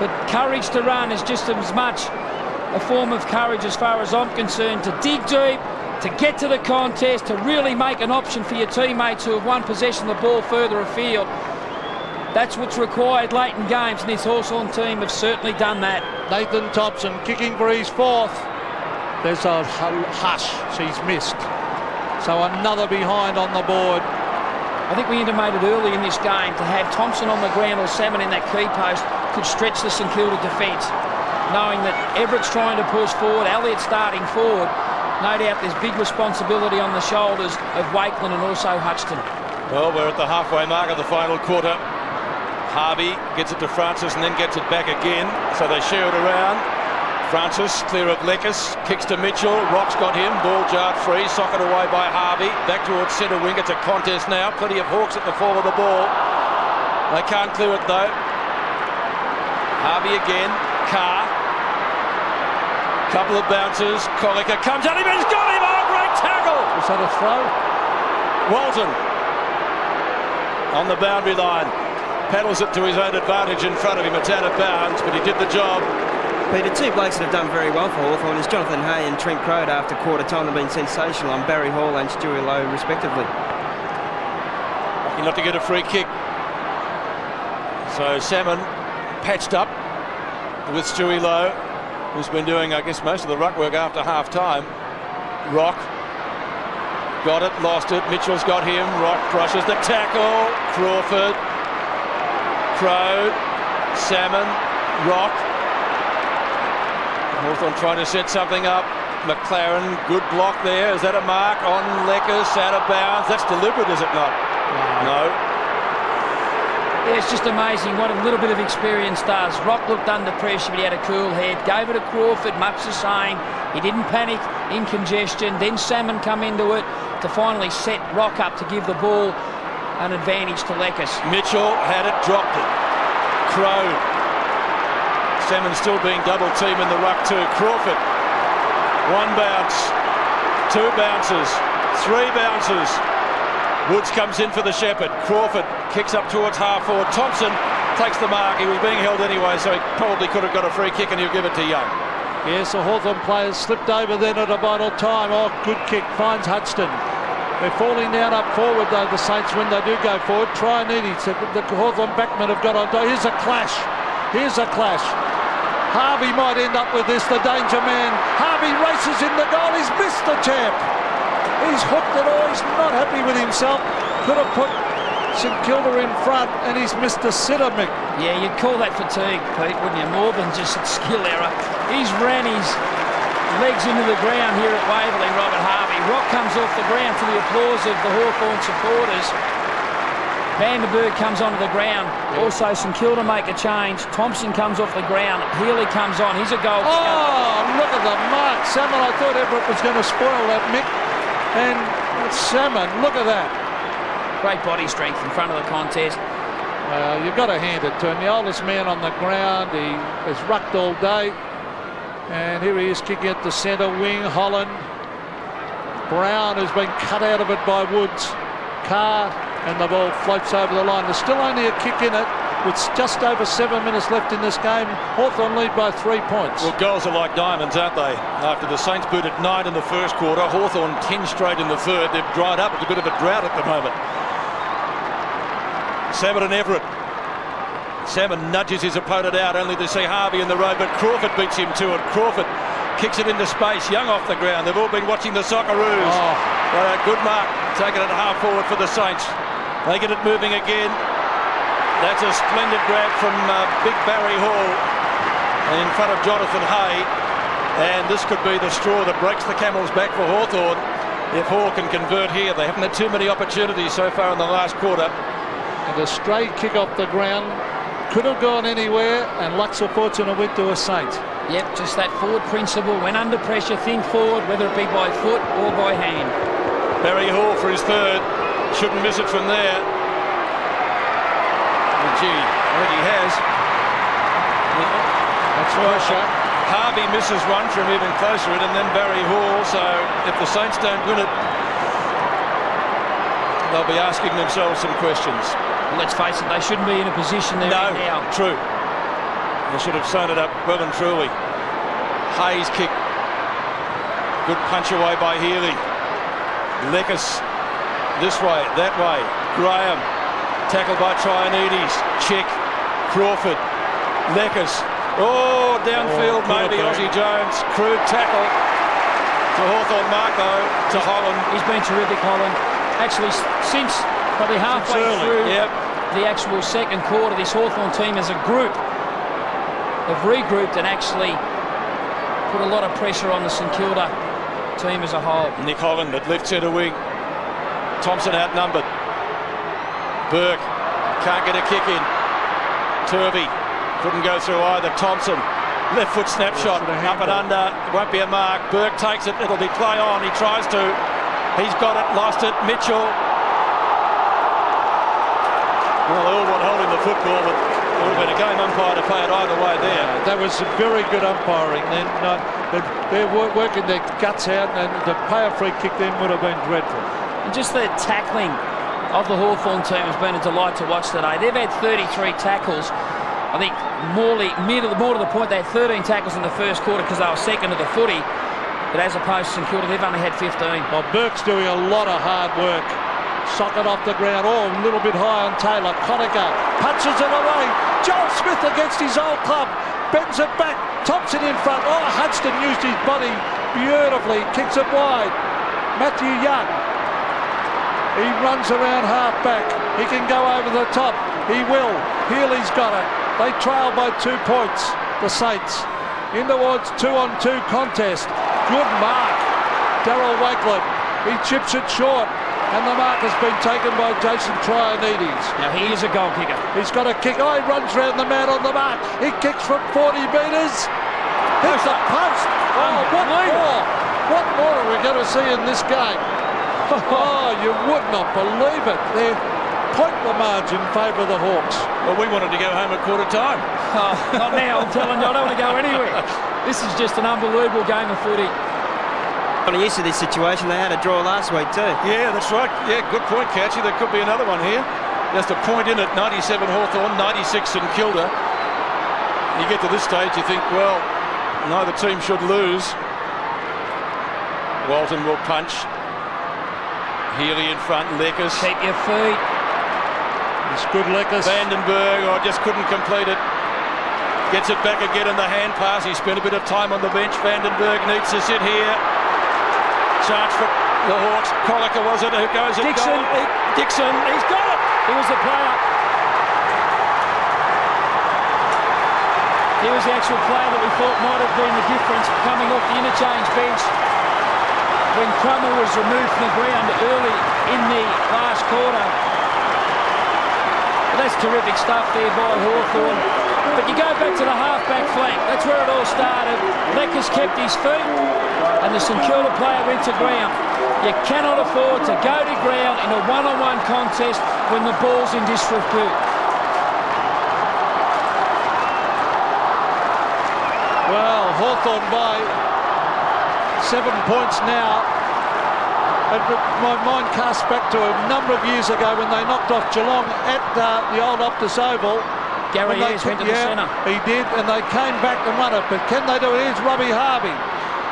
but courage to run is just as much a form of courage as far as I'm concerned, to dig deep, to get to the contest, to really make an option for your teammates who have won possession of the ball further afield. That's what's required late in games, and this Hawthorn team have certainly done that. Nathan Thompson kicking for his 4th. There's a hush. She's missed. So another behind on the board. I think we intimated early in this game to have Thompson on the ground or Salmon in that key post could stretch the St Kilda defence. Knowing that Everett's trying to push forward, Elliott's starting forward, no doubt there's big responsibility on the shoulders of Wakeland and also Hutchton. Well, we're at the halfway mark of the final quarter. Harvey gets it to Francis and then gets it back again. So they share it around. Francis clear of Leckis, kicks to Mitchell. Rock's got him. Ball jarred free. Socket away by Harvey. Back towards centre wing. It's a contest now. Plenty of Hawks at the fall of the ball. They can't clear it though. Harvey again. Carr. Couple of bounces. Collicker comes at him. He's got him. Oh, great tackle. Was that a throw? Walton on the boundary line. Paddles it to his own advantage in front of him. It's out of bounds, but he did the job. Peter, 2 blokes that have done very well for Hawthorn is Jonathan Hay and Trent Crowder after quarter time have been sensational on Barry Hall and Stewie Lowe respectively. Lucky not to get a free kick. So Salmon patched up with Stewie Lowe, who's been doing, I guess, most of the ruck work after half time. Rock got it, lost it. Mitchell's got him. Rock crushes the tackle. Crawford, Crow, Salmon, Rock. Hawthorn trying to set something up. McLaren, good block there. Is that a mark on Leckis? Out of bounds. That's deliberate, is it not? No. Yeah, it's just amazing what a little bit of experience does. Rock looked under pressure, but he had a cool head. Gave it to Crawford, much the same. He didn't panic in congestion. Then Salmon come into it to finally set Rock up to give the ball an advantage to Leckis. Mitchell had it, dropped it. Crow. Salmon still being double teamed in the ruck too. Crawford, 1 bounce, 2 bounces, 3 bounces. Woods comes in for the Shepherd. Crawford kicks up towards half forward. Thompson takes the mark. He was being held anyway, so he probably could have got a free kick and he'll give it to Young. Yes, the Hawthorn players slipped over then at a vital time. Oh, good kick, finds Hutchton. They're falling down up forward though, the Saints, when they do go forward. Try and eat it. The Hawthorn backmen have got on. Here's a clash. Here's a clash. Harvey might end up with this, the danger man. Harvey races in the goal. He's missed the champ. He's hooked it all. He's not happy with himself. Could have put St Kilda in front, and he's missed a sitter, Mick. Yeah, you'd call that fatigue, Pete, wouldn't you? More than just a skill error. He's ran his legs into the ground here at Waverley, Robert Harvey. Rock comes off the ground to the applause of the Hawthorn supporters. Vandenberg comes onto the ground. Also, St Kilda make a change. Thompson comes off the ground. Healy comes on. He's a goal kicker. Oh, look at the mark. Salmon, I thought Everett was going to spoil that, Mick. And Salmon, look at that. Great body strength in front of the contest. You've got to hand it to him. The oldest man on the ground. He has rucked all day. And here he is kicking at the centre wing. Holland. Brown has been cut out of it by Woods. Carr, and the ball floats over the line. There's still only a kick in it with just over 7 minutes left in this game. Hawthorn lead by 3 points. Well, goals are like diamonds, aren't they? After the Saints booted 9 in the first quarter, Hawthorn 10 straight in the third. They've dried up. It's a bit of a drought at the moment. Salmon and Everett. Salmon nudges his opponent out, only to see Harvey in the road, but Crawford beats him to it. Crawford kicks it into space. Young off the ground. They've all been watching the Socceroos. But a good mark, taking it half forward for the Saints. They get it moving again. That's a splendid grab from Big Barry Hall in front of Jonathan Hay. And this could be the straw that breaks the camel's back for Hawthorn if Hall can convert here. They haven't had too many opportunities so far in the last quarter. And a stray kick off the ground. Could have gone anywhere, and Luxor Fortuna went to a Saint. Yep, just that forward principle. When under pressure, think forward, whether it be by foot or by hand. Barry Hall for his third. Shouldn't miss it from there. Well, gee, I think he has. That's pressure. Harvey misses one from even closer in, and then Barry Hall. So if the Saints don't win it, they'll be asking themselves some questions. Well, let's face it, they shouldn't be in a position they're in now. True. They should have sewn it up well and truly. Hayes kick. Good punch away by Healy. Lekis this way, that way. Graham tackled by Trianides. Check. Crawford. Lekis. Oh, downfield maybe Aussie Jones. Crude tackle to Hawthorn mark though to Holland. He's been terrific, Holland. Actually, since probably halfway through the actual second quarter, this Hawthorn team as a group have regrouped and actually put a lot of pressure on the St Kilda team as a whole. Nick Holland at left centre wing. Thompson outnumbered. Burke can't get a kick in. Turvey couldn't go through either. Thompson, left foot snapshot, up and under, won't be a mark. Burke takes it, it'll be play on, he tries to. He's got it, lost it. Mitchell. Well, they all want holding the football, but there would have been a game umpire to play it either way there. That was very good umpiring. They're working their guts out, and to pay a free kick then would have been dreadful. And just the tackling of the Hawthorn team has been a delight to watch today. They've had 33 tackles. I think more to the point, they had 13 tackles in the first quarter because they were second to the footy. But as opposed to St Kilda, they've only had 15. Well, Burke's doing a lot of hard work. Socket off the ground, a little bit high on Taylor. Conacher punches it away. Joel Smith against his old club. Bends it back. Thompson in front. Oh, Hudson used his body beautifully. Kicks it wide. Matthew Young. He runs around half back. He can go over the top. He will. Healy's got it. They trail by 2 points, the Saints. In towards 2-on-2 contest. Good mark. Darryl Wakelet. He chips it short. And the mark has been taken by Jason Trianides. Now he is a goal kicker. He's got a kick. Oh, he runs round the man on the mark. He kicks from 40 metres. Hits the post. Oh, what more? What more are we going to see in this game? Oh, you would not believe it. Their point the margin favour the Hawks. Well, we wanted to go home at quarter time. Oh, not now, I'm telling you. I don't want to go anywhere. This is just an unbelievable game of footy. I'm used to this situation. They had a draw last week too. Yeah, that's right. Yeah, good point, Catchy. There could be another one here. Just a point in it. 97 Hawthorn, 96 St Kilda. You get to this stage, you think, well, neither team should lose. Walton will punch. Healy in front. Lekis. Keep your feet. It's good, Lekis. Vandenberg, just couldn't complete it. Gets it back again in the hand pass. He spent a bit of time on the bench. Vandenberg needs to sit here. Chance for The Hawks. Collicker was it? Who goes at Dixon. goal? Dixon. He's got it. He was the player. He was the actual player that we thought might have been the difference coming off the interchange bench when Crummell was removed from the ground early in the last quarter. But that's terrific stuff there by Hawthorn. But you go back to the half-back flank. That's where it all started. Leckers kept his feet and the St Kilda player went to ground. You cannot afford to go to ground in a one-on-one contest when the ball's in disrepute. Well, Hawthorn by 7 points now. And my mind casts back to a number of years ago when they knocked off Geelong at the old Optus Oval. Gary Ayres went to the centre. He did, and they came back and won it. But can they do it? Here's Robbie Harvey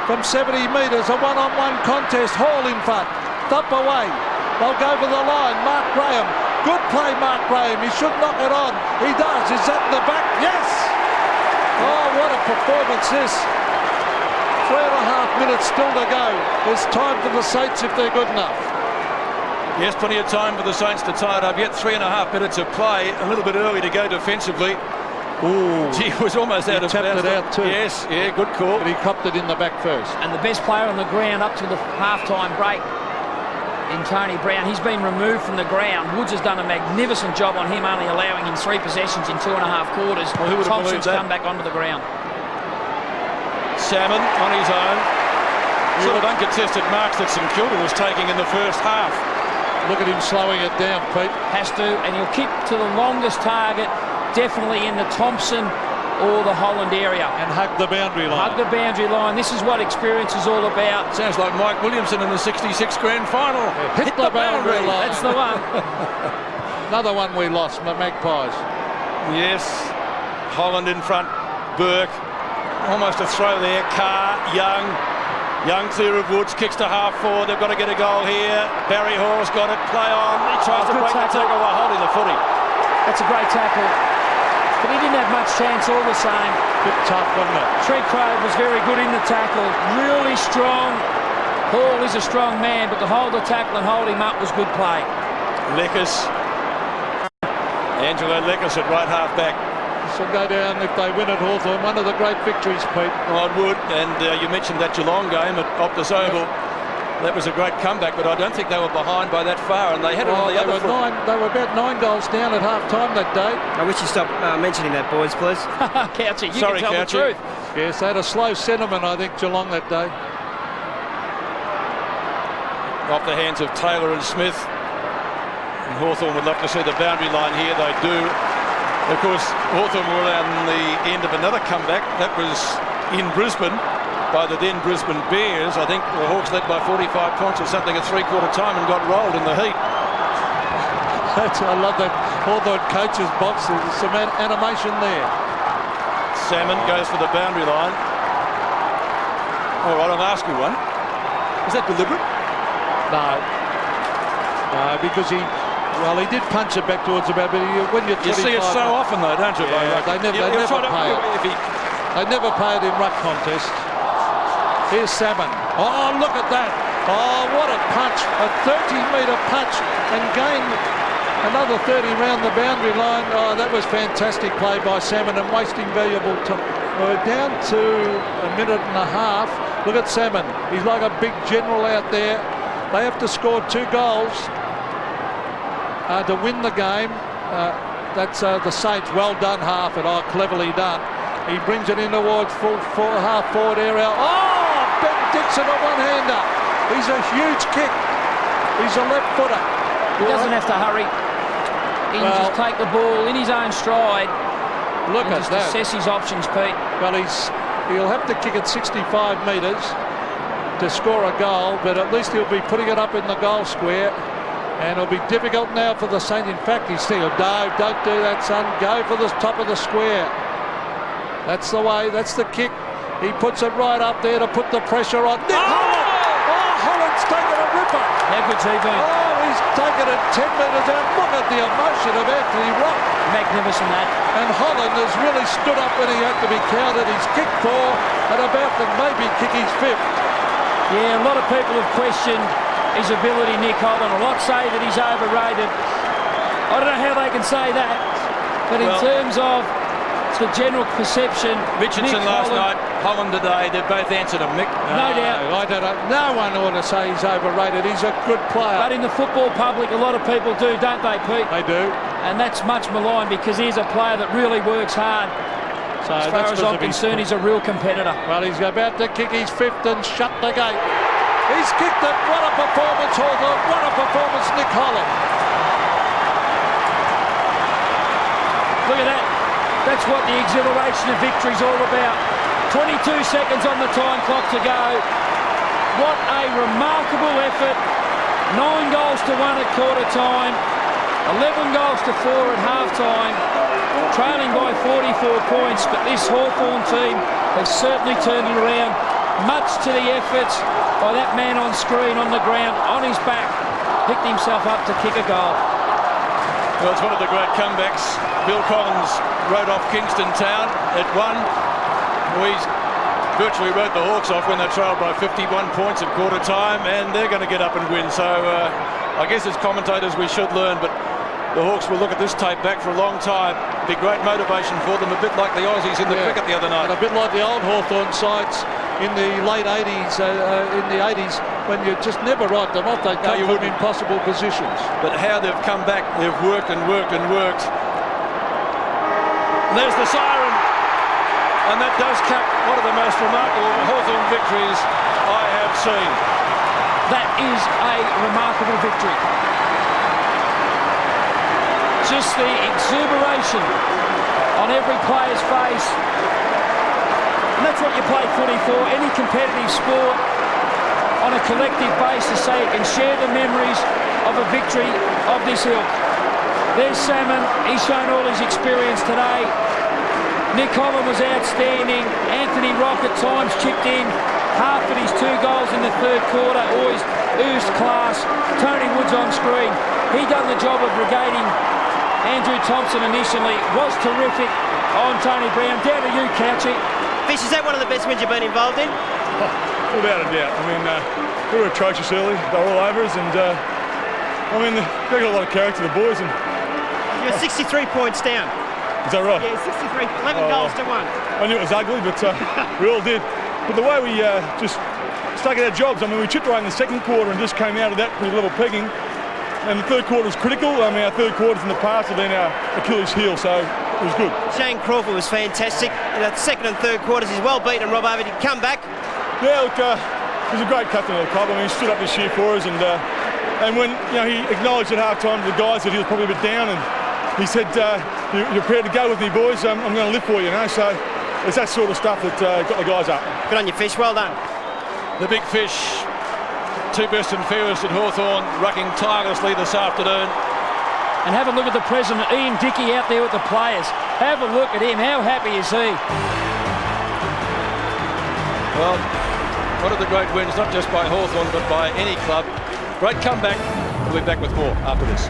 from 70 metres, a one-on-one contest. Hall in front, Thup away. They'll go for the line. Mark Graham, good play, Mark Graham. He should knock it on. He does. Is that in the back? Yes. Oh, what a performance this. 3.5 minutes still to go. There's time for the Saints if they're good enough. Yes, plenty of time for the Saints to tie it up. Yet 3.5 minutes of play. A little bit early to go defensively. Ooh. He was almost out of bounds. He tapped it out too. Yes, yeah, good call. But he copped it in the back first. And the best player on the ground up to the half-time break in Tony Brown. He's been removed from the ground. Woods has done a magnificent job on him, only allowing him 3 possessions in 2.5 quarters. Well, who would have Thompson's believed that? come back onto the ground. Salmon on his own. Sort of uncontested marks that St Kilda was taking in the first half. Look at him slowing it down, Pete. Has to, and he'll kick to the longest target, definitely in the Thompson or the Holland area. And hug the boundary line. Hug the boundary line. This is what experience is all about. Sounds like Mike Williamson in the 66 grand final. Yeah, hit the boundary line. That's the one. Another one we lost, the Magpies. Yes. Holland in front. Burke. Almost a throw there. Carr, Young. Young clear of Woods, kicks to half forward. They've got to get a goal here. Barry Hall's got it. Play on. He tries to break the tackle while holding the footy. That's a great tackle. But he didn't have much chance all the same. Bit tough, wasn't it? Trent Craig was very good in the tackle. Really strong. Hall is a strong man, but to hold the tackle and hold him up was good play. Leckers. Angelo Leckers at right half back. This will go down if they win at Hawthorn. One of the great victories, Pete. Oh, it would. And you mentioned that Geelong game at Optus Oval. That was a great comeback, but I don't think they were behind by that far, and they had it on the other foot. They were about 9 goals down at half-time that day. I wish you stopped mentioning that, boys, please. Couchy, you Sorry, can tell Couchy. the truth. Yes, they had a slow sentiment, I think, Geelong that day. Off the hands of Taylor and Smith. And Hawthorn would love to see the boundary line here. They do. Of course, Hawthorn were on the end of another comeback. That was in Brisbane by the then Brisbane Bears. I think the Hawks led by 45 points or something at three-quarter time and got rolled in the heat. I love that Hawthorn coach's box. There's some animation there. Salmon goes for the boundary line. All right, I'll ask you one. Is that deliberate? No. No, because he did punch it back towards the boundary. When you're 25, You see it so often, though, don't you? Yeah, they never pay it. They never pay it in ruck contests. Here's Salmon. Oh, look at that. Oh, what a punch. A 30-metre punch and gained another 30 round the boundary line. Oh, that was fantastic play by Salmon and wasting valuable time. We're down to a minute and a half. Look at Salmon. He's like a big general out there. They have to score 2 goals to win the game. That's the Saints. Well done, Harford. Oh, cleverly done. He brings it in towards half forward area. Oh, Ben Dixon, a one-hander. He's a huge kick. He's a left footer. He doesn't have to hurry. He can just take the ball in his own stride. Look at just that. Assess his options, Pete. Well, he'll have to kick it 65 metres to score a goal, but at least he'll be putting it up in the goal square. And it'll be difficult now for the Saints. In fact, he's thinking, no, don't do that, son. Go for the top of the square. That's the way. That's the kick. He puts it right up there to put the pressure on. Holland's taken a ripper. How good's he been? Oh, he's taken it 10 metres out. Look at the emotion of Anthony Rock. Magnificent, that. And Holland has really stood up when he had to be counted. He's kicked 4 and about to maybe kick his 5th. Yeah, a lot of people have questioned his ability, Nick Holland. A lot say that he's overrated. I don't know how they can say that, but in terms of the general perception, Richardson Nick last Holland, night, Holland today, they've both answered him, Mick. no doubt. I don't know. No one ought to say he's overrated. He's a good player. But in the football public, a lot of people do, don't they, Pete? They do. And that's much maligned because he's a player that really works hard. So As far as I'm concerned, he's a real competitor. Well, he's about to kick his fifth and shut the gate. He's kicked it. What a performance, Hawthorn. What a performance, Nick Holland. Look at that. That's what the exhilaration of victory is all about. 22 seconds on the time clock to go. What a remarkable effort. 9 goals to 1 at quarter time. 11 goals to 4 at half time. Trailing by 44 points, but this Hawthorn team has certainly turned it around. Much to the efforts by that man on screen on the ground, on his back, picked himself up to kick a goal. Well, it's one of the great comebacks. Bill Collins rode off Kingston Town at 1. We virtually wrote the Hawks off when they trailed by 51 points at quarter time, and they're going to get up and win. So I guess as commentators we should learn, but the Hawks will look at this tape back for a long time. Be great motivation for them, a bit like the Aussies in the cricket the other night. And a bit like the old Hawthorn sides in the late 80s, when you just never write them off. They come from impossible positions. But how they've come back, they've worked and worked and worked. And there's the siren. And that does cap one of the most remarkable Hawthorn victories I have seen. That is a remarkable victory. Just the exuberation on every player's face. And that's what you play footy for, any competitive sport, on a collective basis, so you can share the memories of a victory of this ilk. There's Salmon, he's shown all his experience today. Nick Holland was outstanding. Anthony Rock at times chipped in. Half of his 2 goals in the third quarter, always oozed class. Tony Woods on screen. He done the job of regating Andrew Thompson initially. Was terrific on Tony Brown. Down to you, Couchy. Fish, is that one of the best wins you've been involved in? Without a doubt. I mean, we were atrocious early. They were all over us, and I mean, they got a lot of character, the boys. And you're 63 points down. Is that right? Yeah, 63. 11 goals to 1. I knew it was ugly, but we all did. But the way we just stuck at our jobs. I mean, we chipped away in the second quarter and just came out of that pretty level pegging. And the third quarter was critical. I mean, our third quarters in the past have been our Achilles heel, so it was good. Shane Crawford was fantastic. In the second and third quarters, he's well beaten Rob Over. Did he come back? Yeah, look, he's a great captain of the club. I mean, he stood up this year for us, and when he acknowledged at half time to the guys that he was probably a bit down, and he said, "You're prepared to go with me, boys? I'm going to live for you." So it's that sort of stuff that got the guys up. Good on you, Fish. Well done. The big fish. 2 best and fairest at Hawthorn, rucking tirelessly this afternoon. And have a look at the president, Ian Dickey, out there with the players. Have a look at him. How happy is he? Well, one of the great wins, not just by Hawthorn, but by any club. Great comeback. We'll be back with more after this.